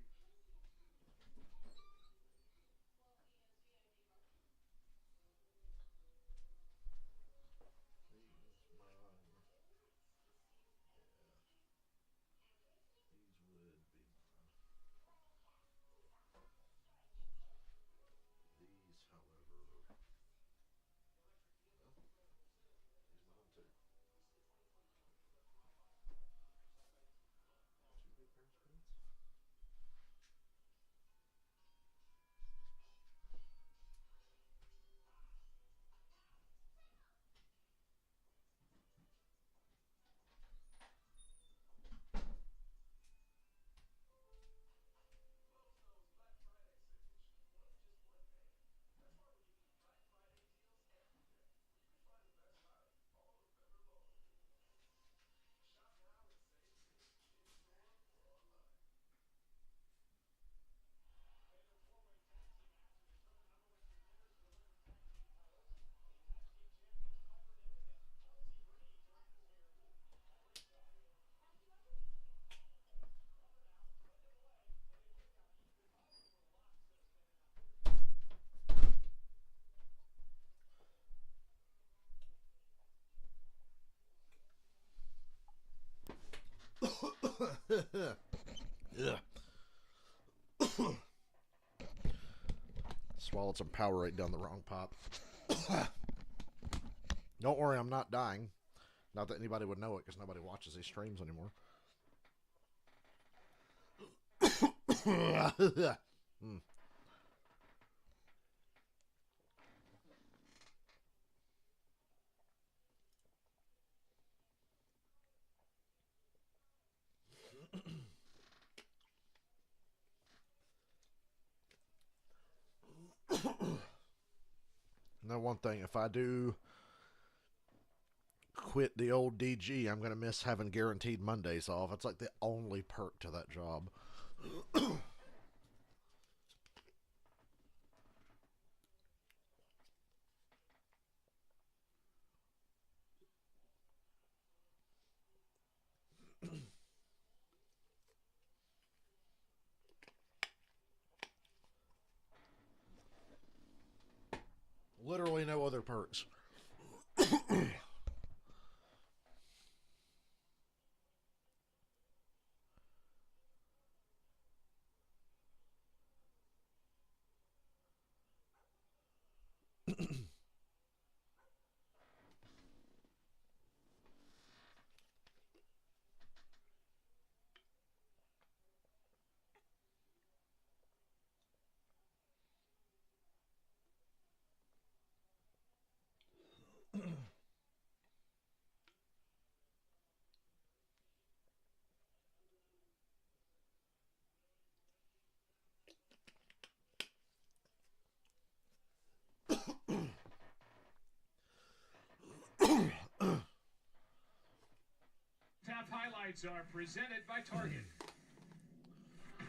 Yeah. Swallowed some Powerade down the wrong pop. Don't worry, I'm not dying. Not that anybody would know it because nobody watches these streams anymore. Now, one thing, if I do quit the old DG, I'm going to miss having guaranteed Mondays off. It's like the only perk to that job. Literally no other perks. Top highlights are presented by Target.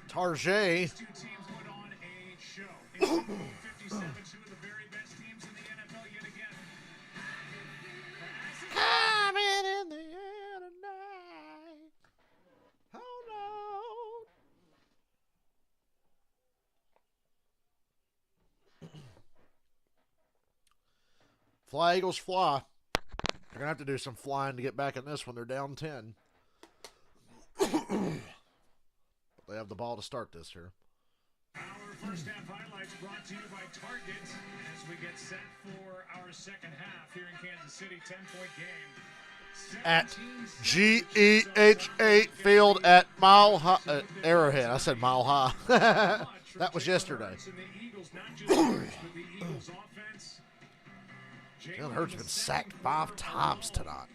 Target. These two teams put on a show. In Super Bowl 57, two of the very best Fly, Eagles, fly. They're going to have to do some flying to get back in this when they're down 10. They have the ball to start this here. Our first half highlights brought to you by Target as we get set for our second half here in Kansas City. 10-point game. At GEH8 Field at Mile High, Arrowhead. I said Mile High. That was yesterday. Jalen Hurts been sacked 5 times tonight.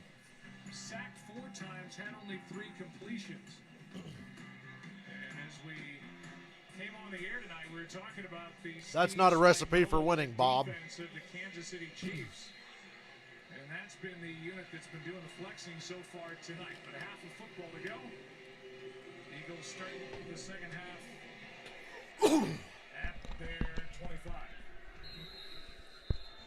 Sacked 4 times, had only 3 completions. And as we came on the air tonight, we were talking about the That's not a recipe for winning, Bob. defense of the Kansas City Chiefs. And that's been the unit that's been doing the flexing so far tonight. But a half of football to go. Eagles starting the second half at their 25.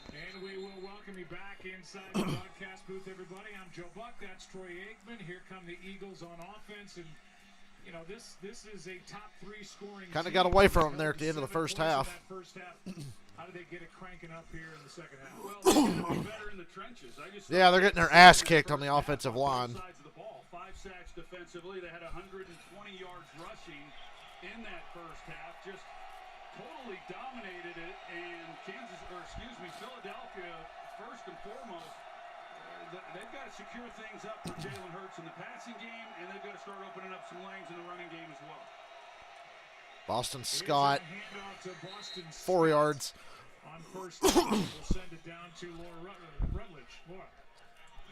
And we will welcome you back inside the broadcast booth, everybody. I'm Joe Buck. That's Troy Aikman. Here come the Eagles on offense. And, you know, this is a top 3 scoring Kind of got away from them there at the end of the first half. How do they get it cranking up here in the second half? Well, they're going to be better in the trenches. Yeah, they're getting their ass kicked on the offensive line. 5 sacks defensively. They had 120 yards rushing in that first half. Just totally dominated it. And Philadelphia, first and foremost, they've got to secure things up for Jalen Hurts in the passing game, and they've got to start opening up some lanes in the running game as well. Boston Scott, 4 yards. On first down, we'll send it down to Laura Rutledge. Laura.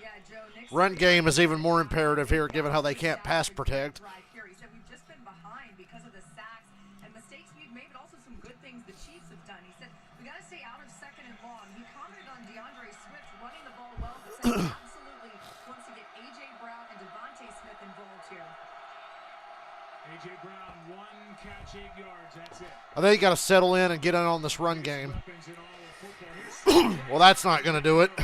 Yeah, Joe, Run game is even more imperative here, given how they can't pass protect. He said we've just been behind because of the sacks and mistakes we've made, but also some good things the Chiefs have done. He said we got to stay out of second and long. He commented on DeAndre Swift running the ball well, but said he absolutely wants to get A.J. Brown and Devontae Smith involved here. A.J. Brown, 1 catch, 8 yards. That's it. I think you got to settle in and get in on this run game. Well, that's not going to do it.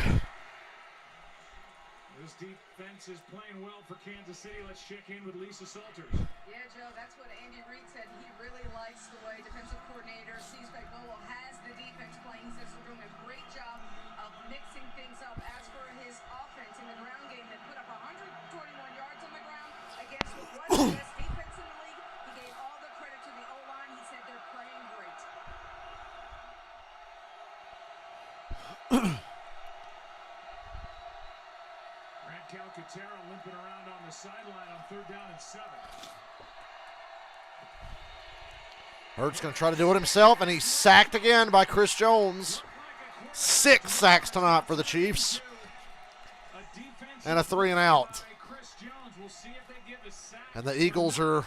This defense is playing well for Kansas City. Let's check in with Lisa Salters. Yeah, Joe, that's what Andy Reid said. He really likes the way defensive coordinator Steve Spagnuolo has the defense playing. He says we're doing a great job of mixing things up. As for his offense in the ground game, they put up 121 yards on the ground against what was the best defense in the league. He gave all the credit to the O-line. He said they're playing great. Calcaterra limping around on the sideline on 3rd down and 7. Hurts going to try to do it himself, and he's sacked again by Chris Jones. 6 sacks tonight for the Chiefs. And a 3 and out. And the Eagles are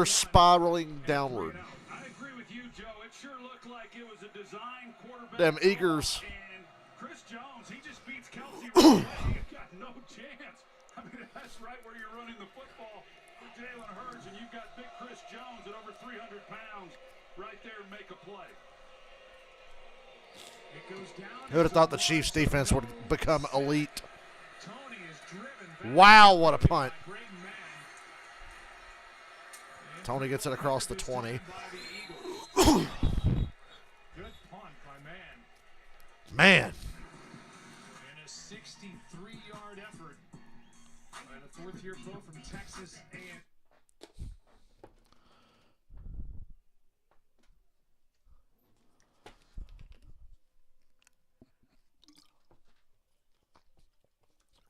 spiraling downward. I agree with you, Joe. It sure looked like it was a design quarterback. Them Eagers. And Chris Jones, he just beats Kelsey right away. You've got no chance. I mean, that's right where you're running the football for Jalen Hurts, and you've got big Chris Jones at over 300 pounds right there to make a play. It goes down. Who would have thought the Chiefs' defense would become elite? Wow, what a punt. Tony gets it across the 20. Good punt by Man. And a 63-yard effort by the 4th-year pro from Texas A&M.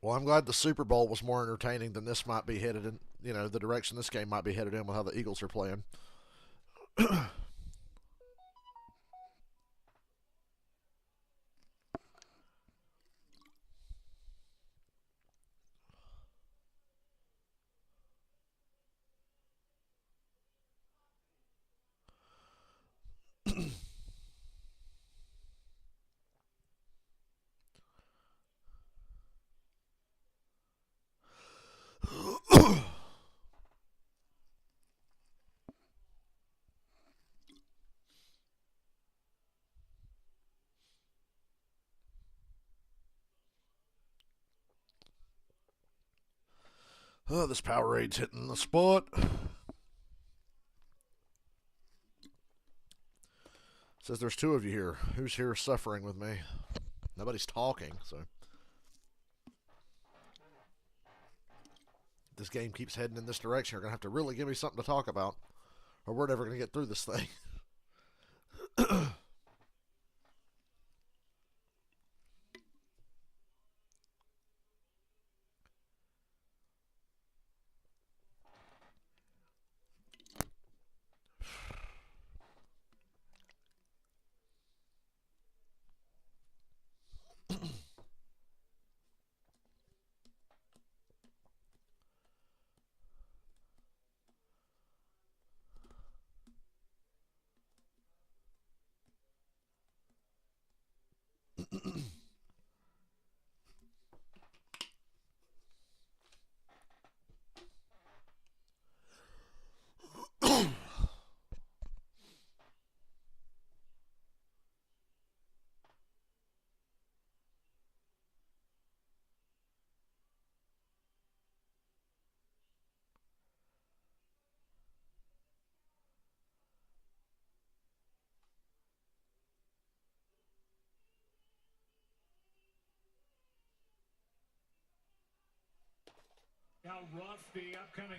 Well, I'm glad the Super Bowl was more entertaining than this might be headed in, the direction this game might be headed in with how the Eagles are playing. Oh, this Powerade's hitting the spot. Says there's 2 of you here. Who's here suffering with me? Nobody's talking, so. If this game keeps heading in this direction, you're going to have to really give me something to talk about, or we're never going to get through this thing.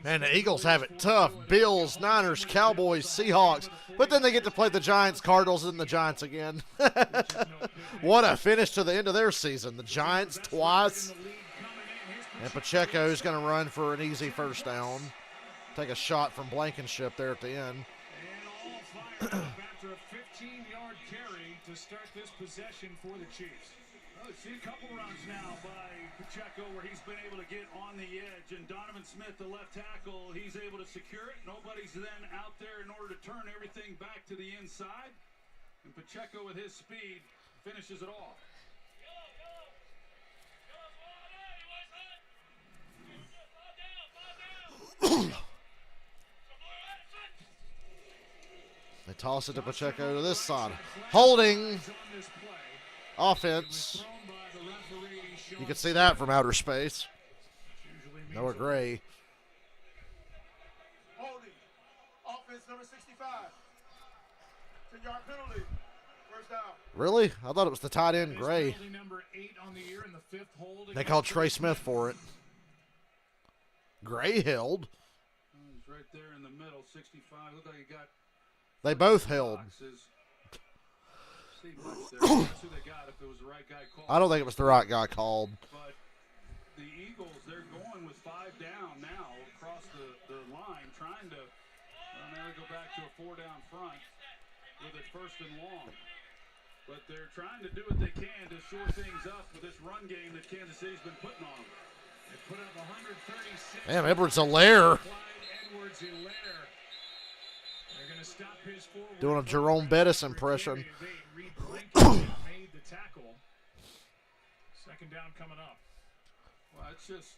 Man, the Eagles have it tough. Bills, Niners, Cowboys, Seahawks. But then they get to play the Giants, Cardinals, and the Giants again. What a finish to the end of their season. The Giants twice. And Pacheco's going to run for an easy first down. Take a shot from Blankenship there at the end. After a 15-yard carry to start this possession for the Chiefs. Well, see a couple runs now by Pacheco where he's been able to get on the edge, and Donovan Smith, the left tackle, he's able to secure it. Nobody's then out there in order to turn everything back to the inside, and Pacheco with his speed finishes it off. They toss it to Pacheco to this side. Holding offense. You can see that from outer space. Noah Gray. Holding. Offense number 65. 10-yard penalty. First down. Really? I thought it was the tight end, Gray. They called Trey Smith for it. Gray held. He's right there in the middle, 65. Looked like he got. They both held. I don't think it was the right guy called. But the Eagles, they're going with 5 down now across the line, trying to now they go back to a 4-down front with it first and long. But they're trying to do what they can to shore things up with this run game that Kansas City's been putting on them. They put up 136. Damn, Edwards-Helaire. Edwards-Helaire. They're going to stop his forward. Doing a Jerome Bettis impression. Made the tackle. Second down coming up. Well, it's just,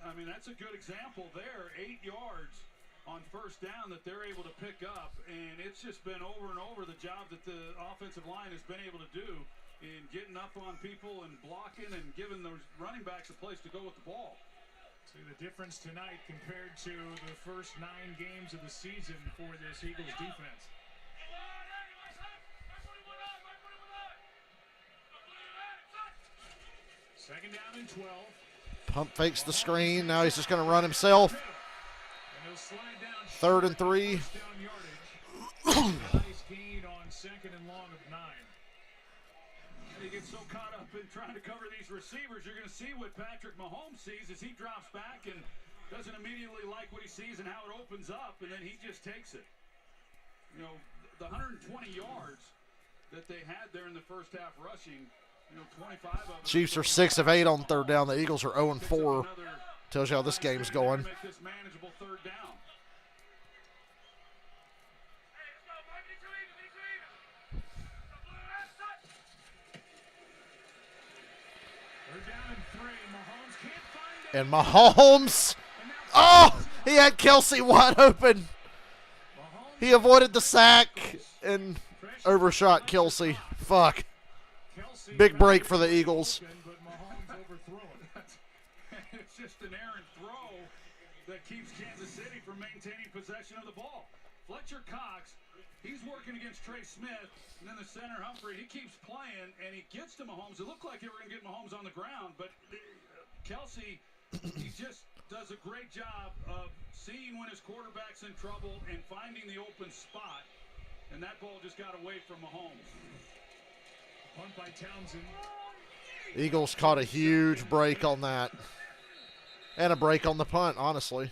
I mean, that's a good example there. 8 yards on first down that they're able to pick up, and it's just been over and over the job that the offensive line has been able to do in getting up on people and blocking and giving those running backs a place to go with the ball. See the difference tonight compared to the first 9 games of the season for this Eagles defense. Second down and 12. Pump fakes the screen. Now he's just going to run himself. 3rd and 3. Nice gain on second and long of 9. And he gets so caught up in trying to cover these receivers, you're going to see what Patrick Mahomes sees as he drops back and doesn't immediately like what he sees and how it opens up, and then he just takes it. You know, the 120 yards that they had there in the first half rushing, 25 of them. Chiefs are 6 of 8 on 3rd down. The Eagles are 0 and 4. Tells you how this game's going. Make this manageable 3rd down. And Mahomes, oh, he had Kelsey wide open. He avoided the sack and overshot Kelsey. Fuck. Big break for the Eagles. It's just an errant throw that keeps Kansas City from maintaining possession of the ball. Fletcher Cox He's working against Trey Smith, and then the center, Humphrey, he keeps playing, and he gets to Mahomes. It looked like they were going to get Mahomes on the ground, but Kelsey, he just does a great job of seeing when his quarterback's in trouble and finding the open spot, and that ball just got away from Mahomes. Punt by Townsend. Eagles caught a huge break on that. And a break on the punt, honestly.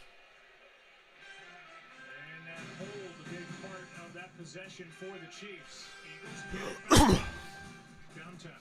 And that hold, a big part of that possession for the Chiefs. Eagles down 10.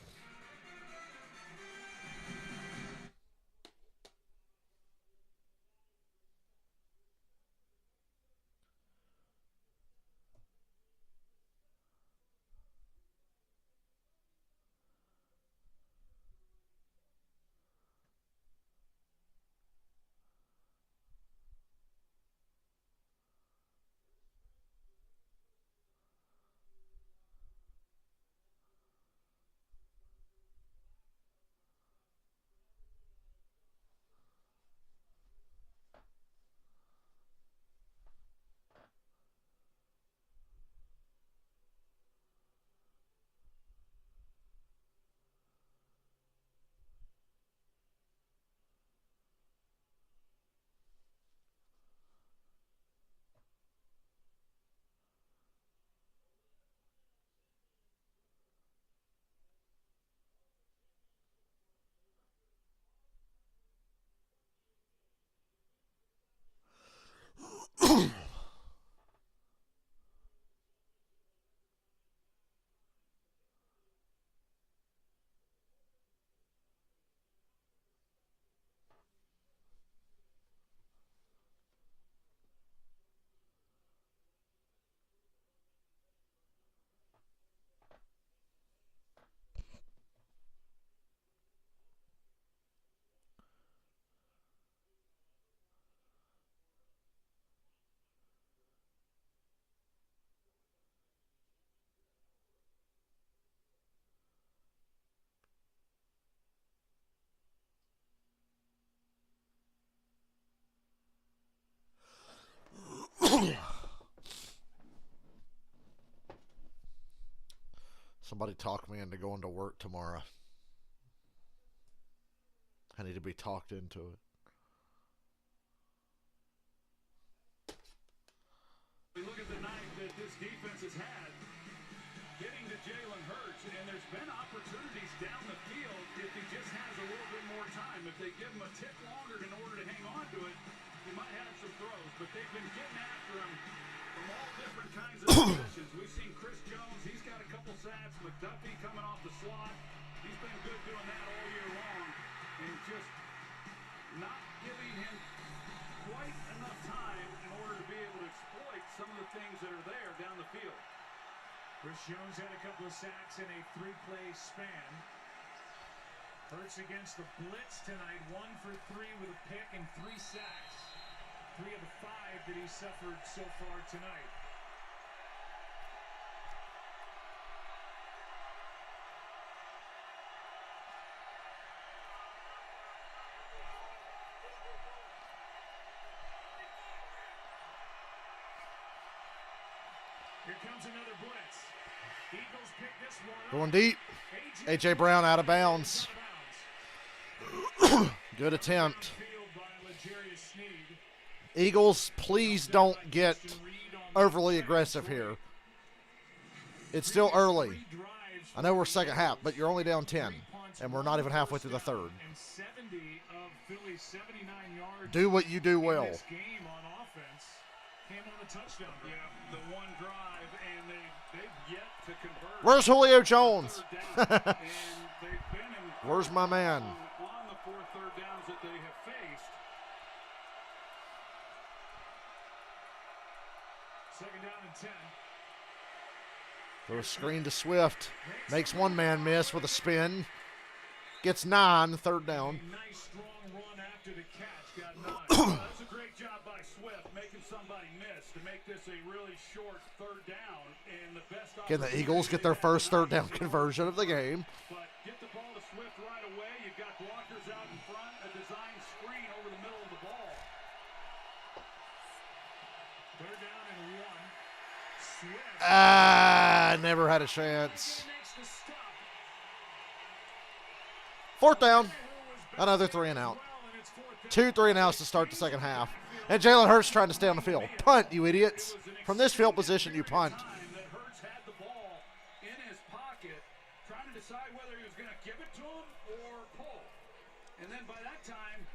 Somebody talk me into going to work tomorrow. I need to be talked into it. We look at the night that this defense has had, getting to Jalen Hurts, and there's been opportunities down the field if he just has a little bit more time. If they give him a tick longer in order to hang on to it, he might have some throws. But they've been getting after him from all different kinds of positions. We've seen Chris Jones, he's got a couple sacks. McDuffie coming off the slot. He's been good doing that all year long. And just not giving him quite enough time in order to be able to exploit some of the things that are there down the field. Chris Jones had a couple of sacks in a 3-play span. Hurts against the blitz tonight, 1 for 3 with a pick and 3 sacks. 3 of the 5 that he suffered so far tonight. Here comes another blitz. Eagles pick this one Going deep. A.J. Brown out of bounds. Good attempt. Eagles, please don't get overly aggressive here. It's still early. I know we're second half, but you're only down 10, and we're not even halfway through the third. Do what you do well. The one drive, and they've yet to convert. Where's Julio Jones? Where's my man? On the 4 third downs that they have faced. Second down and 10. Throw a screen to Swift. Makes one man miss with a spin. Gets 9, third down. Nice strong run after the catch. Got 9. That's a great job by Swift, making somebody miss to make this a really short third down. And the best Can the Eagles get their first third down conversion of the game? But get the ball to Swift right away. You've got blockers out in front, a design screen over the middle of the ball. Third down and 1. Never had a chance. 4th down. Another 3 and out. 2 3 and outs to start the second half. And Jalen Hurts trying to stay on the field. Punt, you idiots. From this field position, you punt. Hurts had the ball in his pocket, trying to decide whether he was going to give it to him or pull. And then by that time,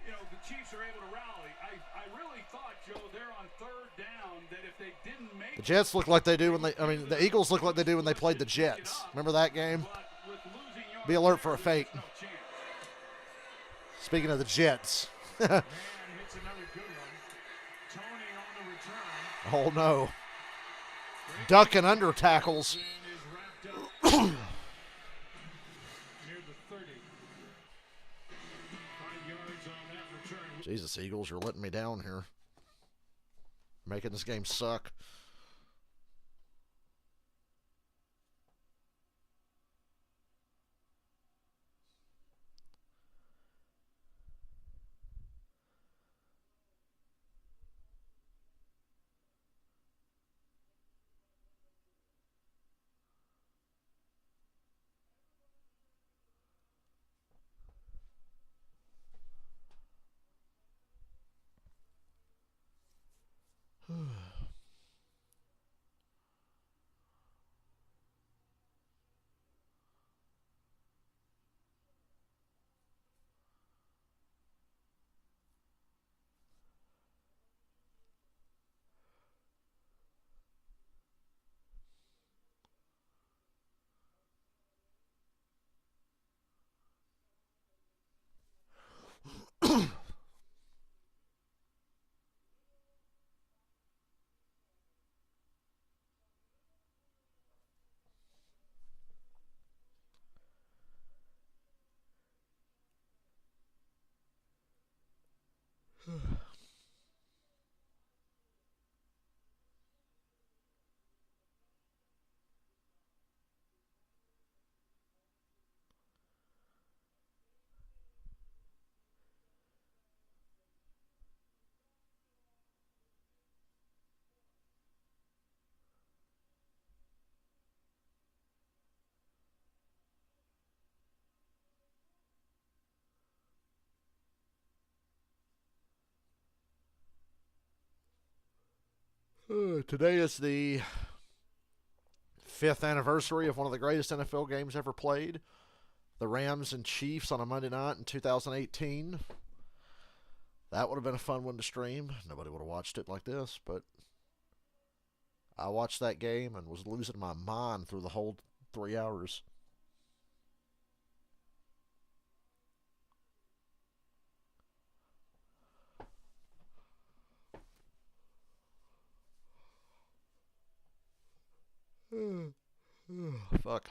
the Chiefs are able to rally. I really thought, Joe, they're on 3rd down, that if they didn't make the Jets look like they do the Eagles look like they do when they played the Jets. Remember that game? Be alert for a fake. Speaking of the Jets. Oh, no. Ducking under tackles. Jesus, Eagles, you're letting me down here. Making this game suck. Today is the 5th anniversary of one of the greatest NFL games ever played. The Rams and Chiefs on a Monday night in 2018. That would have been a fun one to stream. Nobody would have watched it like this, but I watched that game and was losing my mind through the whole 3 hours. Fuck.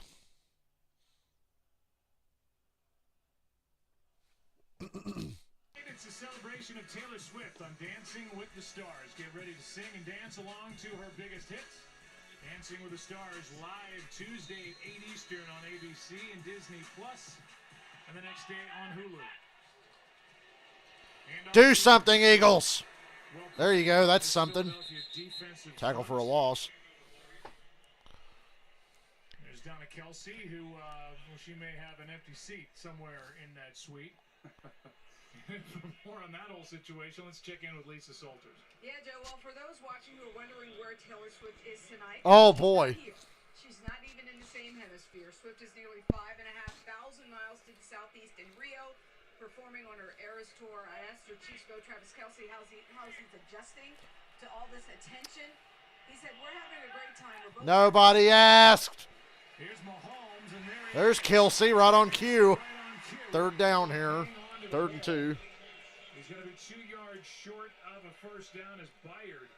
It's a celebration of Taylor Swift on Dancing with the Stars. Get ready to sing and dance along to her biggest hits. Dancing with the Stars live Tuesday at 8 Eastern on ABC and Disney Plus, and the next day on Hulu. Do something, Eagles. There you go. That's something. Tackle for a loss. There's Donna Kelsey, who she may have an empty seat somewhere in that suite. For more on that whole situation, let's check in with Lisa Salters. Yeah, Joe, well, for those watching who are wondering where Taylor Swift is tonight. Oh, boy. She's not even in the same hemisphere. Swift is nearly 5,500 miles to the southeast in Rio, performing on her Eras Tour. I asked her Chiefs coach Travis Kelce how he's adjusting to all this attention. He said, we're having a great time. Nobody asked. Here's Mahomes, and there's Kelce right on cue. 3rd down here. 3rd and 2. He's going to be 2 yards short of a first down as Byard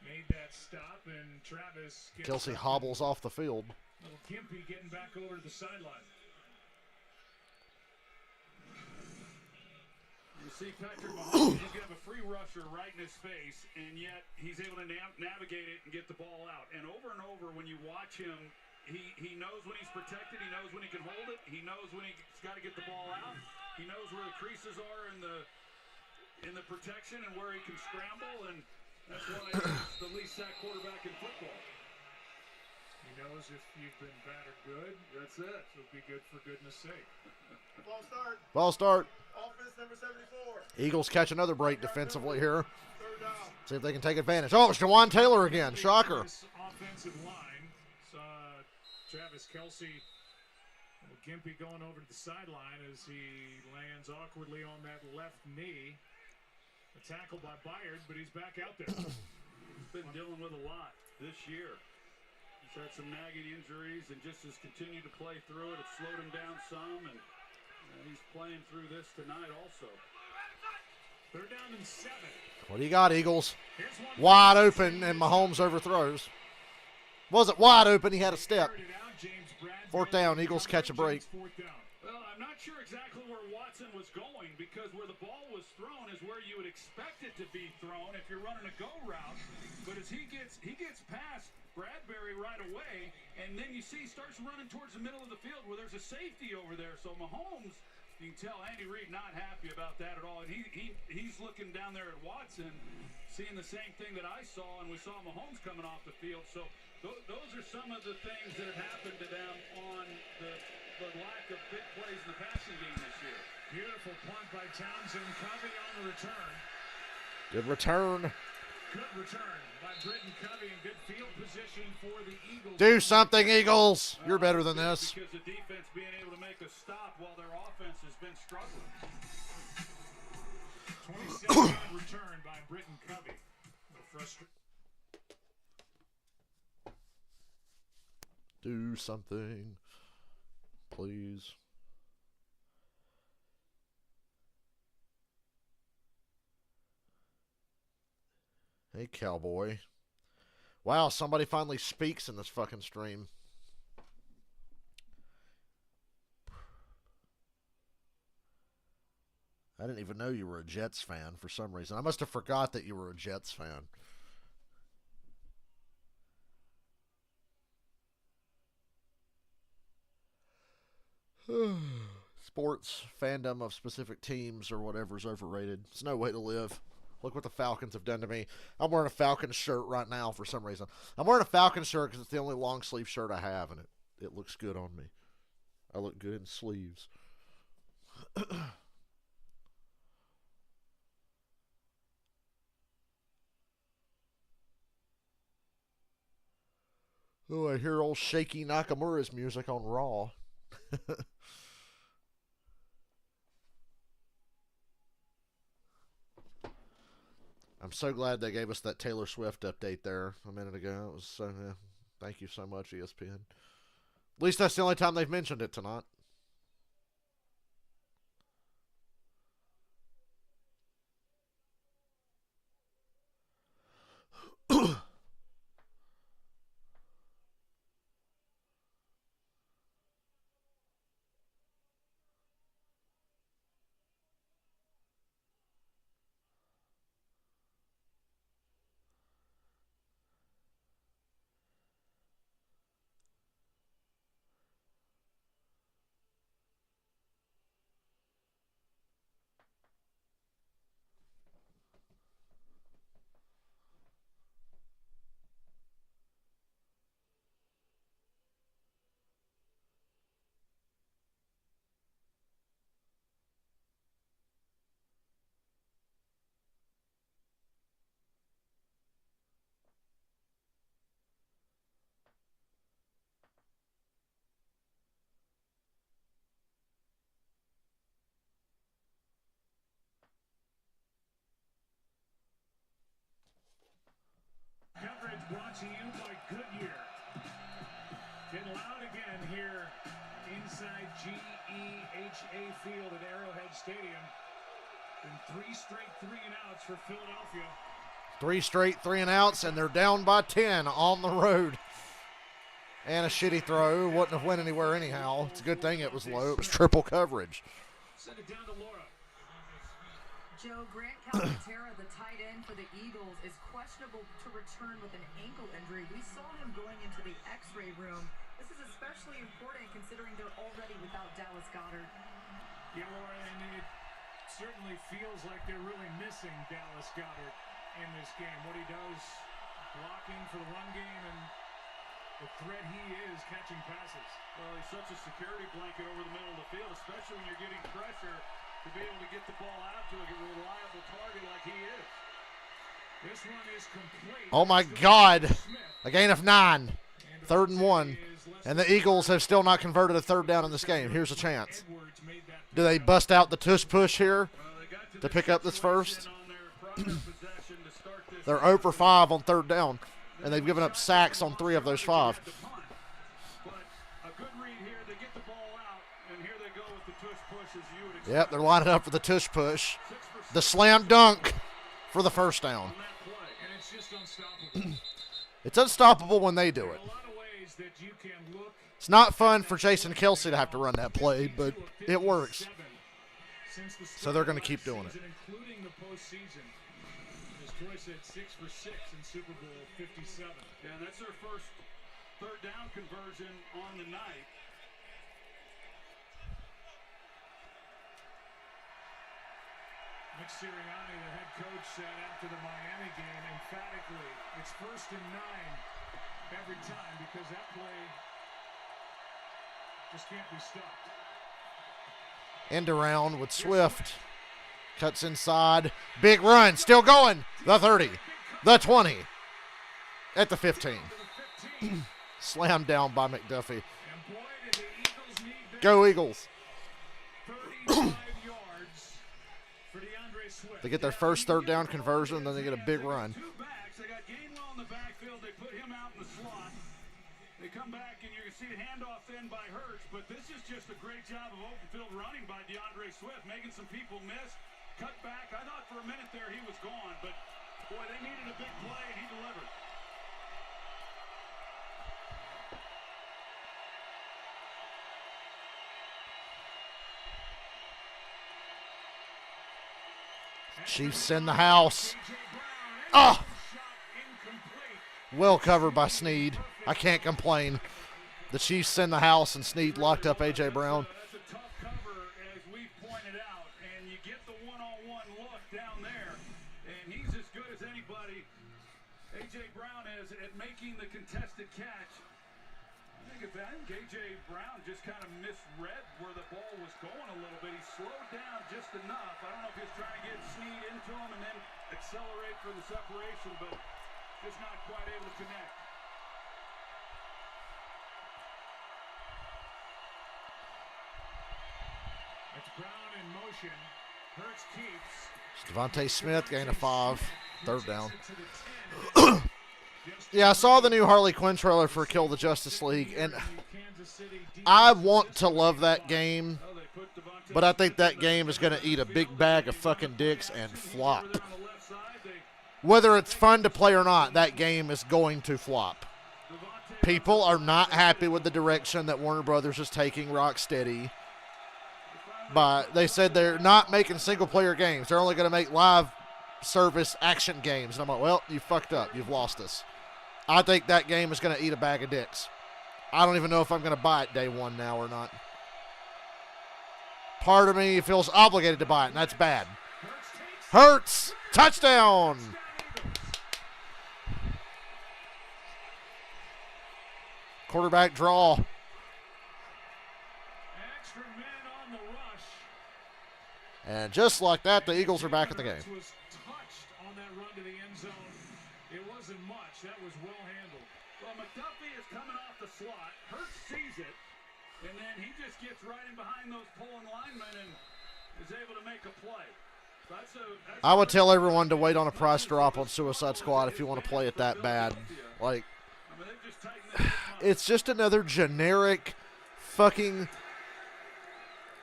made that stop, and Travis gets Kelce hobbles off the field. Little Kimpy getting back over to the sideline. You see Patrick Mahomes, he's going to have a free rusher right in his face, and yet he's able to navigate it and get the ball out. And over, when you watch him, he knows when he's protected. He knows when he can hold it. He knows when he's got to get the ball out. He knows where the creases are in the protection and where he can scramble. And That's why he's the least sacked quarterback in football. He knows if you've been bad or good, That's it. it'll be good for goodness sake. Ball start. Ball start. Offense number 74. Eagles catch another break defensively here. Third down. See if they can take advantage. Oh, it's Jawan Taylor again. Shocker. This offensive line saw Travis Kelce, Gimpy going over to the sideline as he lands awkwardly on that left knee. A tackle by Byard, but he's back out there. He's been dealing with a lot this year. He's had some nagging injuries and just has continued to play through it. It's slowed him down some, and he's playing through this tonight also. Third down and 7. What do you got, Eagles? Wide open, and Mahomes overthrows. Wasn't wide open. He had a step. Fourth down. Eagles catch a break. Well, I'm not sure exactly where Watson was going because where the ball was thrown is where you would expect it to be thrown if you're running a go route. But as he gets past Bradbury right away, and then you see he starts running towards the middle of the field where there's a safety over there. So Mahomes, you can tell Andy Reid not happy about that at all. And he's looking down there at Watson, seeing the same thing that I saw, and we saw Mahomes coming off the field. So those are some of the things that have happened to them on the lack of big plays in the passing game this year. Beautiful punt by Townsend. Covey on the return. Good return. Good return by Britton Covey in good field position for the Eagles. Do something, Eagles. You're better than this. Because the defense being able to make a stop while their offense has been struggling. 27-yard return by Britton Covey. Do something, please. Hey, cowboy. Wow, somebody finally speaks in this fucking stream. I didn't even know you were a Jets fan for some reason. I must have forgot that you were a Jets fan. Sports fandom of specific teams or whatever is overrated. It's no way to live. Look what the Falcons have done to me. I'm wearing a Falcons shirt right now for some reason. I'm wearing a Falcons shirt because it's the only long sleeve shirt I have, and it looks good on me. I look good in sleeves. Oh, I hear old Shaky Nakamura's music on Raw. I'm so glad they gave us that Taylor Swift update there a minute ago. It was so. Thank you so much, ESPN. At least that's the only time they've mentioned it tonight. Coverage brought to you by Goodyear. Getting loud again here inside GEHA Field at Arrowhead Stadium. Been 3 straight 3-and-outs for Philadelphia. 3 straight 3-and-outs, and they're down by 10 on the road. And a shitty throw. Wouldn't have went anywhere anyhow. It's a good thing it was low. It was triple coverage. Send it down to Laura. Joe, Grant Calcaterra, the tight end for the Eagles, is questionable to return with an ankle injury. We saw him going into the X-ray room. This is especially important considering they're already without Dallas Goedert. Yeah, Laura, and it certainly feels like they're really missing Dallas Goedert. in this game. What he does blocking for the run game and the threat he is catching passes. Well, he's such a security blanket over the middle of the field, especially when you're getting pressure, to be able to get the ball out to a reliable target like he is. This one is complete. Oh, my God. A gain of 9. 3rd and 1. And the Eagles have still not converted a 3rd down in this game. Here's a chance. Do they bust out the tush push here to pick up this first? They're 0 for 5 on 3rd down, and they've given up sacks on 3 of those 5. Yep, they're lining up for the tush push. The slam dunk for the 1st down. It's unstoppable when they do it. It's not fun for Jason Kelsey to have to run that play, but it works. So they're going to keep doing it. Including the postseason. As Troy said, 6 for 6 in Super Bowl 57. Yeah, and that's their first 3rd down conversion on the night. Nick Sirianni, the head coach, said after the Miami game emphatically, it's 1st and 9 every time because that play just can't be stopped. End around with Swift. Cuts inside. Big run. Still going. The 30. The 20. At the 15. Slammed down by McDuffie. Go Eagles. They get their first 3rd down conversion, then they get a big run. They got Gainwell in the backfield. They put him out in the slot. They come back, and you can see a handoff in by Hurts, but this is just a great job of open field running by DeAndre Swift, making some people miss. Cut back. I thought for a minute there he was gone, but, boy, they needed a big play, and he delivered. Chiefs in the house. Oh! Well covered by Snead. I can't complain. The Chiefs in the house, and Snead locked up A.J. Brown. That's a tough cover, as we pointed out, and you get the one-on-one look down there, and he's as good as anybody. A.J. Brown is at making the contested catch. I think A.J. Brown just kind of misread where the ball was going a little bit. He slowed down just enough. I don't know if he was trying to get Snead into him and then accelerate for the separation, but just not quite able to connect. It's Brown in motion. Hurts keeps. Devontae Smith, gain of 5. 3rd down. Yeah, I saw the new Harley Quinn trailer for Kill the Justice League, and I want to love that game, but I think that game is going to eat a big bag of fucking dicks and flop. Whether it's fun to play or not, that game is going to flop. People are not happy with the direction that Warner Brothers is taking Rocksteady. But they said they're not making single-player games. They're only going to make live service action games. And I'm like, well, you fucked up. You've lost us. I think that game is going to eat a bag of dicks. I don't even know if I'm going to buy it day one now or not. Part of me feels obligated to buy it, and that's bad. Hurts. Touchdown. Quarterback draw. Extra men on the rush. And just like that, the Eagles are back in the game. Was touched on that run to the end zone. It wasn't much. That was well handled. Well, McDuffie is coming off the slot. Hurts sees it, and then he just gets right in behind those pulling linemen and is able to make a play. I would tell everyone to wait on a price drop on Suicide Squad if you want to play it that bad. Like, it's just another generic fucking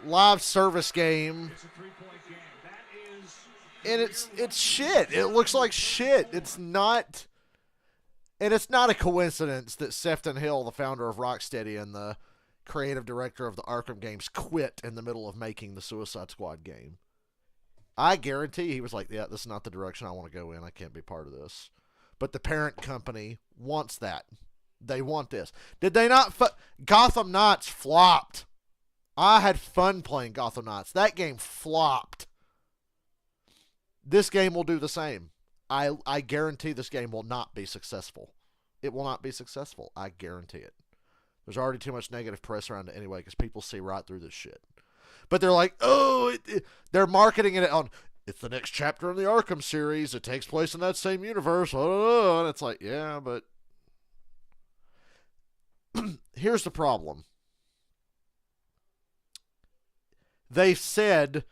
live service game. And it's shit. It looks like shit. It's not. And it's not a coincidence that Sefton Hill, the founder of Rocksteady and the creative director of the Arkham games, quit in the middle of making the Suicide Squad game. I guarantee he was like, yeah, this is not the direction I want to go in. I can't be part of this. But the parent company wants that. They want this. Did they not? Gotham Knights flopped. I had fun playing Gotham Knights. That game flopped. This game will do the same. I guarantee this game will not be successful. It will not be successful. I guarantee it. There's already too much negative press around it anyway because people see right through this shit. But they're like, oh, they're marketing it on, it's the next chapter in the Arkham series. It takes place in that same universe. And it's like, yeah, but here's the problem. They said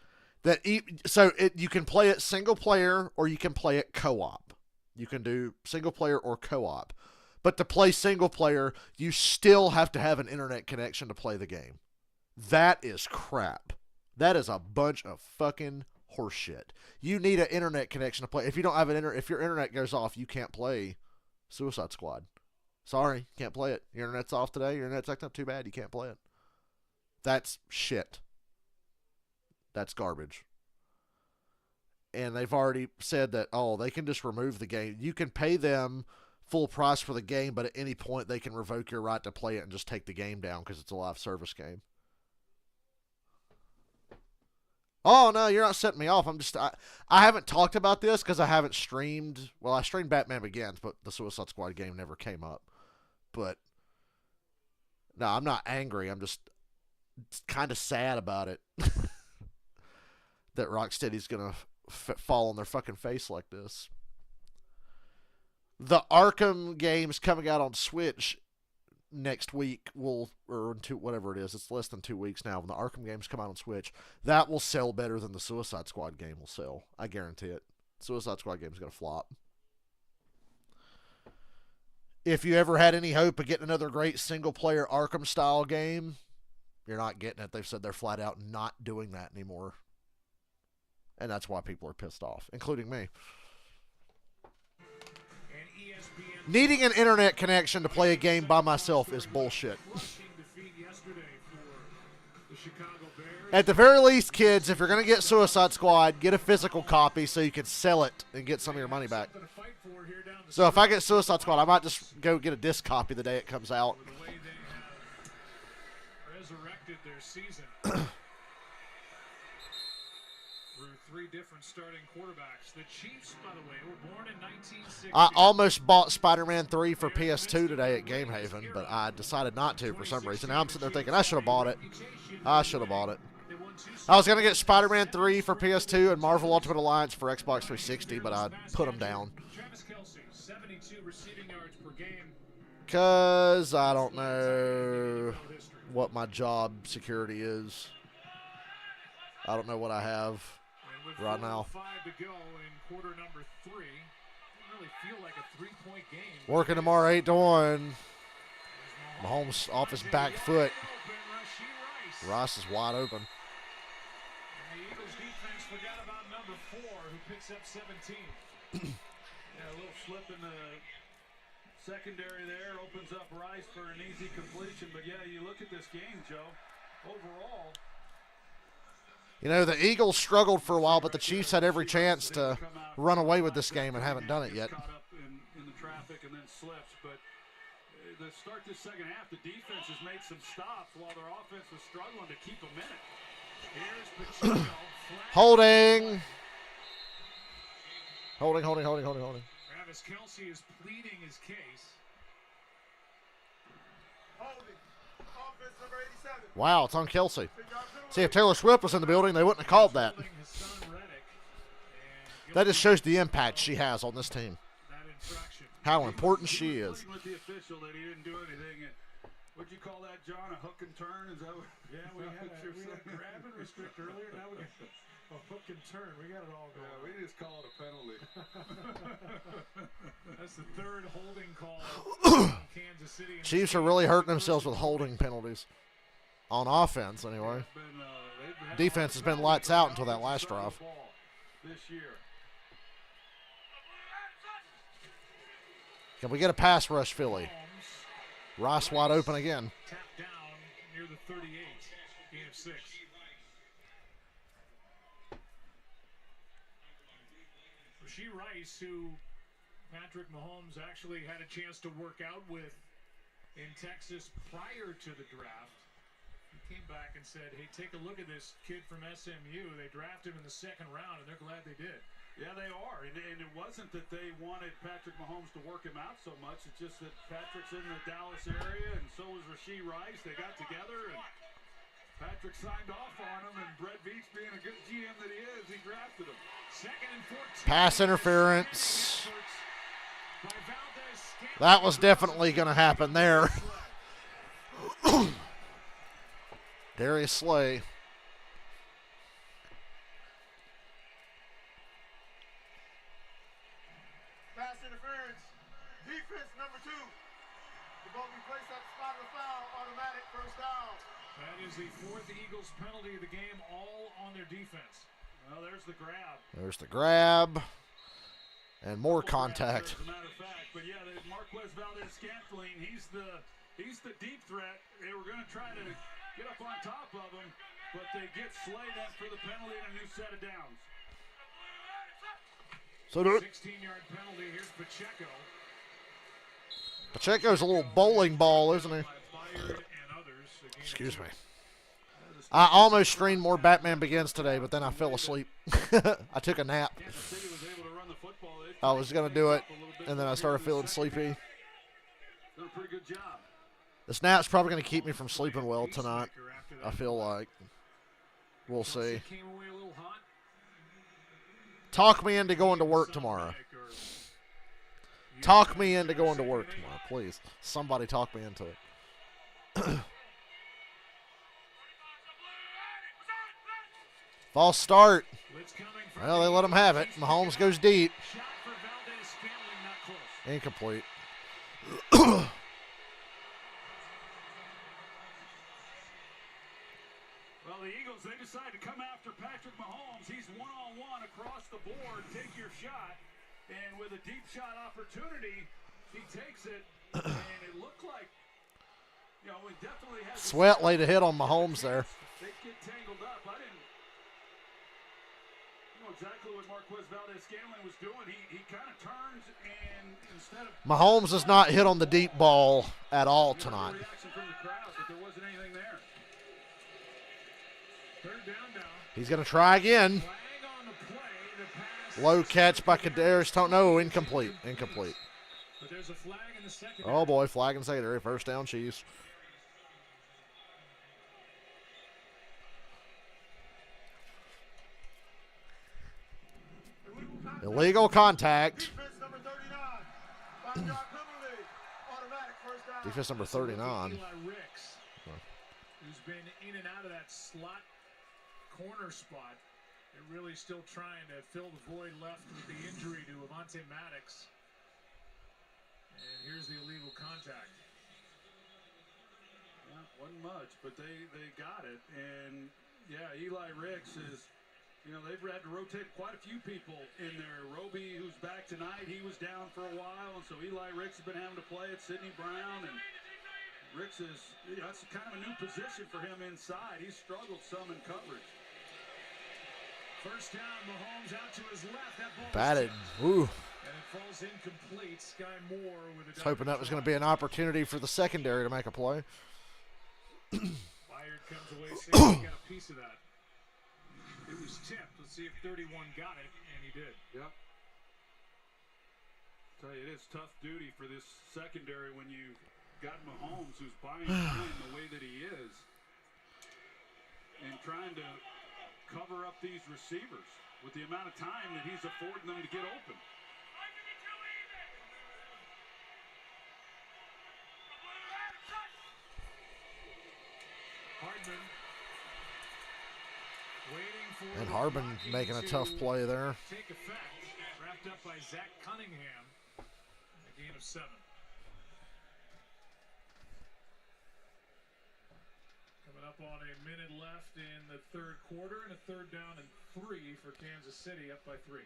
that you can play it single player or you can play it co-op. You can do single player or co-op. But to play single player, you still have to have an internet connection to play the game. That is crap. That is a bunch of fucking horseshit. You need an internet connection to play. If you don't have if your internet goes off, you can't play Suicide Squad. Sorry, can't play it. Your internet's off today. Your internet's acting up too bad. You can't play it. That's shit. That's garbage. And they've already said that, they can just remove the game. You can pay them full price for the game, but at any point they can revoke your right to play it and just take the game down because it's a live service game. Oh, no, you're not setting me off. I haven't talked about this because I haven't streamed. Well, I streamed Batman Begins, but the Suicide Squad game never came up. But, no, I'm not angry. I'm just kind of sad about it. That Rocksteady's going to fall on their fucking face like this. The Arkham games coming out on Switch next week whatever it is. It's less than 2 weeks now. When the Arkham games come out on Switch, that will sell better than the Suicide Squad game will sell. I guarantee it. Suicide Squad game is going to flop. If you ever had any hope of getting another great single-player Arkham-style game, you're not getting it. They've said they're flat out not doing that anymore. And that's why people are pissed off, including me. Needing an internet connection to play a game by myself is bullshit. At the very least, kids, if you're going to get Suicide Squad, get a physical copy so you can sell it and get some of your money back. So if I get Suicide Squad, I might just go get a disc copy the day it comes out. Resurrected their season. Three different starting quarterbacks. The Chiefs, by the way, were born in 1960. I almost bought Spider-Man 3 for PS2 today at Game Haven, but I decided not to for some reason. Now I'm sitting there thinking I should have bought it. I should have bought it. I was going to get Spider-Man 3 for PS2 and Marvel Ultimate Alliance for Xbox 360, but I put them down. Travis Kelce, 72 receiving yards per game. Because I don't know what my job security is. I don't know what I have right now. 5 to go in quarter number 3. Didn't really feel like a 3-point game. Working tomorrow 8-1. Mahomes off his back foot. Rice is wide open. And the Eagles defense forgot about number 4, who picks up 17. A little slip in the secondary there. Opens up Rice for an easy completion. But yeah, you look at this game, Joe. Overall, you know, the Eagles struggled for a while, but the Chiefs had every chance to run away with this game and haven't done it yet. Caught up in the traffic and then slips, but to start this second half, the defense has made some stops while their offense was struggling to keep them in it. Here's Pacheco. Holding. Travis Kelce is pleading his case. Holding. Offense number 87. Wow, it's on Kelce. See, if Taylor Swift was in the building, they wouldn't have called that. That just shows the impact she has on this team. How important she is. With the official that he didn't do anything. What'd you call that, John? A hook and turn? Is that what? Yeah, we had a grab and restrict earlier. Now we got a hook and turn. We got it all going. Yeah, we just call it a penalty. That's the third holding call in Kansas City. Chiefs are really hurting themselves with holding penalties. On offense, anyway. Defense has been lights out until that last drive. This year. Can we get a pass rush, Philly? Rice wide open again. Tapped down near the 38. Gain of 6. Rashee Rice, who Patrick Mahomes actually had a chance to work out with in Texas prior to the draft. He came back and said, hey, take a look at this kid from SMU. They drafted him in the 2nd round, and they're glad they did. Yeah, they are, and it wasn't that they wanted Patrick Mahomes to work him out so much. It's just that Patrick's in the Dallas area, and so is Rashee Rice. They got together, and Patrick signed off on him, and Brett Veach, being a good GM that he is, he drafted him. 2nd and 14. Pass interference. That was definitely going to happen there. Darius Slay. Pass interference. Defense number 2. The ball be placed at the spot of the foul. Automatic first down. That is the 4th Eagles penalty of the game, all on their defense. Well, there's the grab. There's the grab. And more contact. As a matter of fact, but yeah, Marquez Valdez-Scantling, he's the deep threat. They were going to try to get up on top of him, but they get Slay then for the penalty and a new set of downs. So 16-yard penalty. Here's Pacheco. Pacheco's a little bowling ball, isn't he? Excuse me. I almost streamed more Batman Begins today, but then I fell asleep. I took a nap. I was going to do it, and then I started feeling sleepy. Done a pretty good job. The snap's probably going to keep me from sleeping well tonight, I feel like. We'll see. Talk me into going to work tomorrow. Talk me into going to work tomorrow, please. Somebody talk me into it. False start. Well, they let him have it. Mahomes goes deep. Incomplete. Well, the Eagles, they decide to come after Patrick Mahomes. He's one-on-one across the board. Take your shot. And with a deep shot opportunity, he takes it. And it looked like, you know, it definitely has... Sweat laid a hit on Mahomes there. They get tangled up. I didn't know exactly what Marquez Valdez-Scantling was doing. He kind of turns, and instead of... Mahomes has not hit on the deep ball at all tonight. Reaction from the crowd, but there wasn't anything there. Third down now. He's going to try again. Low catch by Kadarius Toney. No, incomplete. Incomplete. But there's a flag in the second. Oh, boy, flag and secondary. First down, Chiefs. Illegal contact. Defense number 39. Eli Ricks, who's been in and out of that slot corner spot. They're really still trying to fill the void left with the injury to Avonte Maddox. And here's the illegal contact. Well, wasn't much, but they got it. And, yeah, Eli Ricks is... You know, they've had to rotate quite a few people in there. Roby, who's back tonight, he was down for a while, and so Eli Ricks has been having to play at Sidney Brown, and Ricks is, you know, that's kind of a new position for him inside. He's struggled some in coverage. First down, Mahomes out to his left. That ball Batted. Woo. And it falls incomplete. Sky Moore with a... I was hoping that was going to be an opportunity for the secondary to make a play. Byard comes away saying he got a piece of that. It was tipped. Let's see if 31 got it, and he did. Yep. Tell you, it is tough duty for this secondary when you've got Mahomes, who's buying time the way that he is, and trying to cover up these receivers with the amount of time that he's affording them to get open. Hardman. And Harbin making a tough play there. Take effect. Wrapped up by Zach Cunningham. A gain of 7. Coming up on a minute left in the third quarter, and a third down and 3 for Kansas City, up by 3.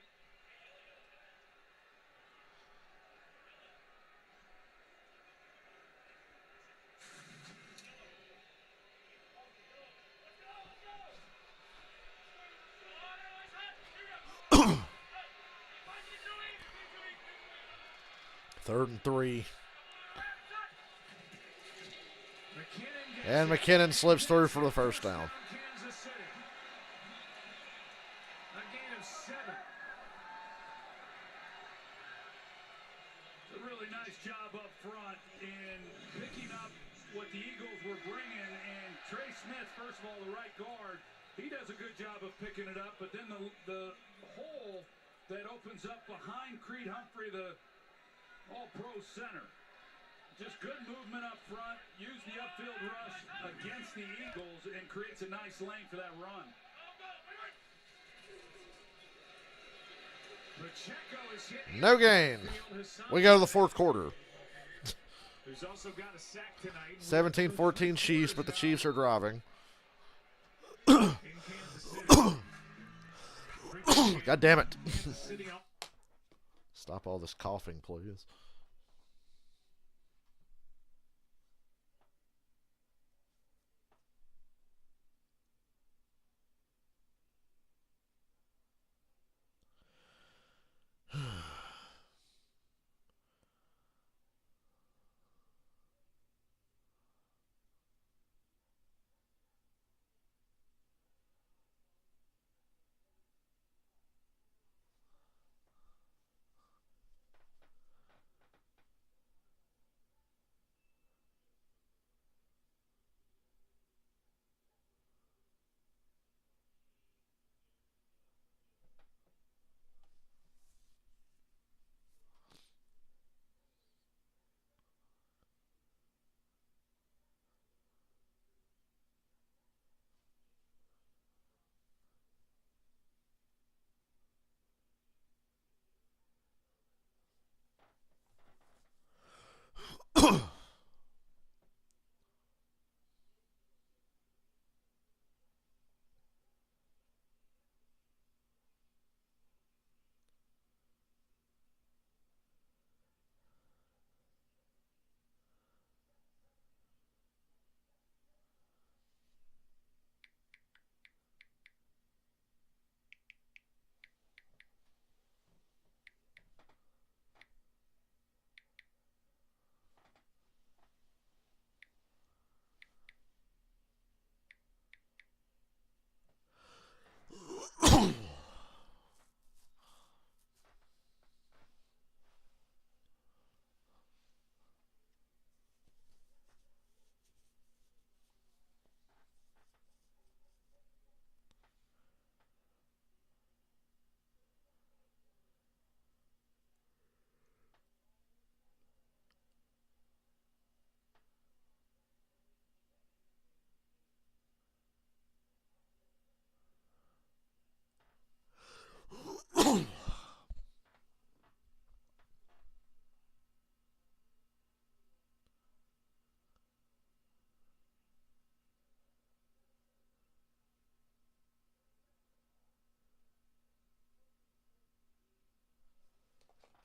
Third and 3. And McKinnon slips through for the first down. A gain of 7. front in picking up what the Eagles were bringing. And Trey Smith, first of all, the right guard, he does a good job of picking it up. But then the hole that opens up behind Creed Humphrey, the all-pro center. Just good movement up front, use the upfield rush against the Eagles, and creates a nice lane for that run. No gain. We go to the fourth quarter. 17-14 Chiefs, but the Chiefs are driving. God damn it. Stop all this coughing, please.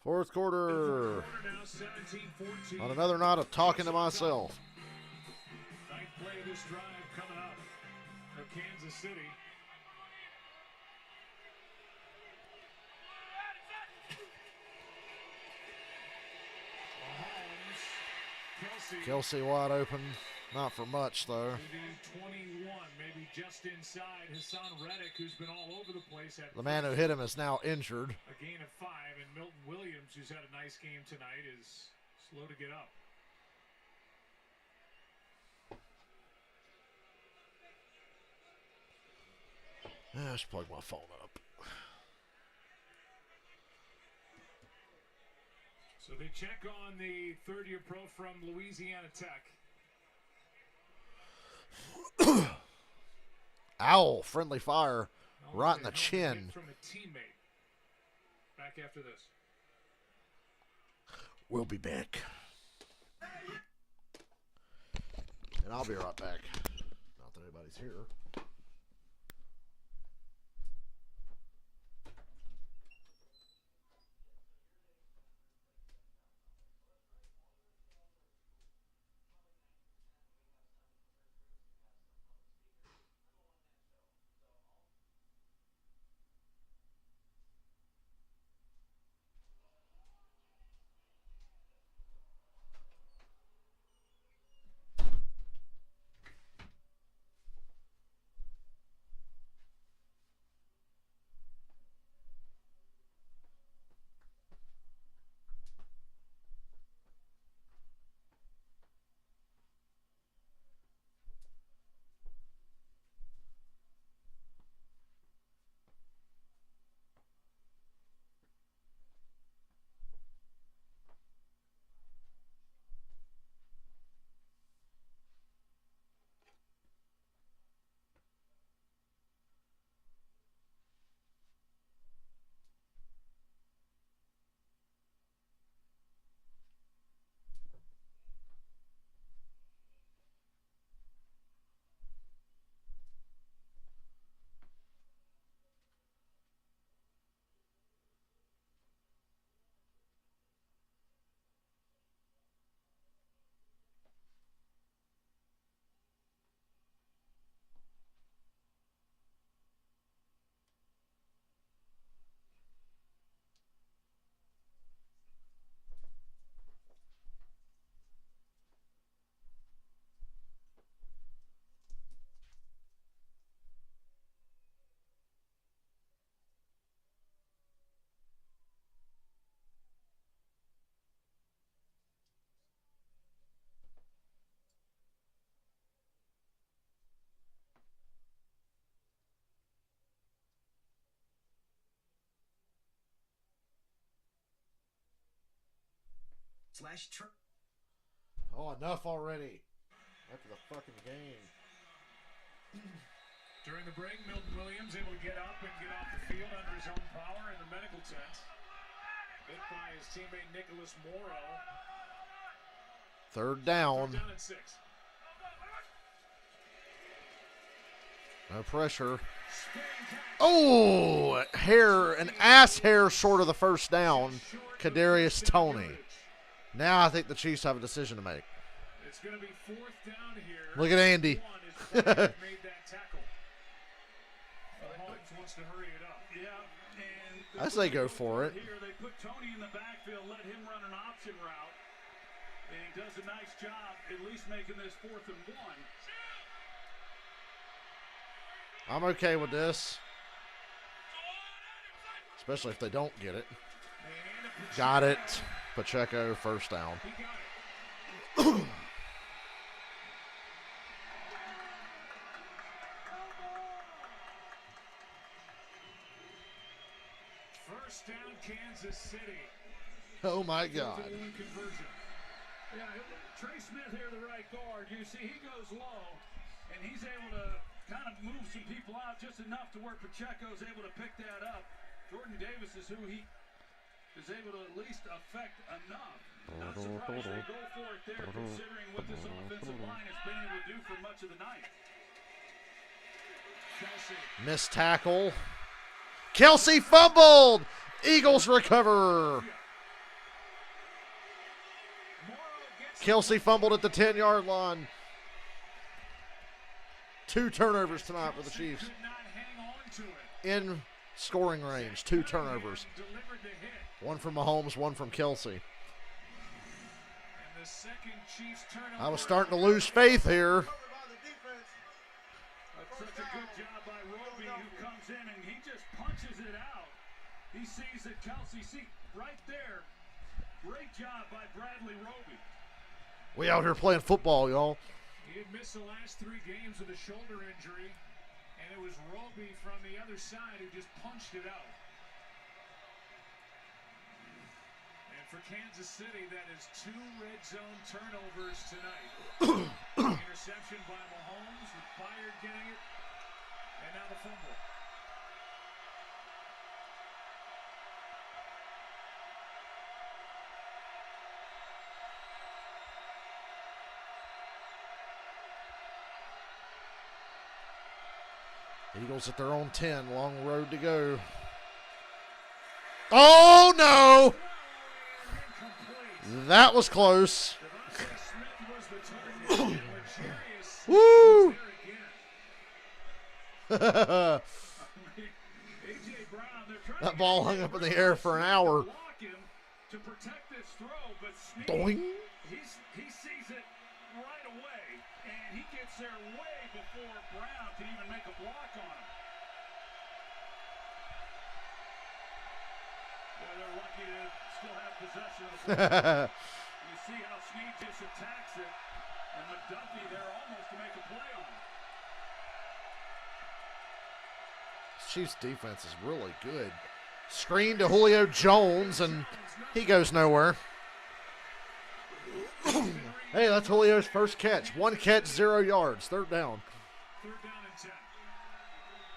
Fourth quarter. On another night of talking to myself. Ninth play of this drive coming up for Kansas City. Mahomes, Kelsey wide open. Not for much, though. 21, maybe just inside. Hassan Reddick, who's been all over the place. The man who hit him is now injured. A gain of 5, and Milton Williams, who's had a nice game tonight, is slow to get up. Let's plug my phone up. So they check on the third-year pro from Louisiana Tech. Owl, friendly fire, right in the chin. From a teammate. Back after this. We'll be back. And I'll be right back. Not that anybody's here. Oh, enough already. After the fucking game. During the break, Milton Williams able to get up and get off the field under his own power in the medical tent. Hit by his teammate Nicholas Morrow. Third down. 3rd down and 6. No pressure. Oh, an ass hair short of the first down. Kadarius Toney. Now I think the Chiefs have a decision to make. It's going to be 4th down here. Look at Andy. Made that tackle. Mahomes wants to hurry it up. Yeah, and I say go for it. Here they put Toney in the backfield, let him run an option route, and he does a nice job at least making this 4th and 1. I'm okay with this. Especially if they don't get it. Got it. Pacheco, first down. First down, Kansas City. Oh, my God. Yeah, Trey Smith here, the right guard. You see, he goes low, and he's able to kind of move some people out just enough to where Pacheco's able to pick that up. Jordan Davis is who he is able to at least affect enough. Not surprised they go for it there, considering what this offensive line has been able to do for much of the night. Kelsey. Missed tackle. Kelsey fumbled. Eagles recover. Kelsey fumbled at the 10-yard line. 2 turnovers tonight for the Chiefs. In scoring range, 2 turnovers. One from Mahomes, one from Kelsey. I was starting to lose faith here. That's such a good job by Roby, who comes in and he just punches it out. He sees that Kelsey, see, right there. Great job by Bradley Roby. We out here playing football, y'all. He had missed the last 3 games with a shoulder injury, and it was Roby from the other side who just punched it out. And for Kansas City, that is 2 red zone turnovers tonight. Interception by Mahomes, with Byard getting it, and now the fumble. Eagles at their own 10. Long road to go. Oh, no. That was close. Woo. That ball hung up in the air for an hour. Doing. He sees it right away, and he gets there way before Brown can even make a block on him. Yeah, they're lucky to still have possession of the ball. You see how Snead just attacks it, and McDuffie there almost to make a play on it. Chiefs defense is really good. Screen to Julio Jones, and he goes nowhere. Hey, that's Julio's first catch. 1 catch, 0 yards. 3rd down. 3rd down and 10.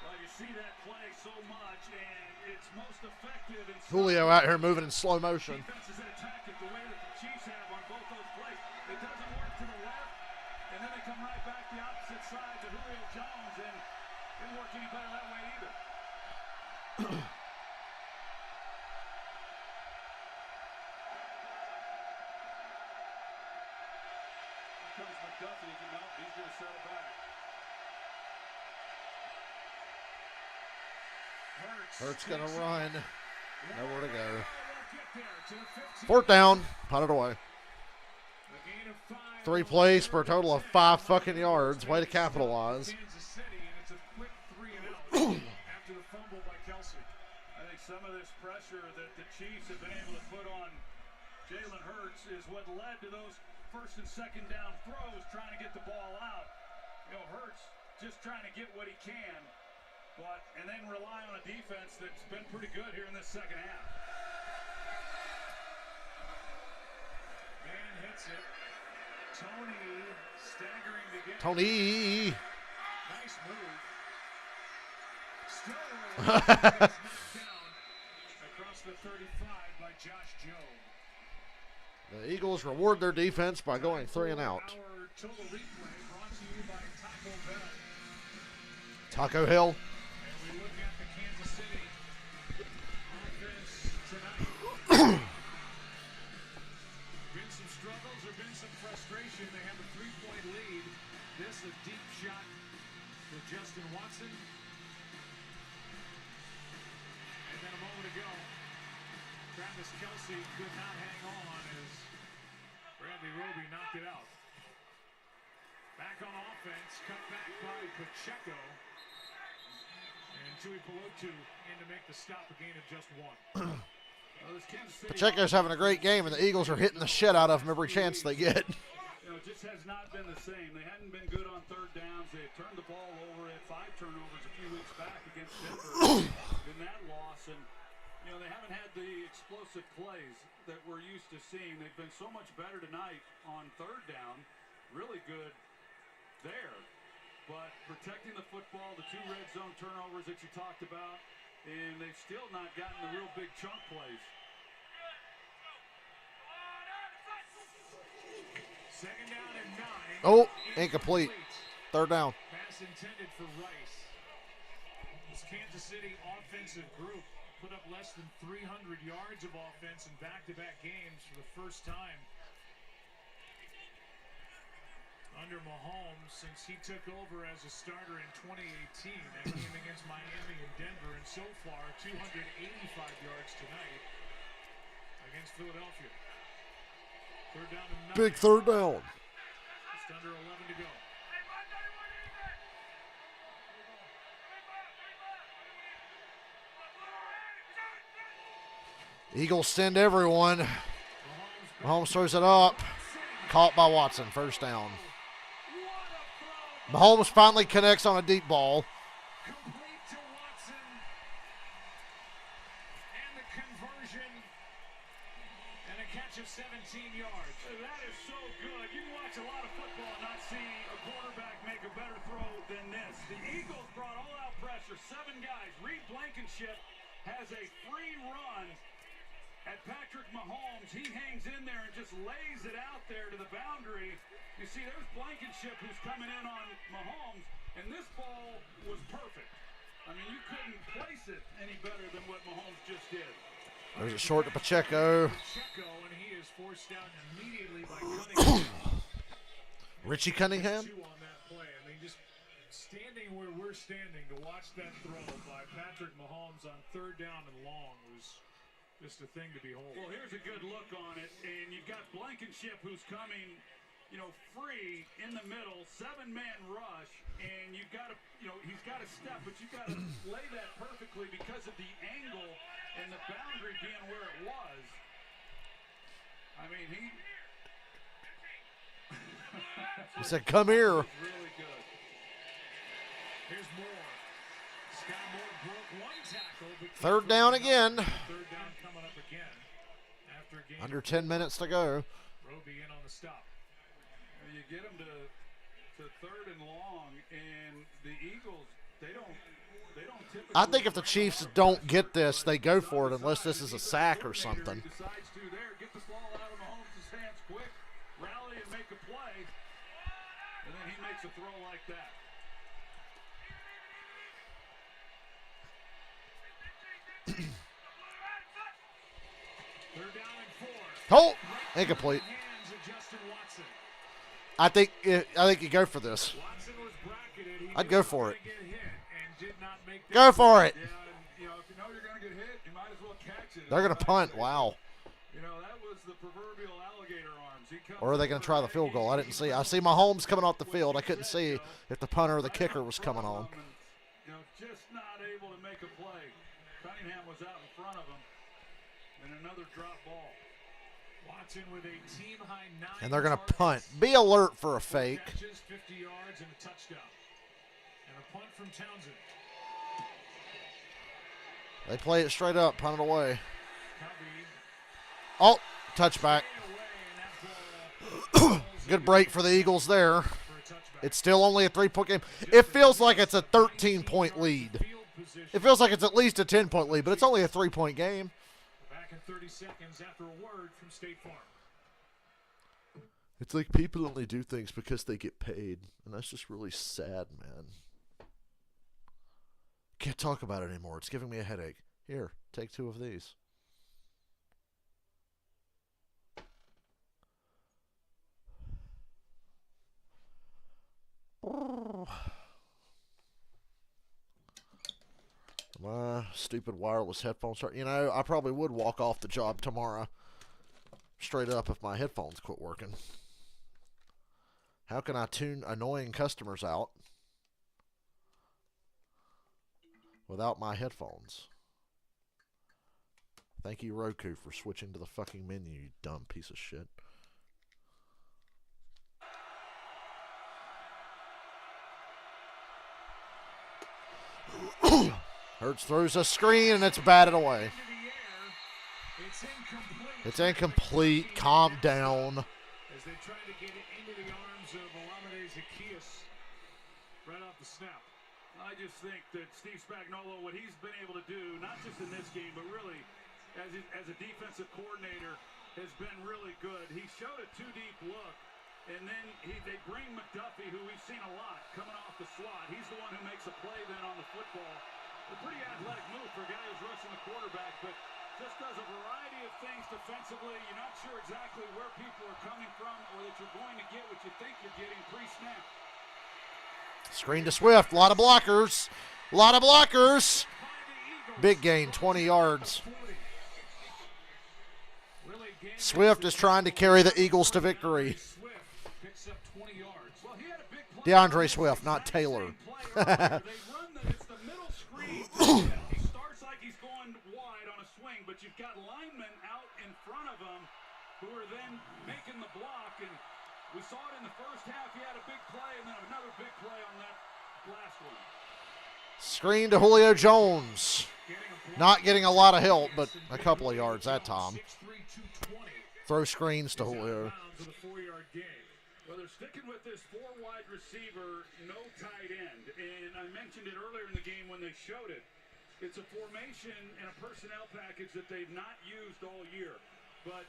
Well, you see that play so much, and it's most effective in Julio out here moving in slow motion. defenses that attack it the way that the Chiefs have on both those plays. It doesn't work to the left, and then they come right back the opposite side to Julio Jones, and it didn't work any better that way either. Comes McDuffie, he's going to settle back. Hurts going to run. Nowhere to go. 4th down. Punt it away. 3 plays for a total of 5 fucking yards. Way to capitalize. Kansas City, and it's a quick 3 and out after the fumble by Kelsey. I think some of this pressure that the Chiefs have been able to put on Jalen Hurts is what led to those 1st and 2nd down throws, trying to get the ball out. You know, Hurts just trying to get what he can, and then rely on a defense that's been pretty good here in this 2nd half. wants it. Tony staggering to get Tony. Nice move. Still knocked down across the 35 by Josh Jobe. The Eagles reward their defense by going 3 and out. Our total replay brought to you by Taco Bell. Taco Hill. And we look at the Kansas City offense tonight. Been some struggles, there been some frustration. They have a 3-point lead. This a deep shot to Justin Watson. And then a moment ago, Travis Kelce could not hang on as Bradley Roby knocked it out. Back on offense, cut back by Pacheco. And Tui Pelotu in to make the stop, a gain of just 1. Pacheco's having a great game, and the Eagles are hitting the shit out of him every chance they get. You know, it just has not been the same. They hadn't been good on third downs. They had turned the ball over. They had 5 turnovers a few weeks back against Denver in that loss. And, you know, they haven't had the explosive plays that we're used to seeing. They've been so much better tonight on third down. Really good there. But protecting the football, the 2 red zone turnovers that you talked about, and they've still not gotten the real big chunk plays. Second down and 9. Oh, incomplete. Third down. Pass intended for Rice. This Kansas City offensive group put up less than 300 yards of offense in back-to-back games for the first time under Mahomes since he took over as a starter in 2018. That game against Miami and Denver, and so far 285 yards tonight against Philadelphia. Third down and 9. Big third down. Just under 11 to go. Eagles send everyone. Mahomes throws it up. Caught by Watson. First down. Mahomes finally connects on a deep ball. Complete to Watson. And the conversion. And a catch of 17 yards. That is so good. You can watch a lot of football and not see a quarterback make a better throw than this. The Eagles brought all-out pressure. 7 guys. Reed Blankenship has a free run at Patrick Mahomes. He hangs in there and just lays it out there to the boundary. You see, there's Blankenship who's coming in on Mahomes, and this ball was perfect. I mean, you couldn't place it any better than what Mahomes just did. There's a short to Pacheco. Pacheco, and he is forced out immediately by Cunningham. Richie Cunningham. 2 on that play. I mean, just standing where we're standing to watch that throw by Patrick Mahomes on third down and long was just a thing to behold. Well, here's a good look on it, and you've got Blankenship who's coming, you know, free in the middle, 7-man rush, and you've got to, you know, he's got to step, but you've got to lay that perfectly because of the angle and the boundary being where it was. I mean, he said, "Come here." Really good. Here's Moore. Sky Moore broke 1 tackle. But Third down again. Third down coming up again after a game. Under 10 minutes to go. Roby in on the stop. You get him to third and long, and the Eagles, they don't typically. I think if the Chiefs don't get this, they go for it unless this is a sack or something. Decides to there, get the ball out of Mahomes' hands quick, rally and make a play, and then he makes a throw like that. Third down and 4. Oh, incomplete. Hands of Justin Watson. I think you go for this. Watson was bracketed. He I'd go for it. get hit and did not make Go for it. Yeah, you know, if you know you're going to get hit, you might as well catch it. They're going to punt. Wow. You know, that was the proverbial alligator arms. He comes Or are they going to try the field goal? I didn't see. I see Mahomes coming off the field. I couldn't see if the punter or the kicker was coming on. You know, just not able to make a play. Cunningham was out in front of him. And another drop ball. Watson with a team-high 9 And they're going to targets, punt. Be alert for a fake. catches, 50 yards, and a touchdown. And a punt from Townsend. They play it straight up, punt it away. Covey Oh, touchback. away, and that ball Good break for the Eagles there. It's still only a 3-point game. It feels like it's a 13-point lead. It feels like it's at least a 10-point lead, but it's only a 3-point game. Back in 30 seconds after a word from State Farm. It's like people only do things because they get paid, and that's just really sad, man. Can't talk about it anymore. It's giving me a headache. Here, take 2 of these. My stupid wireless headphones start. You know, I probably would walk off the job tomorrow. Straight up if my headphones quit working. How can I tune annoying customers out without my headphones? Thank you, Roku, for switching to the fucking menu, you dumb piece of shit. Hurts throws a screen and it's batted away. It's incomplete. Calm down. As they try to get it into the arms of Olamide Zaccheaus right off the snap. I just think that Steve Spagnuolo, what he's been able to do, not just in this game, but really as a defensive coordinator, has been really good. He showed a 2-deep look, and then they bring McDuffie, who we've seen a lot, coming off the slot. He's the one who makes a play then on the football. A pretty athletic move for a guy who's rushing the quarterback, but just does a variety of things defensively. You're not sure exactly where people are coming from or that you're going to get what you think you're getting pre-snap. Screen to Swift. A lot of blockers. A lot of blockers. Big gain, 20 yards. Swift is trying to carry the Eagles to victory. DeAndre Swift, not Taylor. He starts like he's going wide on a swing, but you've got linemen out in front of him who are then making the block. And we saw it in the first half. He had a big play and then another big play on that last one. Screen to Julio Jones. Not getting a lot of help, but a couple of yards that time. Throw screens to Julio. Well, they're sticking with this 4-wide receiver, no tight end. And I mentioned it earlier in the game when they showed it. It's a formation and a personnel package that they've not used all year. But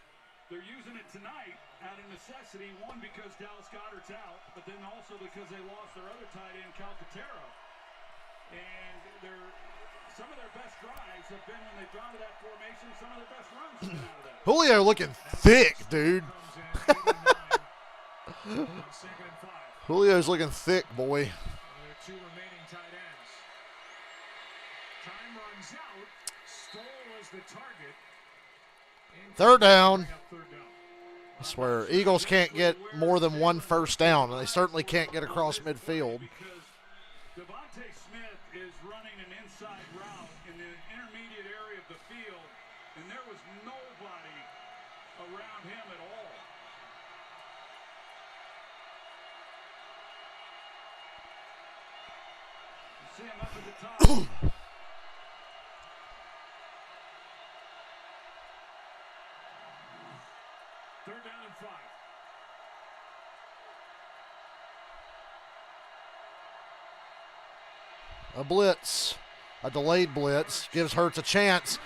they're using it tonight out of necessity, one, because Dallas Goedert's out, but then also because they lost their other tight end, Calcaterra. And some of their best drives have been when they've gone to that formation. Some of their best runs have been out of that. Julio looking thick, dude. Julio's looking thick, boy. There are 2 remaining tight ends. Time runs out. Stoll is the target. Third down. I swear, Eagles can't get more than 1 first down, and they certainly can't get across midfield. Devontae Smith is running an inside route in the intermediate area of the field, and there was nobody around him at all. You see him up at the top. Third down and 5. A blitz. A delayed blitz. Gives Hurts a chance.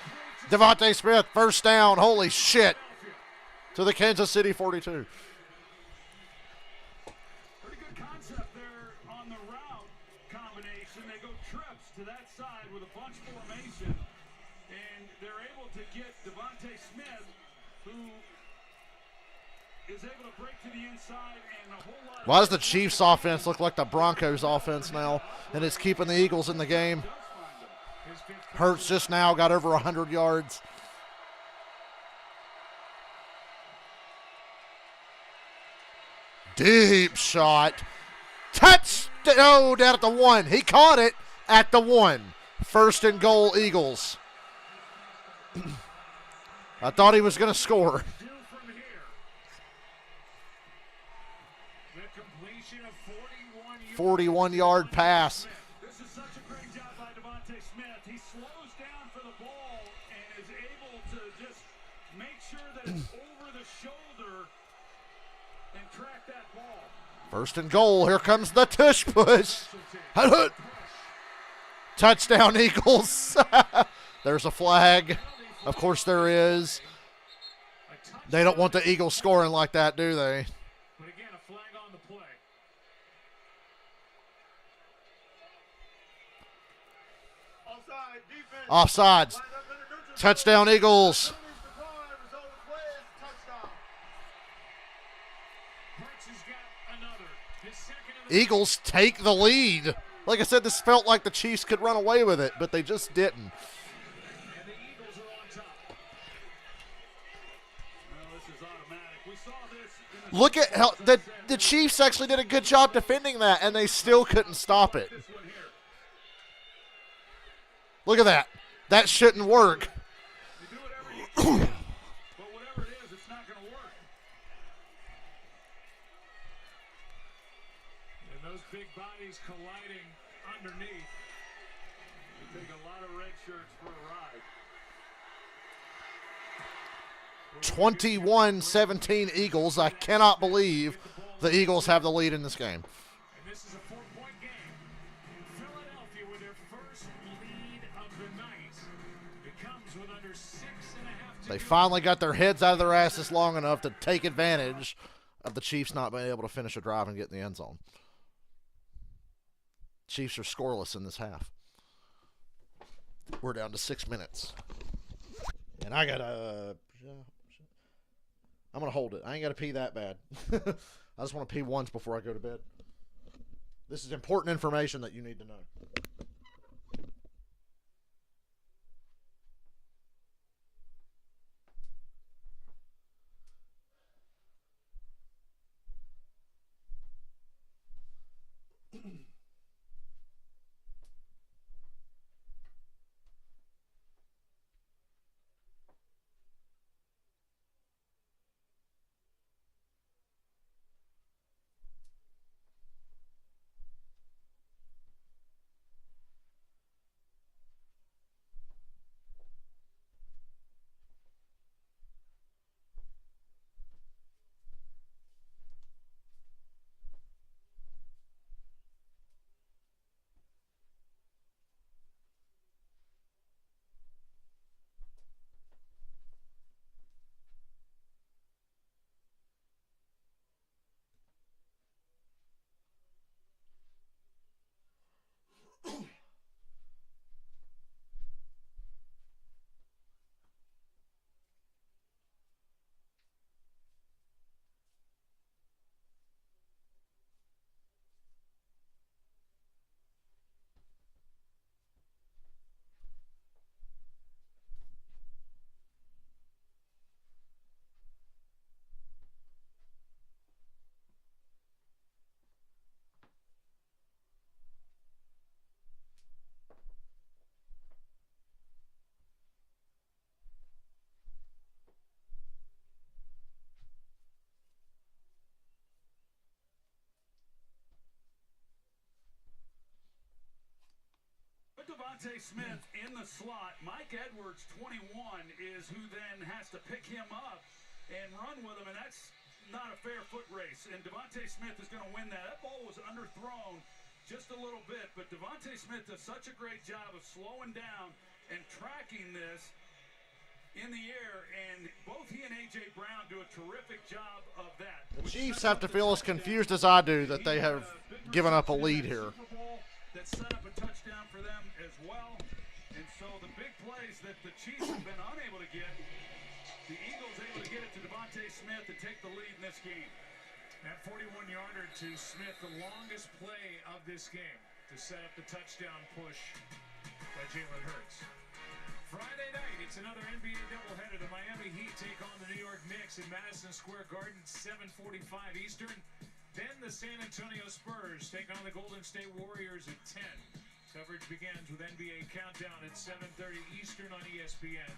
Devontae Smith, first down. Holy shit. To the Kansas City 42. Pretty good concept there on the route combination. They go trips to that side with a bunch formation, and they're able to get Devontae Smith, who is able to break to the inside and a whole lot. Why does the Chiefs offense look like the Broncos offense now? And it's keeping the Eagles in the game. Hurts just now got over 100 yards. Deep shot. Touch. Oh, down at the 1. He caught it at the 1. First and goal, Eagles. I thought he was going to score. 41-yard pass. This is such a great job by Devontae Smith. He slows down for the ball and is able to just make sure that it's over the shoulder and track that ball. First and goal. Here comes the tush push. Touchdown, Eagles. There's a flag. Of course there is. They don't want the Eagles scoring like that, do they? But again, a flag on the play. Offsides. Touchdown, Eagles. Eagles take the lead. Like I said, this felt like the Chiefs could run away with it, but they just didn't. Look at how the Chiefs actually did a good job defending that, and they still couldn't stop it. Look at that. That shouldn't work. But whatever it is, it's not going to work. And those big bodies colliding underneath. They take a lot of red shirts for a ride. 21-17 Eagles. I cannot believe the Eagles have the lead in this game. And this is a 4-point game. Philadelphia with their first lead of the night. It comes with under 6.5 to They go. finally got their heads out of their asses long enough to take advantage of the Chiefs not being able to finish a drive and get in the end zone. Chiefs are scoreless in this half. We're down to 6 minutes. And I got to... I'm going to hold it. I ain't got to pee that bad. I just want to pee once before I go to bed. This is important information that you need to know. Devontae Smith in the slot. Mike Edwards, 21, is who then has to pick him up and run with him, and that's not a fair foot race. And Devontae Smith is going to win that. That ball was underthrown just a little bit, but Devontae Smith does such a great job of slowing down and tracking this in the air, and both he and A.J. Brown do a terrific job of that. The Chiefs have to feel as confused as I do that they have given up a lead here. That set up a touchdown for them as well. And so the big plays that the Chiefs have been unable to get, the Eagles able to get it to Devontae Smith to take the lead in this game. That 41-yarder to Smith, the longest play of this game to set up the touchdown push by Jalen Hurts. Friday night, it's another NBA doubleheader. The Miami Heat take on the New York Knicks in Madison Square Garden, 7:45 Eastern. Then the San Antonio Spurs take on the Golden State Warriors at 10. Coverage begins with NBA Countdown at 7:30 Eastern on ESPN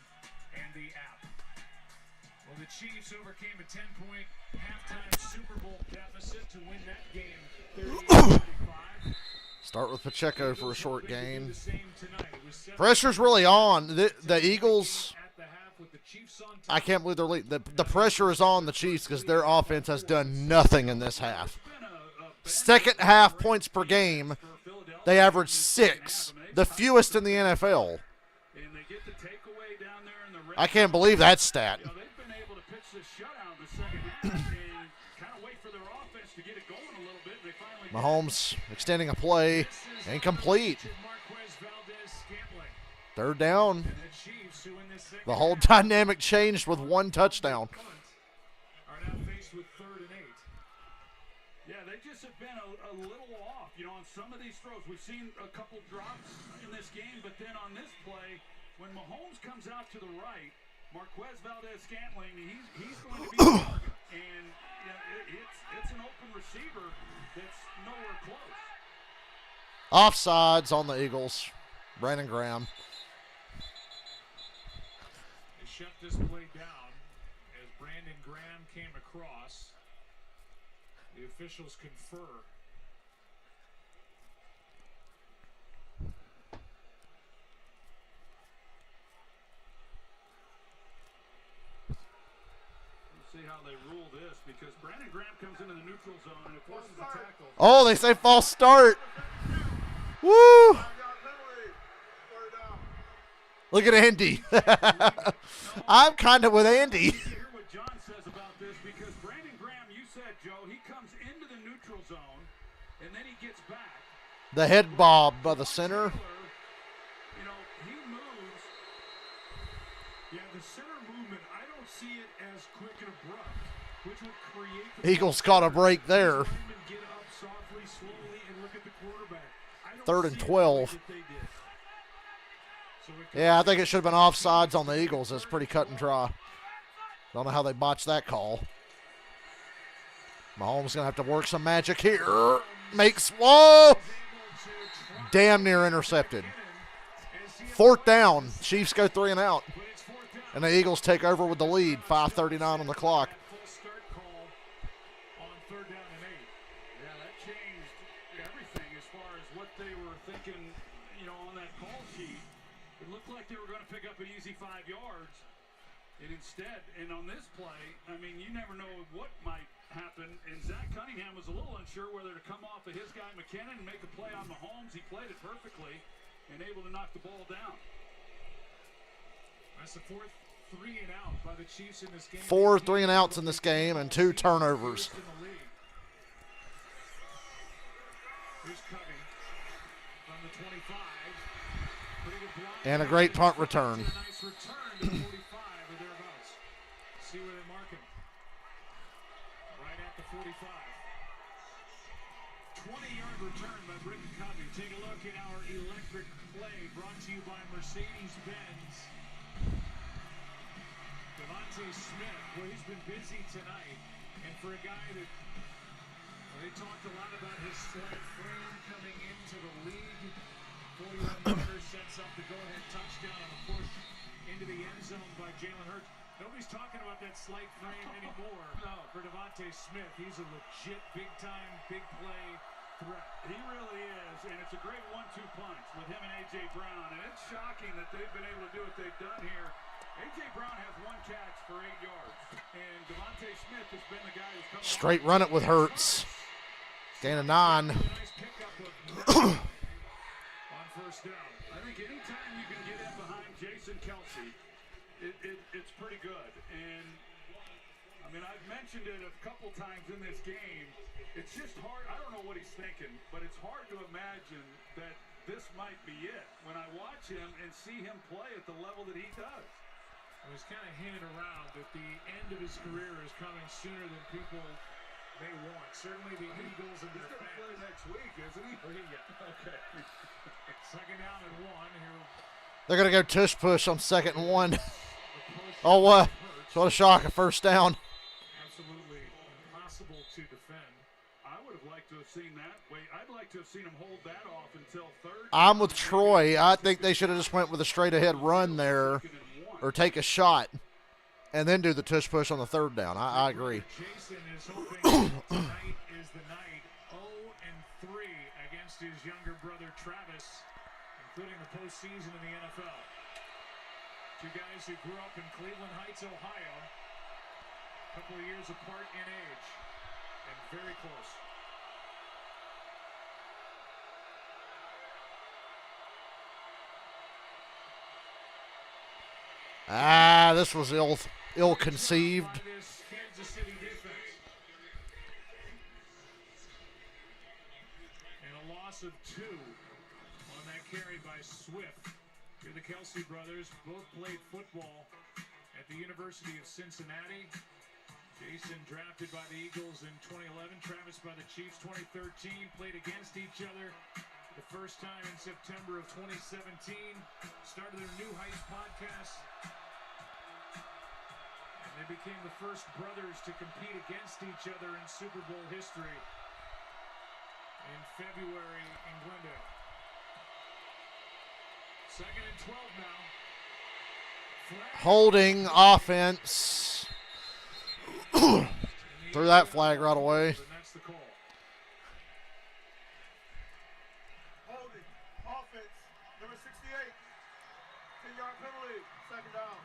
and the app. Well, the Chiefs overcame a 10-point halftime Super Bowl deficit to win that game 38-35. Start with Pacheco for a short gain. Pressure's really on. The Eagles with the Chiefs on top. I can't believe they're leading. The pressure is on the Chiefs because their offense has done nothing in this half. Second half points per game, they average 6, the fewest in the NFL. I can't believe that stat. They've been able to pitch this shutout in the second half and kind of wait for their offense to get it going a little bit. They finally Mahomes extending a play, incomplete. Third down. The whole dynamic changed with one touchdown. Are now faced with 3rd and 8. Yeah, they just have been a little off, on some of these throws. We've seen a couple drops in this game, but then on this play, when Mahomes comes out to the right, Marquez Valdez-Scantling, he's going to be the target. And it's an open receiver that's nowhere close. Offsides on the Eagles. Brandon Graham. They shut this play down as Brandon Graham came across. The officials confer. See how they rule this because Brandon Graham comes into the neutral zone and it forces a tackle. Oh, they say false start. Woo! Look at Andy. I'm kind of with Andy. Hear what John says about this because Brandon Graham, you said, Joe, he comes into the neutral zone and then he gets back. The head bob by the center. He moves. Yeah, the center movement, I don't see it as quick and abrupt, which would create the Eagles caught a break there. Get up softly, slowly, and look at the quarterback. I don't 3rd and see 12. it that they did. Yeah, I think it should have been offsides on the Eagles. It's pretty cut and dry. Don't know how they botched that call. Mahomes going to have to work some magic here. Makes, whoa! Damn near intercepted. 4th down. Chiefs go 3 and out. And the Eagles take over with the lead. 5:39 on the clock. Full start call on 3rd down and 8. Yeah, that changed everything as far as what they were thinking, on that call sheet. It looked like they were going to pick up an easy 5 yards. And instead, on this play, you never know what might happen. And Zach Cunningham was a little unsure whether to come off of his guy McKinnon and make a play on Mahomes. He played it perfectly and able to knock the ball down. That's the 4th 3 and out by the Chiefs in this game. 4 3 and outs in this game and 2 turnovers. Here's Covey from the 25. And a great punt return. Nice return to 45 or thereabouts. See where they mark him. Right at the 45. 20-yard return by Britton Covey. Take a look at our electric play brought to you by Mercedes-Benz. Devontae Smith, he's been busy tonight. And for a guy that, they talked a lot about his slight frame coming into the league. 41-yarder sets up the go-ahead touchdown on a push into the end zone by Jalen Hurts. Nobody's talking about that slight frame anymore. No, for Devontae Smith, he's a legit big-time, big play threat. He really is, and it's a great 1-2 punch with him and A.J. Brown. And it's shocking that they've been able to do what they've done here. A.J. Brown has 1 catch for 8 yards, and Devontae Smith has been the guy who's come Straight run it with Hurts. Gain of 9. Nice pickup of on 1st down. I think anytime you can get in behind Jason Kelce, it's pretty good. And, I've mentioned it a couple times in this game. It's just hard. I don't know what he's thinking, but it's hard to imagine that this might be it when I watch him and see him play at the level that he does. It was kind of hinted around that the end of his career is coming sooner than people may want. Certainly the Eagles and their fans. Play next week, isn't he? Yeah. Okay. 2nd down and 1 here. They're going to go tush push on 2nd and 1. Oh, what? What a shock, a 1st down. Absolutely impossible to defend. I would have liked to have seen that. I'd like to have seen him hold that off until 3rd. I'm with Troy. I think they should have just went with a straight ahead run there or take a shot and then do the tush push on the 3rd down. I agree. Jason is hoping tonight is the night. 0-3 against his younger brother Travis, including the postseason in the NFL. Two guys who grew up in Cleveland Heights, Ohio. A couple of years apart in age. And very close. This was ill-conceived. Kansas City defense. And a loss of 2 on that carry by Swift. Here the Kelsey brothers both played football at the University of Cincinnati. Jason drafted by the Eagles in 2011, Travis by the Chiefs 2013, played against each other the first time in September of 2017, started their New Heights podcast, and they became the first brothers to compete against each other in Super Bowl history in February in Glendale. 2nd and 12 now. Holding offense. Threw that flag right away. And that's the call. Holding. Offense. Number 68. 10-yard penalty. 2nd down.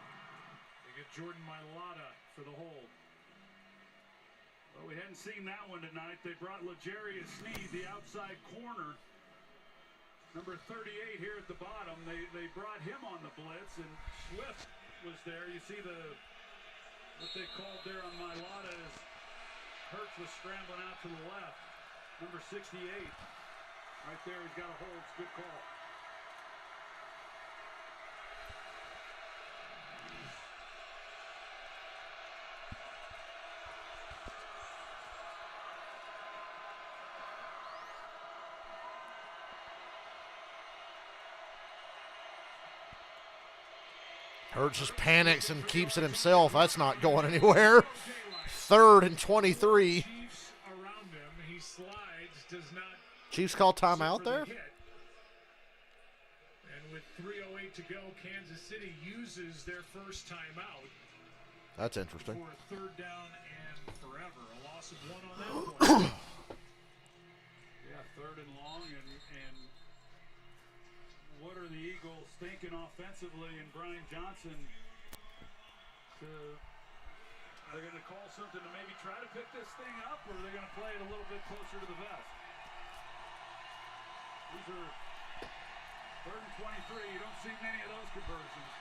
They get Jordan Mailata for the hold. Well, we hadn't seen that one tonight. They brought L'Jarius Sneed, the outside corner. Number 38 here at the bottom. They brought him on the blitz, and Swift was there. You see what they called there on Mailata is Hurts was scrambling out to the left. Number 68. Right there, he's got a hold. It's a good call. Hurts just panics and keeps it himself. That's not going anywhere. 3rd and 23. Chiefs around him. He slides, does not. Chiefs call timeout there? And with 3:08 to go, Kansas City uses their first timeout. That's interesting. For a 3rd down and forever. A loss of 1 on that point. Yeah, 3rd and long, and what are the Eagles thinking offensively? And Brian Johnson, are they going to call something to maybe try to pick this thing up, or are they going to play it a little bit closer to the vest? These are 3rd and 23. You don't see many of those conversions.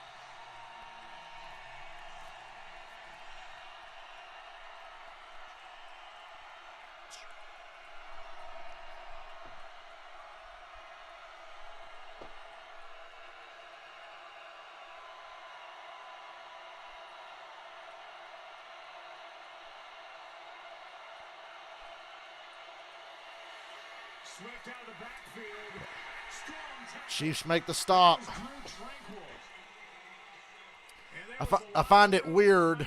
Swift out of the backfield. Strong tackle. Chiefs make the stop. I find it weird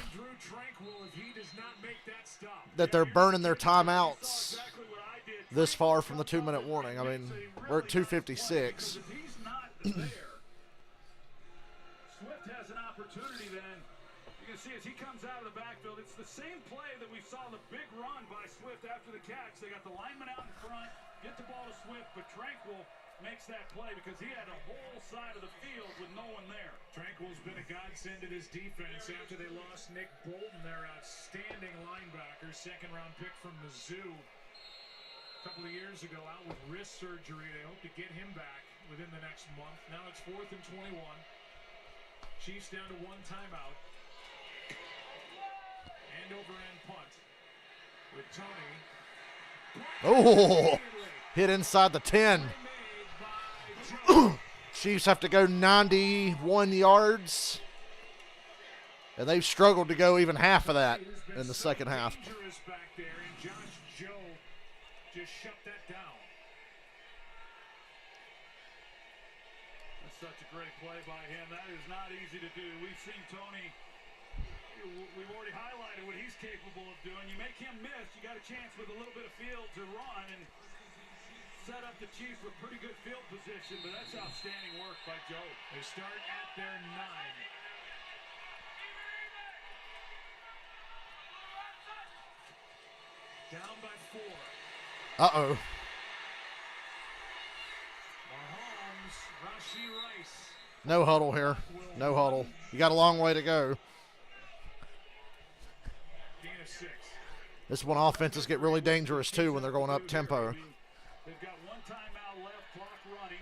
that they're burning their timeouts this far from the 2-minute warning. I mean, we're at 2:56. Swift has an opportunity then. You can see as he comes out of the backfield, it's the same play that we saw the big run by Swift after the catch. They got the lineman out in front, get the ball to Swift, but Tranquill makes that play because he had a whole side of the field with no one there. Tranquill's been a godsend to his defense after they lost Nick Bolton, their outstanding linebacker, 2nd-round pick from Mizzou. A couple of years ago, out with wrist surgery. They hope to get him back within the next month. Now it's 4th and 21. Chiefs down to 1 timeout. And over-end punt with Tony. Oh, hit inside the 10. Chiefs have to go 91 yards. And they've struggled to go even half of that in the second half. Back there, and Josh Joe just shut that down. That's such a great play by him. That is not easy to do. We've seen Tony. We've already highlighted what he's capable of doing. You make him miss, you got a chance with a little bit of field to run and set up the Chiefs with pretty good field position, but that's outstanding work by Joe. They start at their 9. Down by 4. Uh-oh. Mahomes, Rashee Rice. No huddle here. No huddle. You got a long way to go. Gain of 6. This one offenses get really dangerous, too, when they're going up tempo. They've got one timeout left, clock running.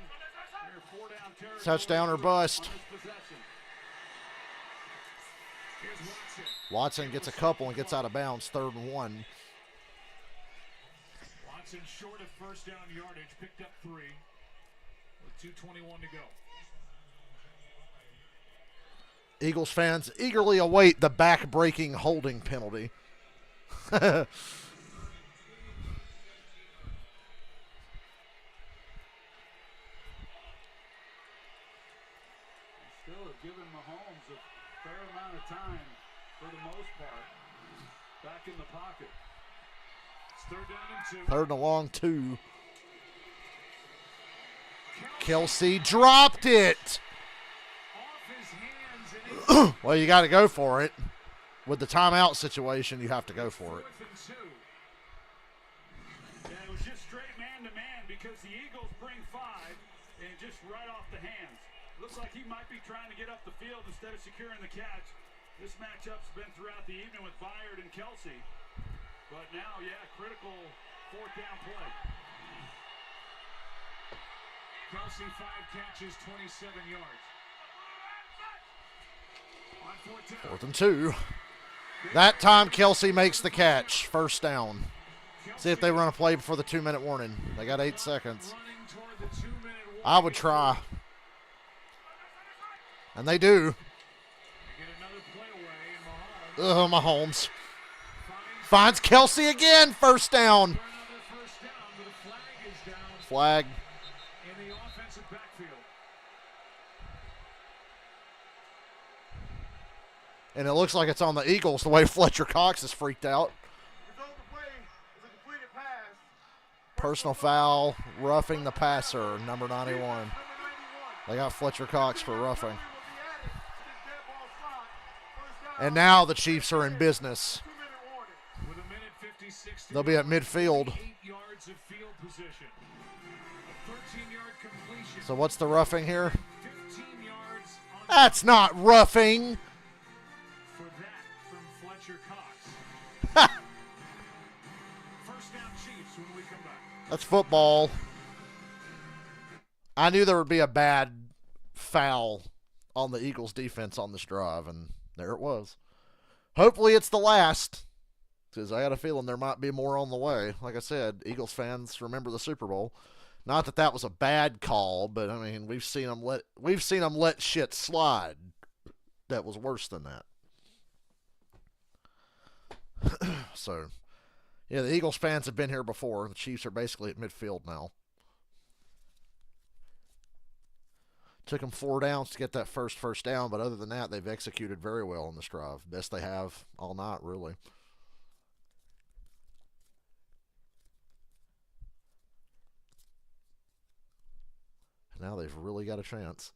They're 4 down territory. Touchdown or bust. On this possession. Here's Watson. Watson gets a couple and gets out of bounds, 3rd and 1. Watson short of first down yardage, picked up 3 with 2:21 to go. Eagles fans eagerly await the back-breaking holding penalty. Still have given Mahomes a fair amount of time for the most part. Back in the pocket. It's 3rd down and 2. 3rd and a long 2. Kelsey dropped it. Well, you got to go for it. With the timeout situation, you have to go for it. Yeah, it was just straight man-to-man because the Eagles bring 5 and just right off the hands. Looks like he might be trying to get up the field instead of securing the catch. This matchup's been throughout the evening with Byard and Kelsey. But now, yeah, critical 4th down play. Kelsey 5 catches, 27 yards. On 4th and 2. That time, Kelsey makes the catch. 1st down. See if they run a play before the 2-minute warning. They got 8 seconds. I would try. And they do. Ugh, Mahomes. Finds Kelsey again. 1st down. Flag. In the offensive backfield. And it looks like it's on the Eagles the way Fletcher Cox is freaked out. Personal foul, roughing the passer, number 91. They got Fletcher Cox for roughing. And now the Chiefs are in business. They'll be at midfield. So what's the roughing here? That's not roughing. For that from Fletcher Cox. First down Chiefs when we come back. That's football. I knew there would be a bad foul on the Eagles defense on this drive, and there it was. Hopefully it's the last, because I got a feeling there might be more on the way. Like I said, Eagles fans remember the Super Bowl. Not that that was a bad call, but I mean we've seen them let shit slide. That was worse than that. So, yeah, the Eagles fans have been here before. The Chiefs are basically at midfield now. Took them 4 downs to get that first down, but other than that, they've executed very well on this drive. Best they have all night, really. Now they've really got a chance.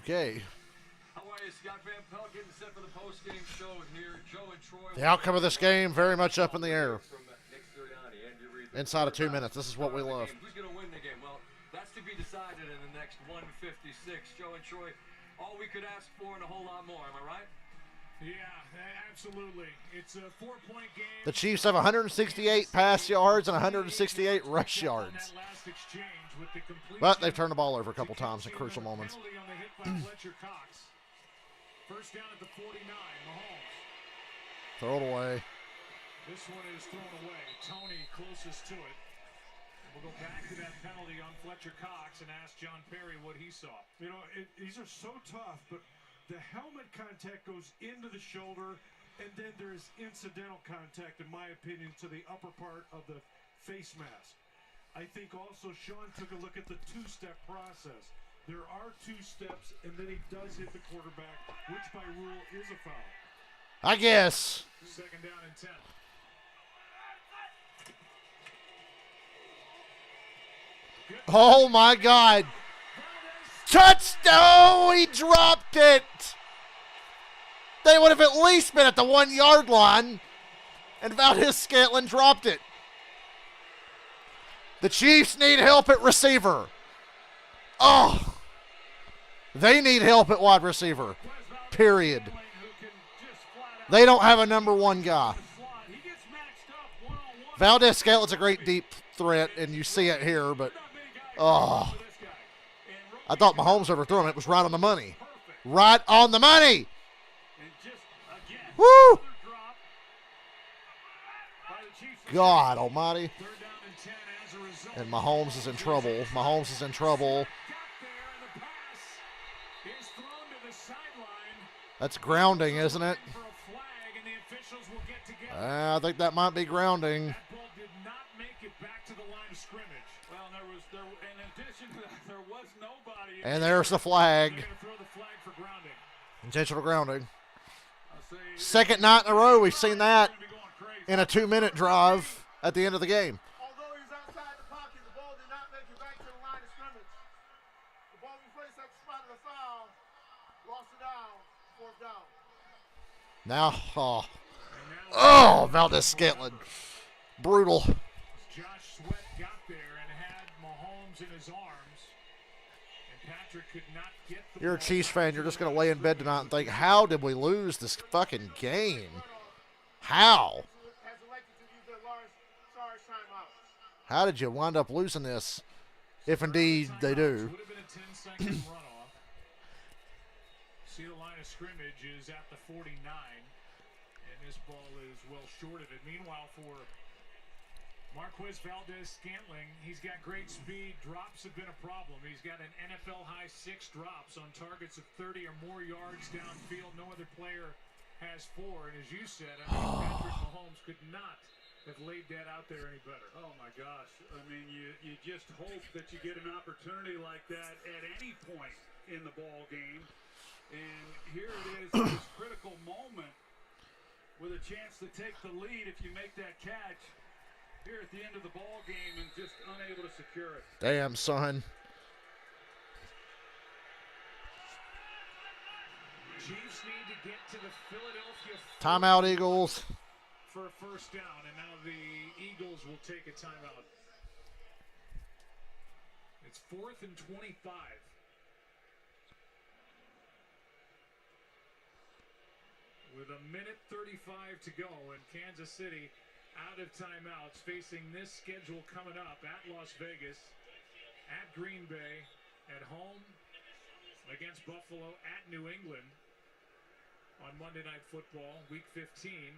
Okay. The outcome of this game very much up in the air. Inside of 2 minutes. This is what we love. Who's going to win the game? Well, that's to be decided in the next 156. Joe and Troy, all we could ask for and a whole lot more. Am I right? Yeah, absolutely. It's a 4-point game. The Chiefs have 168 pass yards and 168 rush yards. But they've turned the ball over a couple times in crucial moments. First down at the 49, Mahomes. Throw it away. This one is thrown away. Tony closest to it. We'll go back to that penalty on Fletcher Cox and ask John Perry what he saw. You know, these are so tough, but the helmet contact goes into the shoulder, and then there's incidental contact, in my opinion, to the upper part of the face mask. I think also Sean took a look at the two-step process. There are 2 steps, and then he does hit the quarterback, which by rule is a foul. I guess. Second down and 10. Oh, my God. Touchdown! He dropped it. They would have at least been at the 1-yard line, and Valdez-Scantling dropped it. The Chiefs need help at receiver. Oh, they need help at wide receiver, period. They don't have a number 1 guy. Valdez-Scantling's a great deep threat, and you see it here, but, oh. I thought Mahomes overthrew him. It was right on the money. Right on the money. Woo! God almighty. And Mahomes is in trouble. Mahomes is in trouble. That's grounding, isn't it? I think that might be grounding. And there's the flag. Intentional grounding. Second night in a row we've seen that in a 2-minute drive at the end of the game. Although he was outside the pocket, the ball did not make it back to the line of scrimmage. The ball was placed at the spot of the foul. Lost it down. 4th down. Now, Valdez-Scantling. Brutal. Josh Sweat got there and had Mahomes in his arms. And Patrick could not get the You're a Chiefs fan. You're just going to lay in bed tonight and think, how did we lose this fucking game? How? How did you wind up losing this, if indeed they do? Would have been a 10-second runoff. See, the line of scrimmage is at the 49, and this ball is well short of it. Meanwhile, for Marquez Valdez-Scantling, he's got great speed. Drops have been a problem. He's got an NFL-high 6 drops on targets of 30 or more yards downfield. No other player has 4, and as you said, I mean, Patrick Mahomes could not have laid that out there any better. Oh my gosh. I mean, you just hope that you get an opportunity like that at any point in the ball game. And here it is at this critical moment with a chance to take the lead if you make that catch here at the end of the ball game and just unable to secure it. Damn, son. Chiefs need to get to the Philadelphia Timeout, Eagles. For a first down, and now the Eagles will take a timeout. It's 4th and 25. With 1:35 to go, and Kansas City out of timeouts, facing this schedule coming up at Las Vegas, at Green Bay, at home against Buffalo, at New England on Monday Night Football, Week 15.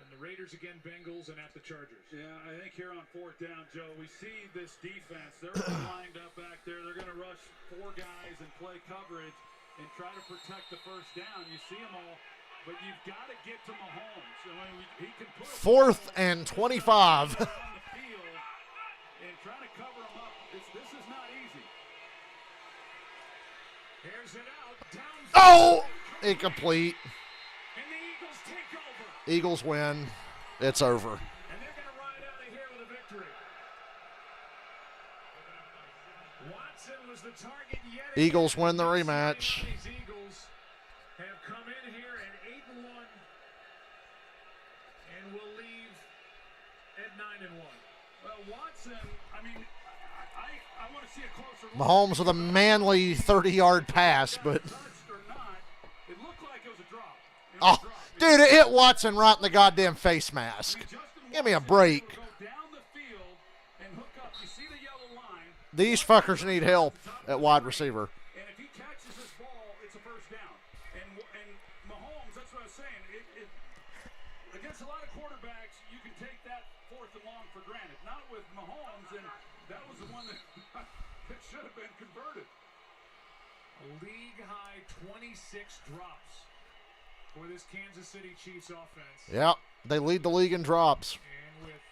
And the Raiders again, Bengals, and at the Chargers. Yeah, I think here on 4th down, Joe, we see this defense. They're lined up back there. They're going to rush 4 guys and play coverage and try to protect the first down. You see them all, but you've got to get to Mahomes. I mean, he can put 4th and 25. on the field and trying to cover him up. This is not easy. Here's it out. Oh! Incomplete. And the Eagles take over. Eagles win. It's over. And they're going to ride out of here with a victory. Watson was the target yet again. Eagles win the rematch. These Eagles have come in here at 8-1 and will leave at 9-1. Well, Watson, I mean, I want to see a closer look. Mahomes with a manly 30-yard pass, but Touched or not, it looked like it was a drop. oh, dude, it hit Watson right in the goddamn face mask. Give me a break. Go down the field and hook up. You see the yellow line. These fuckers need help at wide receiver. And if he catches this ball, it's a first down. And Mahomes, that's what I was saying. Against a lot of quarterbacks, you can take that 4th and long for granted. Not with Mahomes, and that was the one that should have been converted. A league-high 26 drops for this Kansas City Chiefs offense. Yep, they lead the league in drops. And with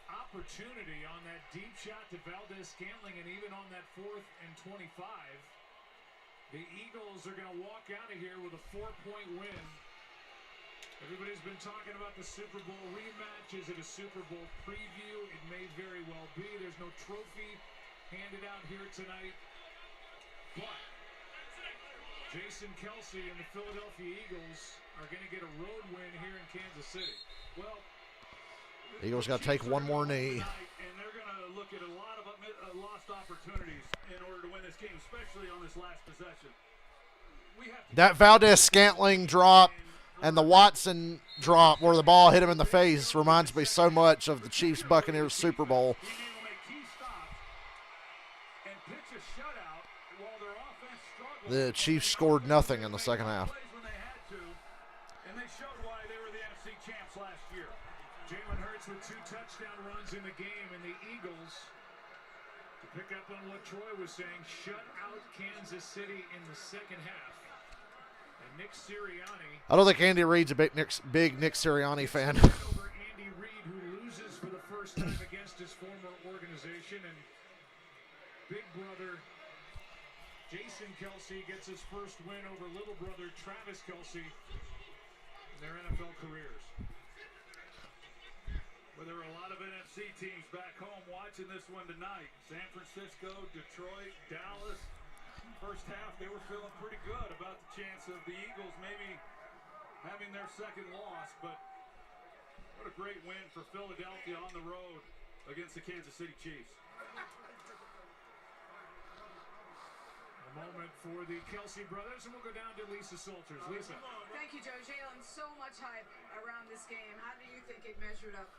opportunity on that deep shot to Valdez-Scantling and even on that 4th and 25, the Eagles are going to walk out of here with a 4-point win. Everybody's been talking about the Super Bowl rematch. Is it a Super Bowl preview? It may very well be. There's no trophy handed out here tonight. But Jason Kelce and the Philadelphia Eagles are going to get a road win here in Kansas City. Well, Eagles got to take one more knee. And they're going to look at a lot of lost opportunities in order to win this game, especially on this last possession. That Valdez-Scantling drop and the Watson drop where the ball hit him in the face reminds me so much of the Chiefs-Buccaneers Super Bowl. The Chiefs scored nothing in the second half. And they showed why they were the NFC champs last year. Jalen Hurts with 2 touchdown runs in the game, and the Eagles, to pick up on what Troy was saying, shut out Kansas City in the second half. And Nick Sirianni. I don't think Andy Reid's a big Nick Sirianni fan. Over Andy Reid, who loses for the first time against his former organization, and big brother Jason Kelce gets his first win over little brother Travis Kelce in their NFL careers. Well, there were a lot of NFC teams back home watching this one tonight. San Francisco, Detroit, Dallas. First half, they were feeling pretty good about the chance of the Eagles maybe having their second loss. But what a great win for Philadelphia on the road against the Kansas City Chiefs. Moment for the Kelce brothers, and we'll go down to Lisa Salters. Lisa. Thank you, Joe. Jalen, so much hype around this game. How do you think it measured up?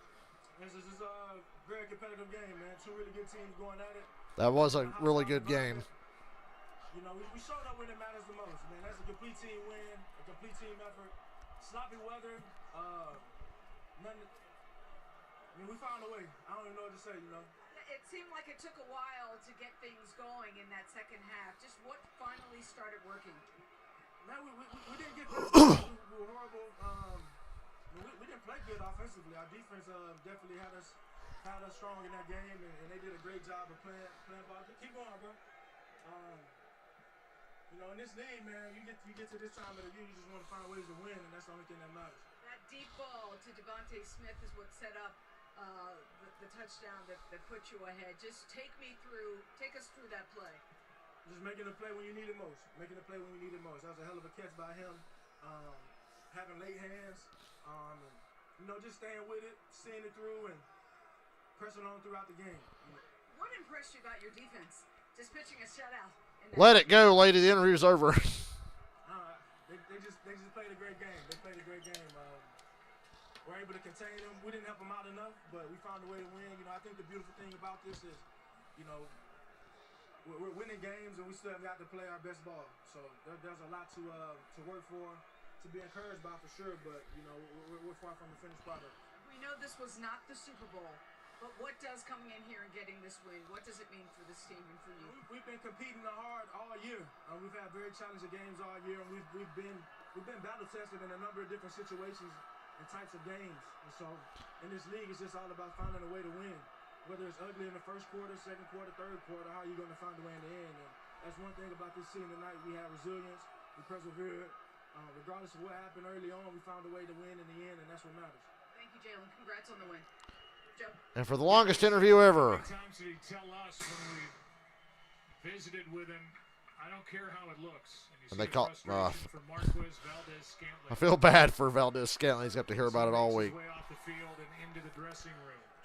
This is a very competitive game, man. 2 really good teams going at it. That was a really good game. You know, we showed up when it matters the most, man. That's a complete team win, a complete team effort. Sloppy weather, nothing. I mean, we found a way. I don't even know what to say, you know. It seemed like it took a while to get things going in that second half. Just what finally started working? Man, we didn't get good. We were horrible. We didn't play good offensively. Our defense definitely had us strong in that game, and they did a great job of playing ball. Keep going, bro. You know, in this league, man, you get to this time of the year, you just want to find ways to win, and that's the only thing that matters. That deep ball to Devontae Smith is what set up the touchdown that put you ahead. Just take us through that play. Just making a play when you need it most. Making a play when you need it most. That was a hell of a catch by him. Having late hands. And, you know, just staying with it, seeing it through, and pressing on throughout the game. What impressed you about your defense? Just pitching a shutout. Let it go, lady. The interview's over. They just played a great game. They played a great game. We're able to contain them. We didn't help them out enough, but we found a way to win. You know, I think the beautiful thing about this is, you know, we're winning games and we still have got to play our best ball. So there's a lot to work for, to be encouraged by for sure. But you know, we're far from the finished product. We know this was not the Super Bowl, but what does coming in here and getting this win? What does it mean for this team and for you? We've been competing hard all year. We've had very challenging games all year, and we've been battle tested in a number of different situations and types of games. And so in this league, it's just all about finding a way to win. Whether it's ugly in the first quarter, second quarter, third quarter, how are you going to find a way in the end? And that's one thing about this team tonight. We had resilience. We persevered. Regardless of what happened early on, we found a way to win in the end, and that's what matters. Thank you, Jalen. Congrats on the win. Joe. And for the longest interview ever. How many times did he tell us when we visited with him, I don't care how it looks. And they call from Marquez Valdez-Scantling. I feel bad for Valdez-Scantling. He's got to hear about it all week. Way off the field and into the dressing room.